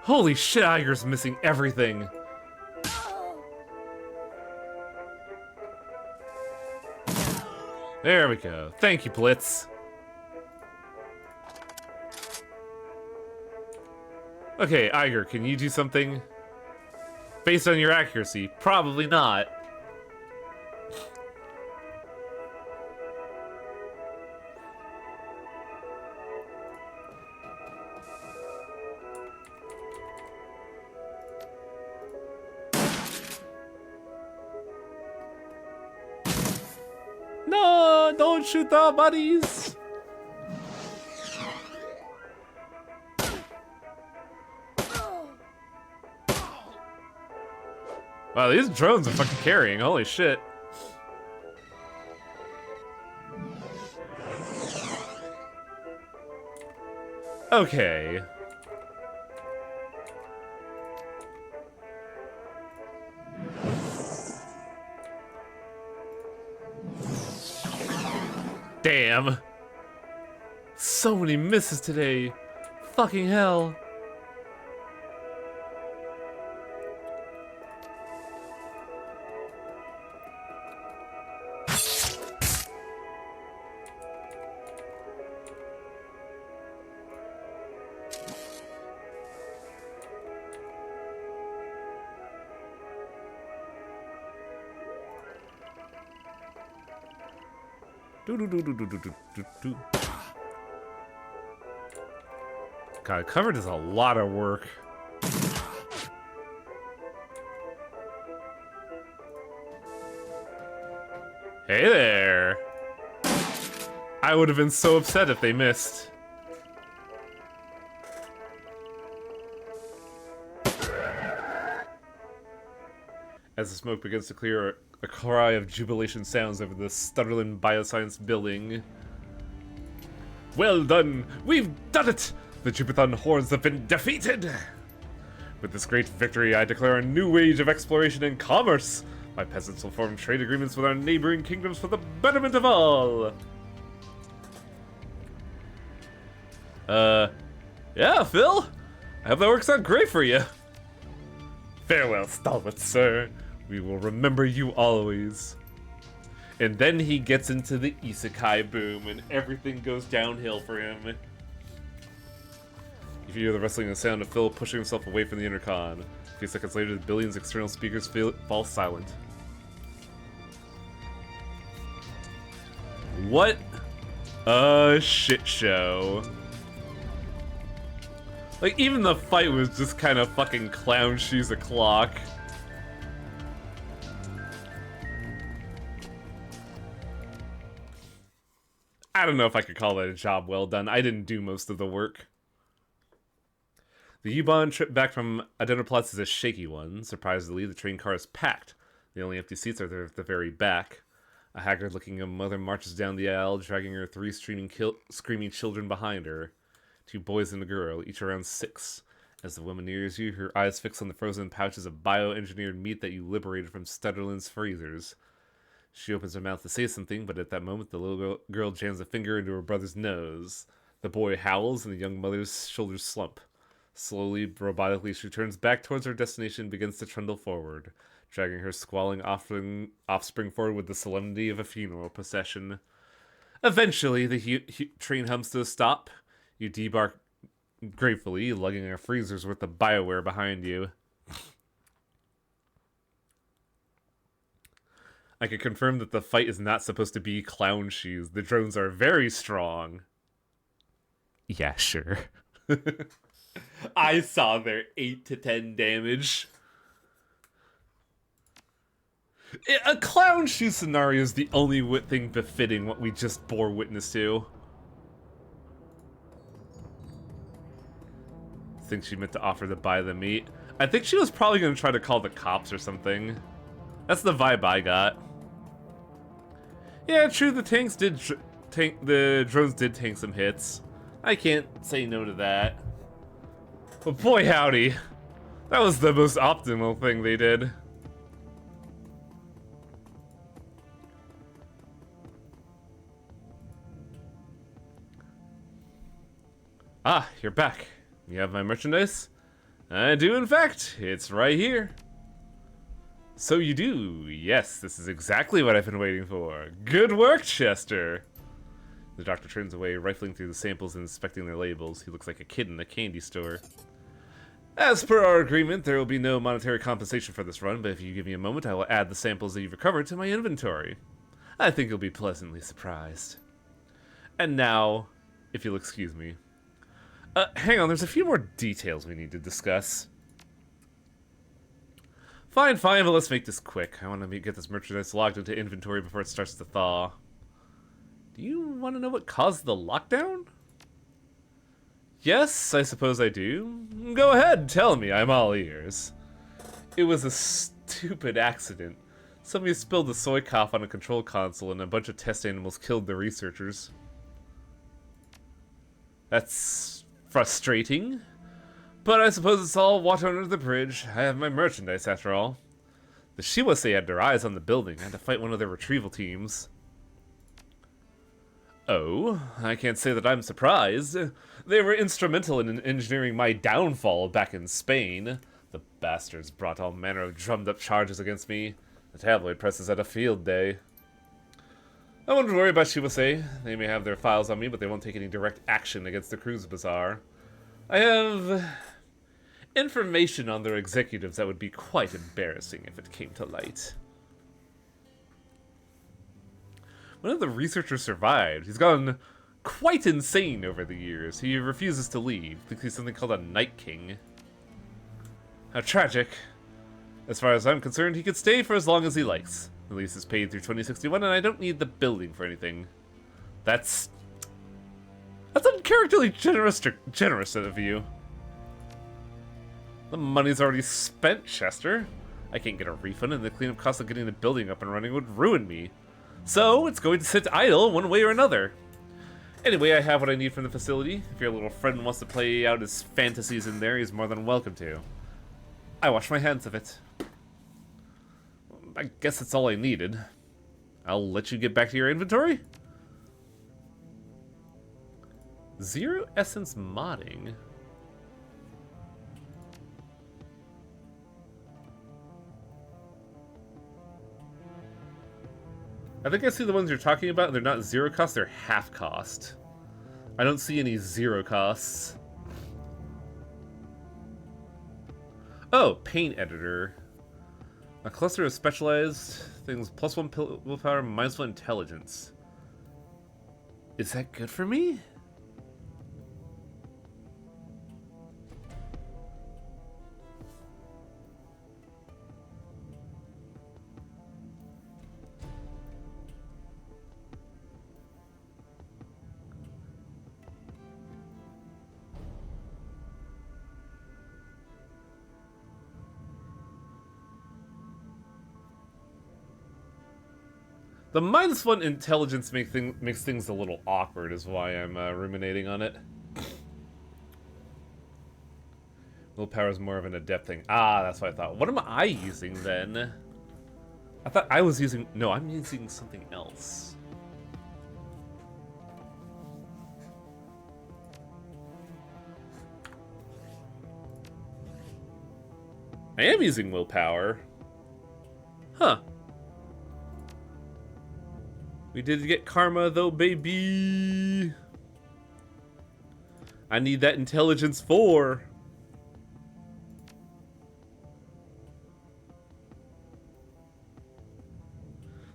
Holy shit, Iger's missing everything. There we go. Thank you, Blitz. Okay, Iger, can you do something? Based on your accuracy, probably not. No, don't shoot our buddies. Wow, these drones are fucking carrying. Holy shit. Okay. Damn! So many misses today! Fucking hell! God, cover does a lot of work. Hey there! I would have been so upset if they missed. As the smoke begins to clear, a cry of jubilation sounds over the Shadowrun Bioscience building. Well done! We've done it! The Jupiter hordes have been defeated! With this great victory, I declare a new age of exploration and commerce! My peasants will form trade agreements with our neighboring kingdoms for the betterment of all! Yeah, Phil? I hope that works out great for you. Farewell, stalwart sir. We will remember you always. And then he gets into the isekai boom, and everything goes downhill for him. You hear the rustling and sound of Phil pushing himself away from the intercom. A few seconds later, the billion's external speakers fall silent. What a shit show. Like, even the fight was just kind of fucking clown shoes o'clock. I don't know if I could call that a job well done. I didn't do most of the work. The U-Bahn trip back from Adenoplatz is a shaky one. Surprisingly, the train car is packed. The only empty seats are there at the very back. A haggard-looking mother marches down the aisle, dragging her three screaming children behind her. 2 boys and a girl, each around 6. As the woman nears you, her eyes fixed on the frozen pouches of bioengineered meat that you liberated from Shadowrun's freezers. She opens her mouth to say something, but at that moment, the little girl jams a finger into her brother's nose. The boy howls, and the young mother's shoulders slump. Slowly, robotically, she turns back towards her destination and begins to trundle forward, dragging her squalling offspring forward with the solemnity of a funeral procession. Eventually, the train hums to a stop. You debark gratefully, lugging a freezer's worth of BioWare behind you. I can confirm that the fight is not supposed to be clown shoes. The drones are very strong. Yeah, sure. I saw their 8 to 10 damage. A clown shoe scenario is the only thing befitting what we just bore witness to. I think she meant to offer to buy the meat. I think she was probably going to try to call the cops or something. That's the vibe I got. Yeah, true, the drones did tank some hits. I can't say no to that. But boy howdy, that was the most optimal thing they did. Ah, you're back. You have my merchandise? I do, in fact. It's right here. So you do. Yes, this is exactly what I've been waiting for. Good work, Chester. The doctor turns away, rifling through the samples and inspecting their labels. He looks like a kid in a candy store. As per our agreement, there will be no monetary compensation for this run, but if you give me a moment, I will add the samples that you've recovered to my inventory. I think you'll be pleasantly surprised. And now, if you'll excuse me. Hang on, there's a few more details we need to discuss. Fine, but let's make this quick. I want to get this merchandise logged into inventory before it starts to thaw. Do you want to know what caused the lockdown? Yes, I suppose I do. Go ahead, tell me, I'm all ears. It was a stupid accident. Somebody spilled the soy cough on a control console and a bunch of test animals killed the researchers. That's frustrating. But I suppose it's all water under the bridge. I have my merchandise, after all. The Shiwase had their eyes on the building. I had to fight one of their retrieval teams. Oh, I can't say that I'm surprised. They were instrumental in engineering my downfall back in Spain. The bastards brought all manner of drummed-up charges against me. The tabloid press is at a field day. I wouldn't worry about Shibase. They may have their files on me, but they won't take any direct action against the Cruise Bazaar. I have information on their executives that would be quite embarrassing if it came to light. One of the researchers survived. He's gone quite insane over the years. He refuses to leave. Thinks he's something called a Night King. How tragic. As far as I'm concerned, he could stay for as long as he likes. The lease is paid through 2061, and I don't need the building for anything. That's uncharacteristically generous of you. The money's already spent, Chester. I can't get a refund, and the cleanup cost of getting the building up and running would ruin me. So, it's going to sit idle one way or another. Anyway, I have what I need from the facility. If your little friend wants to play out his fantasies in there, he's more than welcome to. I wash my hands of it. I guess that's all I needed. I'll let you get back to your inventory. Zero Essence modding. I think I see the ones you're talking about. They're not zero cost, they're half cost. I don't see any zero costs. Oh, paint editor. A cluster of specialized things, +1 willpower, -1 intelligence. Is that good for me? The -1 intelligence makes things a little awkward, is why I'm ruminating on it. Willpower is more of an adept thing. Ah, that's what I thought. What am I using then? I thought I was using... No, I'm using something else. I am using willpower. Huh. We did get karma, though, baby. I need that intelligence 4.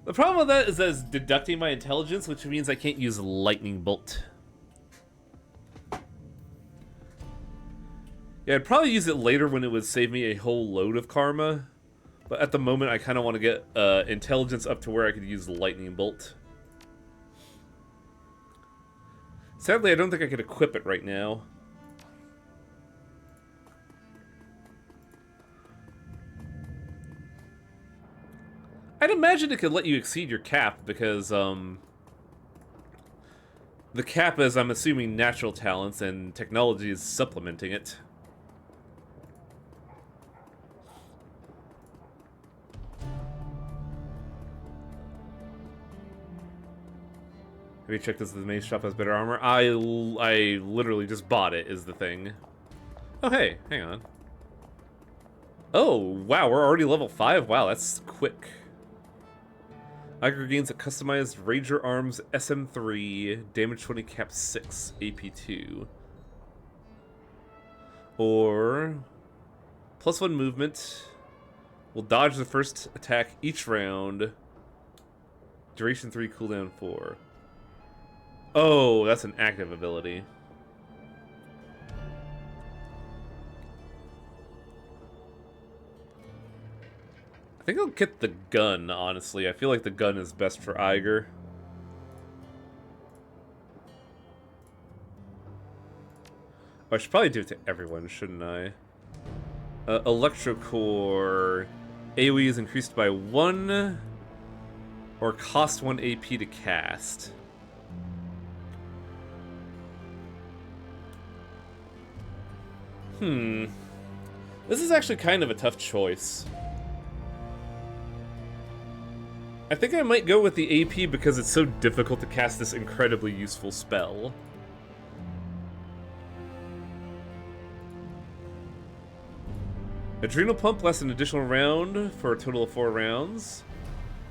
The problem with that is that it's deducting my intelligence, which means I can't use lightning bolt. Yeah, I'd probably use it later when it would save me a whole load of karma. But at the moment, I kind of want to get intelligence up to where I could use lightning bolt. Sadly, I don't think I could equip it right now. I'd imagine it could let you exceed your cap because, the cap is, I'm assuming, natural talents and technology is supplementing it. Have you checked this? The mace shop has better armor? I literally just bought it, is the thing. Oh, hey, hang on. Oh, wow, we're already level 5? Wow, that's quick. Iger gains a customized Ranger Arms SM3, damage 20, cap 6, AP 2. Or +1 movement. Will dodge the first attack each round. Duration 3, cooldown 4. Oh, that's an active ability. I think I'll get the gun, honestly. I feel like the gun is best for Iger. Oh, I should probably do it to everyone, shouldn't I? Electrocore. AoE is increased by 1 or cost 1 AP to cast. This is actually kind of a tough choice. I think I might go with the AP because it's so difficult to cast this incredibly useful spell. Adrenal Pump lasts an additional round for a total of 4 rounds.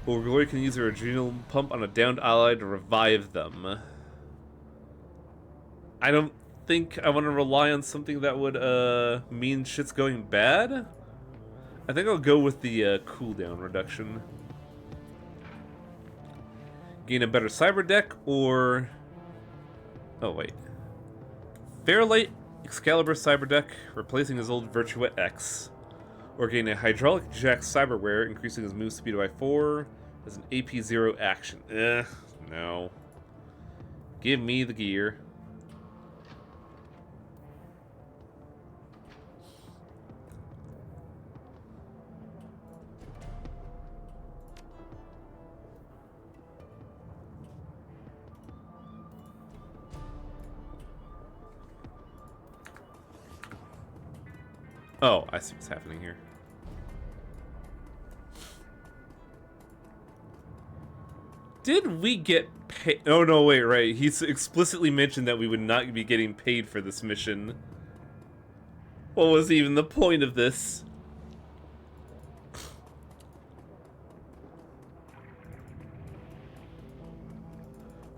Or Glory can use her Adrenal Pump on a downed ally to revive them. I don't think I want to rely on something that would mean shit's going bad. I think I'll go with the cooldown reduction. Gain a better cyber deck, or... Oh, wait. Fairlight Excalibur cyber deck, replacing his old Virtuette X. Or gain a Hydraulic Jack cyberware, increasing his move speed by 4 as an AP0 action. No. Give me the gear. Oh, I see what's happening here. Did we get paid? Oh, no, wait, right. He's explicitly mentioned that we would not be getting paid for this mission. What was even the point of this?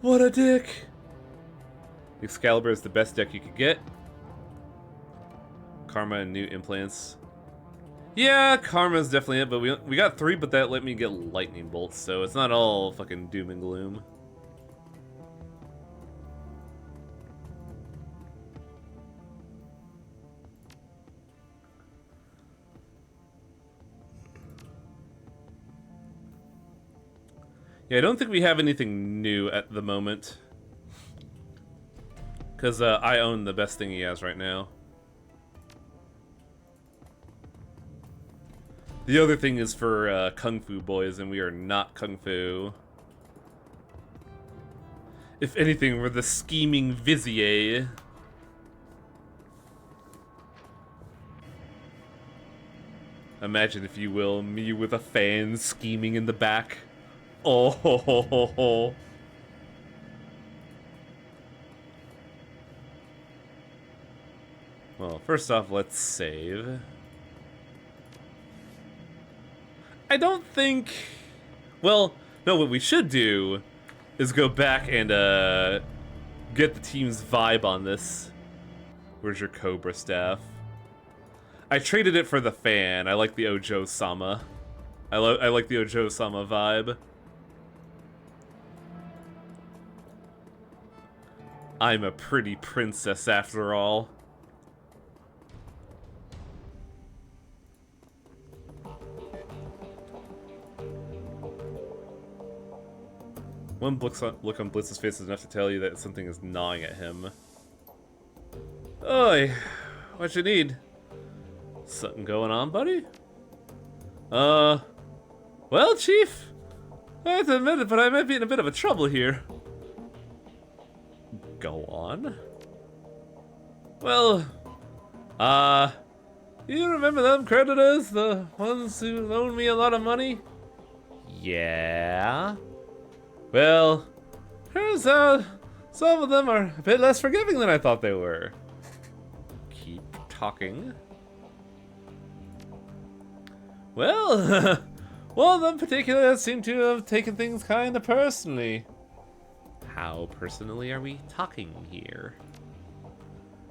What a dick! Excalibur is the best deck you could get. Karma and new implants. Yeah, Karma's definitely it, but we got 3, but that let me get lightning bolts, so it's not all fucking doom and gloom. Yeah, I don't think we have anything new at the moment. Because I own the best thing he has right now. The other thing is for Kung Fu boys, and we are not Kung Fu. If anything, we're the scheming Vizier. Imagine, if you will, me with a fan scheming in the back. Oh ho ho ho ho. Well, first off, let's save. I don't think... Well, no, what we should do is go back and get the team's vibe on this. Where's your Cobra staff? I traded it for the fan. I like the Ojo-sama. I like the Ojo-sama vibe. I'm a pretty princess after all. One look on Blitz's face is enough to tell you that something is gnawing at him. Oi, what you need? Something going on, buddy? Well, Chief, I have to admit it, but I might be in a bit of a trouble here. Go on. Well, you remember them creditors? The ones who loaned me a lot of money? Yeah. Well, turns out some of them are a bit less forgiving than I thought they were. Keep talking. Well, one of them in particular seem to have taken things kind of personally. How personally are we talking here?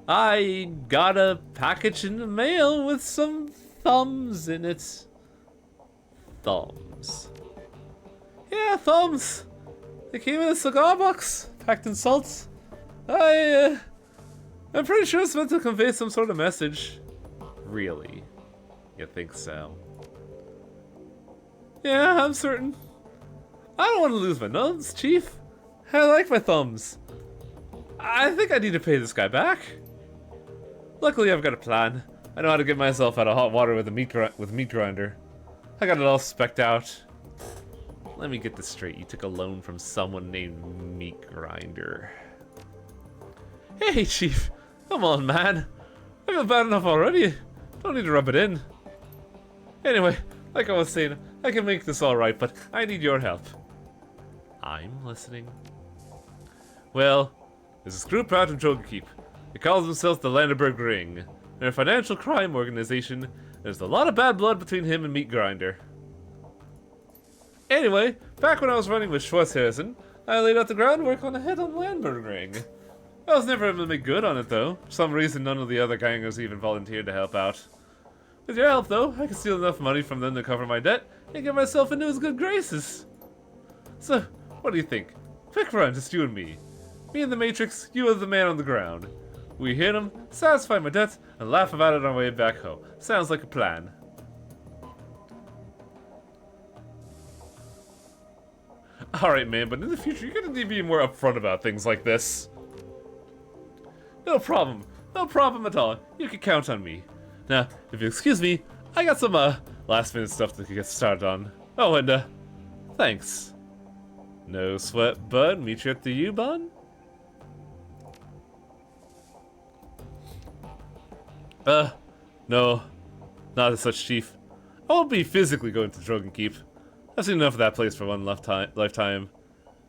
I got a package in the mail with some thumbs in it. Thumbs. Yeah, thumbs. They came in a cigar box, packed in salt. I'm pretty sure it's meant to convey some sort of message. Really? You think so? Yeah, I'm certain. I don't want to lose my nubs, Chief. I like my thumbs. I think I need to pay this guy back. Luckily, I've got a plan. I know how to get myself out of hot water with a meat grinder. I got it all specced out. Let me get this straight. You took a loan from someone named Meat Grinder. Hey, Chief. Come on, man. I feel bad enough already. Don't need to rub it in. Anyway, like I was saying, I can make this alright, but I need your help. I'm listening. Well, there's this group out in Drogenkeep. They call themselves the Landerberg Ring. They're a financial crime organization. There's a lot of bad blood between him and Meat Grinder. Anyway, back when I was running with Schwartzharrison, I laid out the groundwork on a hit on Landerberg Ring. I was never able to make good on it, though. For some reason, none of the other gangers even volunteered to help out. With your help, though, I can steal enough money from them to cover my debt and get myself into his good graces. So, what do you think? Quick run, just you and me. Me and the Matrix, you are the man on the ground. We hit him, satisfy my debts, and laugh about it on our way back home. Sounds like a plan. Alright, man, but in the future, you're gonna need to be more upfront about things like this. No problem. No problem at all. You can count on me. Now, if you excuse me, I got some, last-minute stuff to get started on. Oh, and, thanks. No sweat, bud. Meet you at the U-Bahn? No. Not as such, Chief. I won't be physically going to Drogenkeep. I've seen enough of that place for one lifetime.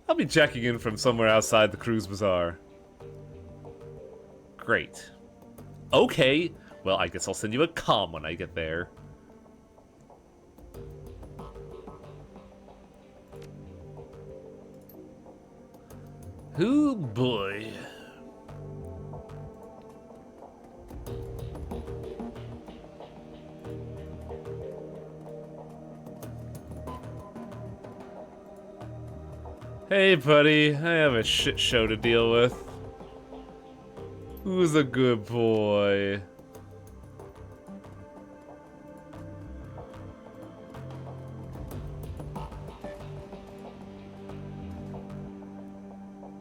I'll be checking in from somewhere outside the Cruise Bazaar. Great. Okay. Well, I guess I'll send you a comm when I get there. Oh boy. Hey, buddy. I have a shit show to deal with. Who's a good boy?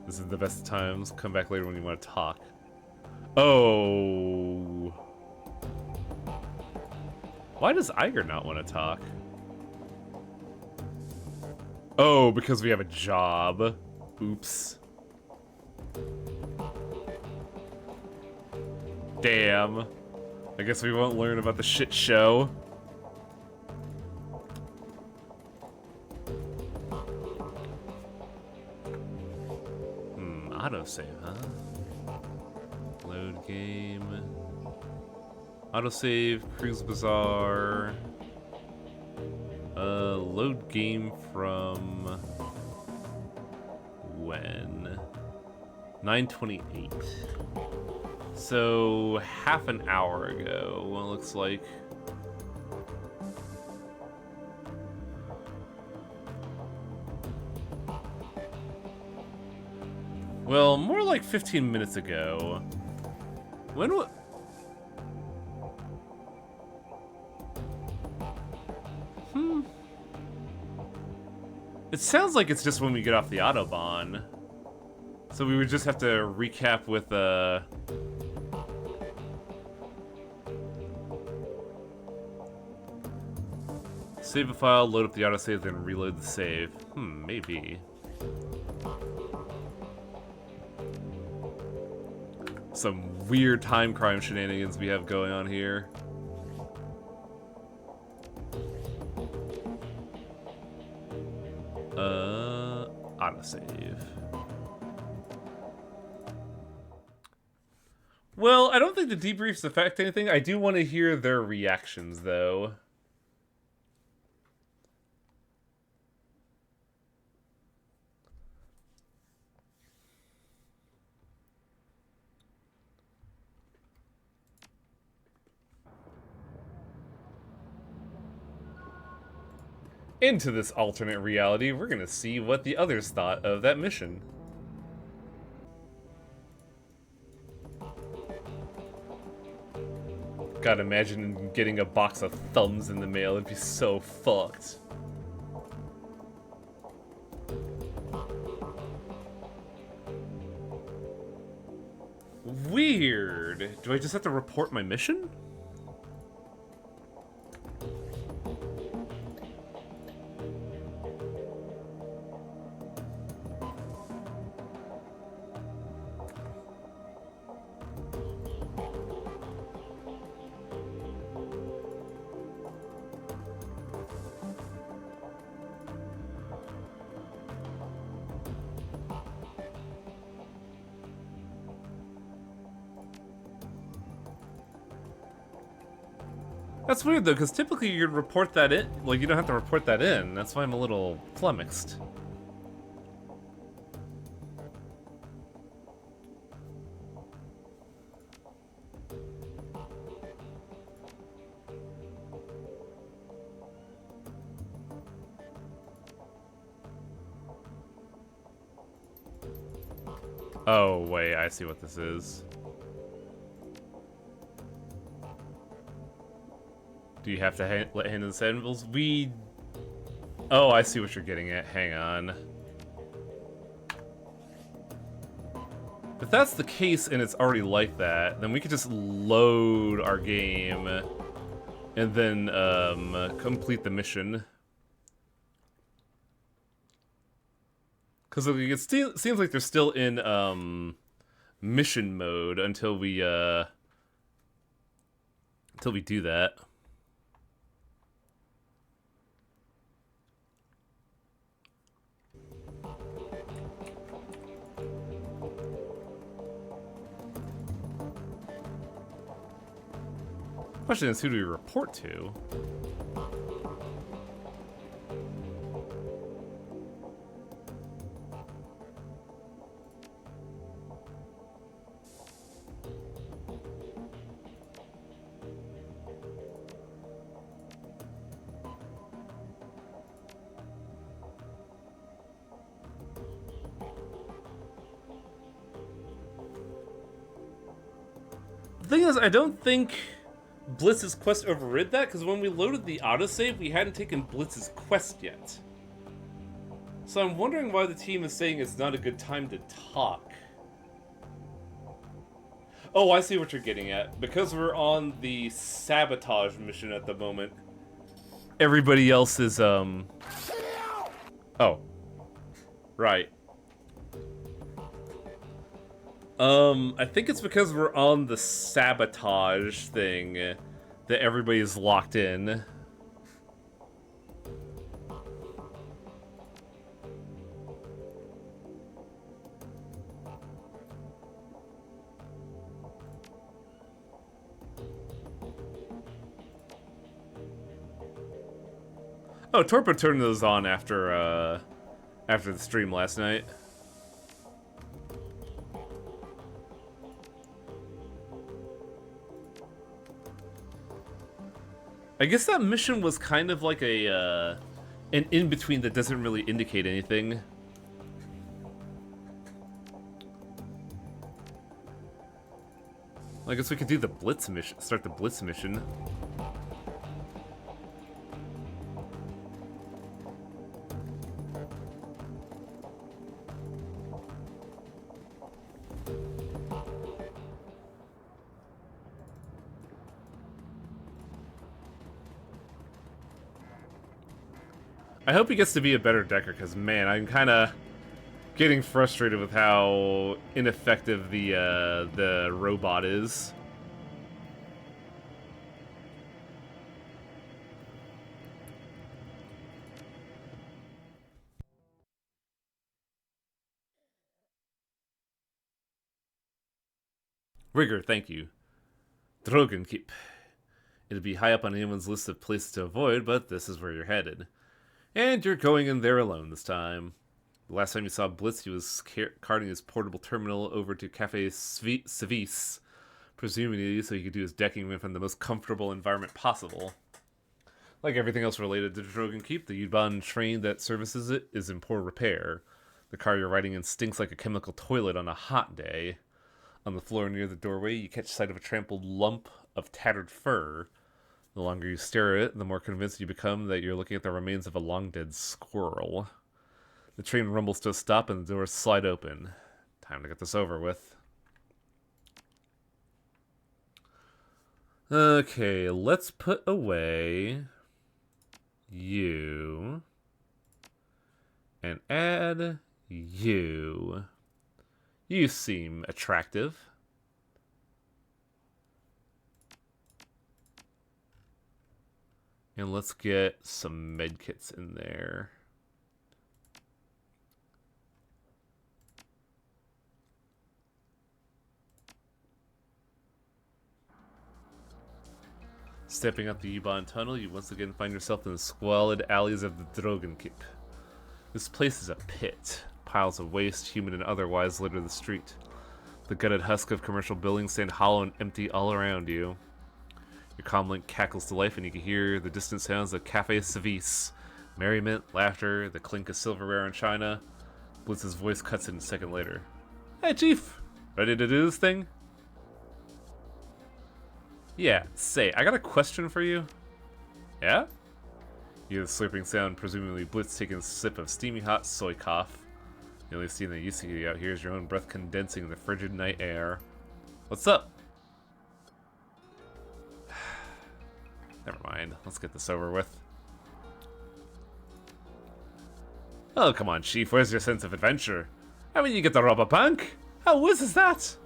This is the best of times. Come back later when you want to talk. Oh. Why does Iger not want to talk? Oh, because we have a job. Oops. Damn. I guess we won't learn about the shit show. Autosave, huh? Load game. Autosave, Cruise Bazaar. Load game from when? 9:28. So half an hour ago, well, it looks like. Well, more like 15 minutes ago. When was... It sounds like it's just when we get off the Autobahn. So we would just have to recap with, save a file, load up the autosave, then reload the save. Maybe. Some weird time crime shenanigans we have going on here. Autosave. Well, I don't think the debriefs affect anything. I do want to hear their reactions, though. Into this alternate reality, we're gonna see what the others thought of that mission. God, imagine getting a box of thumbs in the mail. It'd be so fucked. Weird. Do I just have to report my mission? That's weird though, because typically you'd report that in. Like, you don't have to report that in. That's why I'm a little flummoxed. Oh, wait, I see what this is. Do you have to let hand in the samples? Oh, I see what you're getting at. Hang on. If that's the case and it's already like that, then we could just load our game and then complete the mission. Because it seems like they're still in mission mode until we do that. Question is, who do we report to? The thing is, I don't think Blitz's quest overrid that, because when we loaded the autosave, we hadn't taken Blitz's quest yet. So I'm wondering why the team is saying it's not a good time to talk. Oh, I see what you're getting at. Because we're on the sabotage mission at the moment, everybody else is, Oh. Right. I think it's because we're on the sabotage thing that everybody's locked in. Oh, Torpo turned those on after the stream last night. I guess that mission was kind of like an in-between that doesn't really indicate anything. I guess we could do the Blitz mission, start the Blitz mission. I hope he gets to be a better decker, because man, I'm kind of getting frustrated with how ineffective the robot is. Rigor, thank you. Dragonkeep. It'd be high up on anyone's list of places to avoid, but this is where you're headed. And you're going in there alone this time. The last time you saw Blitz, he was carting his portable terminal over to Cafe Civis, presumably so he could do his decking from the most comfortable environment possible. Like everything else related to Dragonkeep, the U-Bahn train that services it is in poor repair. The car you're riding in stinks like a chemical toilet on a hot day. On the floor near the doorway, you catch sight of a trampled lump of tattered fur. The longer you stare at it, the more convinced you become that you're looking at the remains of a long-dead squirrel. The train rumbles to a stop and the doors slide open. Time to get this over with. Okay, let's put away you and add you. You seem attractive. And let's get some medkits in there. Stepping up the U-Bahn tunnel, you once again find yourself in the squalid alleys of the Dragonfall. This place is a pit. Piles of waste, human and otherwise, litter the street. The gutted husk of commercial buildings stand hollow and empty all around you. Your comlink cackles to life and you can hear the distant sounds of Cafe Service. Merriment, laughter, the clink of silverware and china. Blitz's voice cuts in a second later. Hey, Chief! Ready to do this thing? Yeah, say, I got a question for you. Yeah? You hear the slurping sound, presumably Blitz taking a sip of steamy hot soy cough. The only scene that you see out here is your own breath condensing in the frigid night air. What's up? Never mind, let's get this over with. Oh, come on, Chief, where's your sense of adventure? I mean, you get to rob a bank? How whiz is that?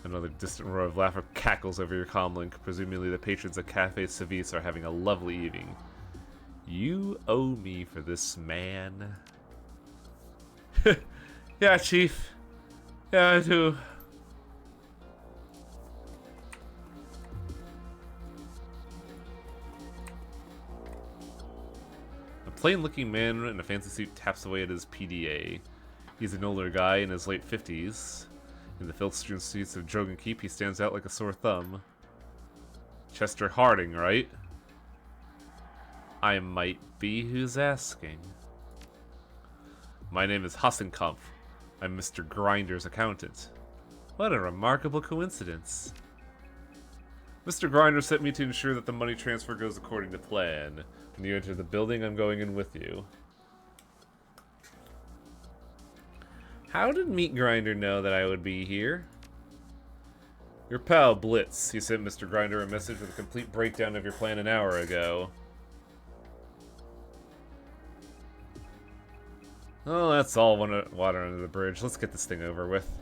Another distant roar of laughter cackles over your comlink. Presumably the patrons of Cafe Service are having a lovely evening. You owe me for this, man. Yeah, Chief. Yeah, I do. A plain-looking man in a fancy suit taps away at his PDA. He's an older guy in his late 50s. In the filth-strewn streets of Drogan Keep, he stands out like a sore thumb. Chester Harding, right? I might be who's asking. My name is Hassenkampf. I'm Mr. Grinder's accountant. What a remarkable coincidence. Mr. Grinder sent me to ensure that the money transfer goes according to plan. When you enter the building, I'm going in with you. How did Meat Grinder know that I would be here? Your pal Blitz. He sent Mr. Grinder a message with a complete breakdown of your plan an hour ago. Oh, that's all water under the bridge. Let's get this thing over with.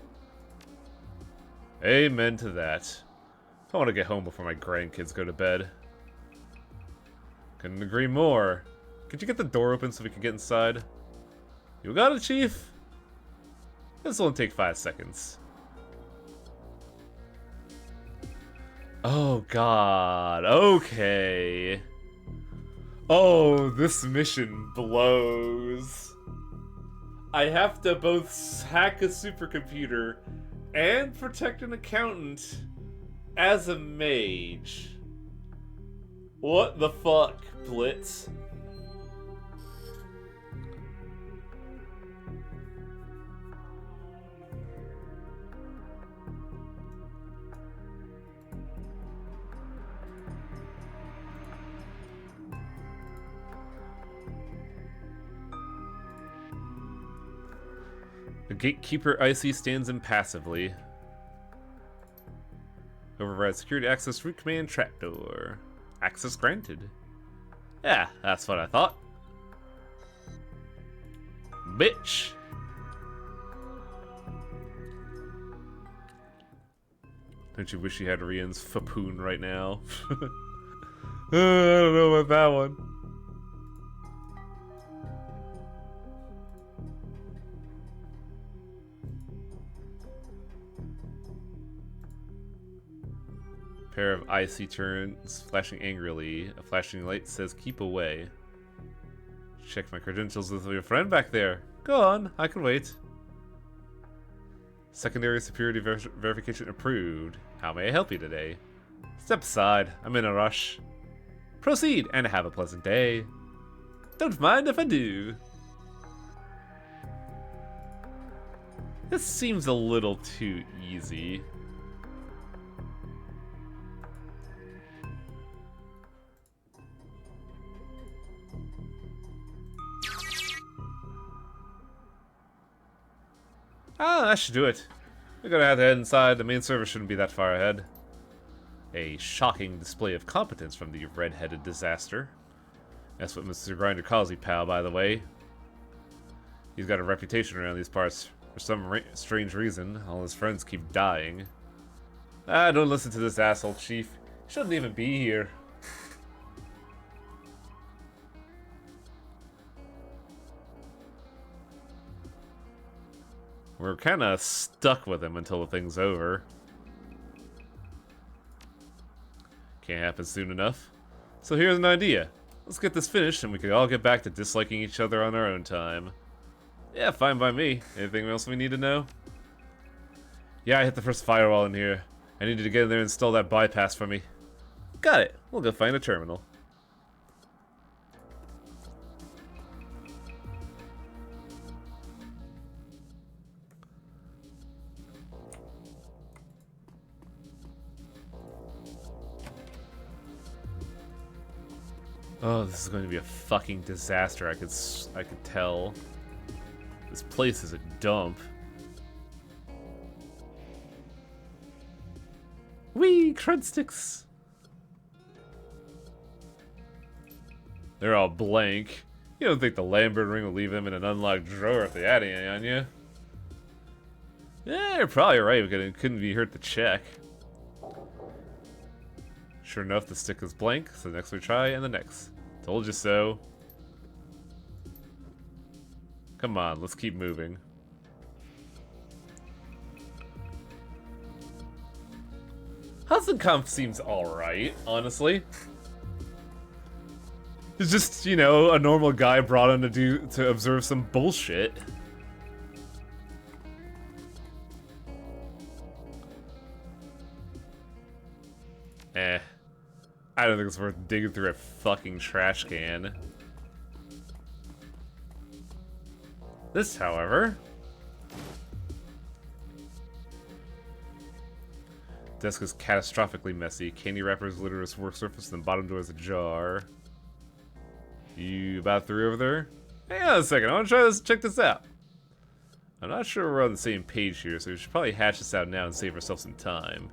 Amen to that. I want to get home before my grandkids go to bed. Couldn't agree more. Could you get the door open so we can get inside? You got it, Chief? This will only take 5 seconds. Oh god, okay. Oh, this mission blows. I have to both hack a supercomputer and protect an accountant as a mage. What the fuck, Blitz? The gatekeeper Icy stands impassively. Override security access root command trapdoor. Access granted. Yeah, that's what I thought. Bitch! Don't you wish you had Rian's fapoon right now? I don't know about that one. Pair of icy turns, flashing angrily. A flashing light says, keep away. Check my credentials with your friend back there. Go on, I can wait. Secondary security verification approved. How may I help you today? Step aside, I'm in a rush. Proceed, and have a pleasant day. Don't mind if I do. This seems a little too easy. Ah, that should do it. We're gonna have to head inside. The main server shouldn't be that far ahead. A shocking display of competence from the red-headed disaster. That's what Mr. Grinder calls you, pal, by the way. He's got a reputation around these parts. For some strange reason, all his friends keep dying. Ah, don't listen to this asshole, Chief. He shouldn't even be here. We're kind of stuck with him until the thing's over. Can't happen soon enough. So here's an idea. Let's get this finished and we can all get back to disliking each other on our own time. Yeah, fine by me. Anything else we need to know? Yeah, I hit the first firewall in here. I needed to get in there and install that bypass for me. Got it. We'll go find a terminal. Oh, this is going to be a fucking disaster. I could tell. This place is a dump. Whee! Crud sticks! They're all blank. You don't think the Lambert ring will leave them in an unlocked drawer if they had any on you? Yeah, you're probably right. It couldn't be hurt to check. Sure enough, the stick is blank, so next we try, and the next. Told you so. Come on, let's keep moving. Hudson Kampf seems alright, honestly. He's just, you know, a normal guy brought in to observe some bullshit. I don't think it's worth digging through a fucking trash can. This, however... Desk is catastrophically messy. Candy wrappers litter its work surface and the bottom door is ajar. You about through over there? Hang on a second, I want to try this. Check this out. I'm not sure we're on the same page here, so we should probably hash this out now and save ourselves some time.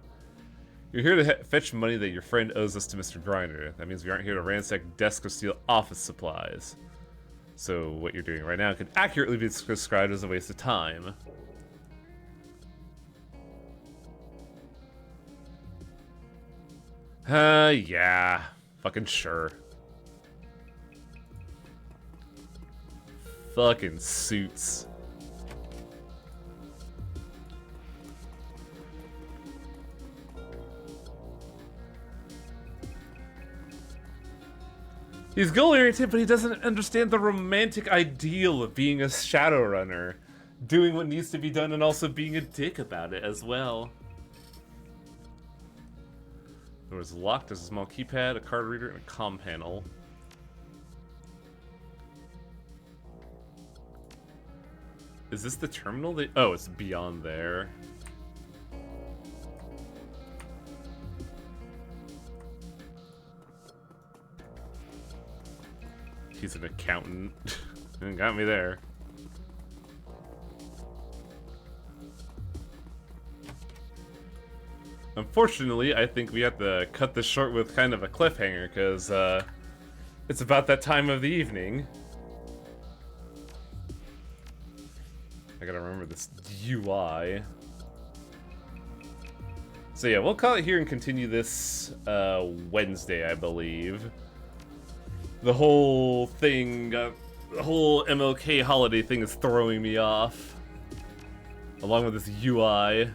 You're here to fetch money that your friend owes us to Mr. Grinder. That means we aren't here to ransack desks or steal office supplies. So what you're doing right now could accurately be described as a waste of time. Yeah. Fucking sure. Fucking suits. He's goal-oriented, but he doesn't understand the romantic ideal of being a Shadowrunner. Doing what needs to be done and also being a dick about it as well. The door is locked. There's a small keypad, a card reader, and a comm panel. Is this the terminal? Oh, it's beyond there. He's an accountant. Got me there. Unfortunately, I think we have to cut this short with kind of a cliffhanger, because it's about that time of the evening. I gotta remember this UI. So yeah, we'll call it here and continue this Wednesday, I believe. The whole thing, the whole MLK holiday thing is throwing me off. Along with this UI.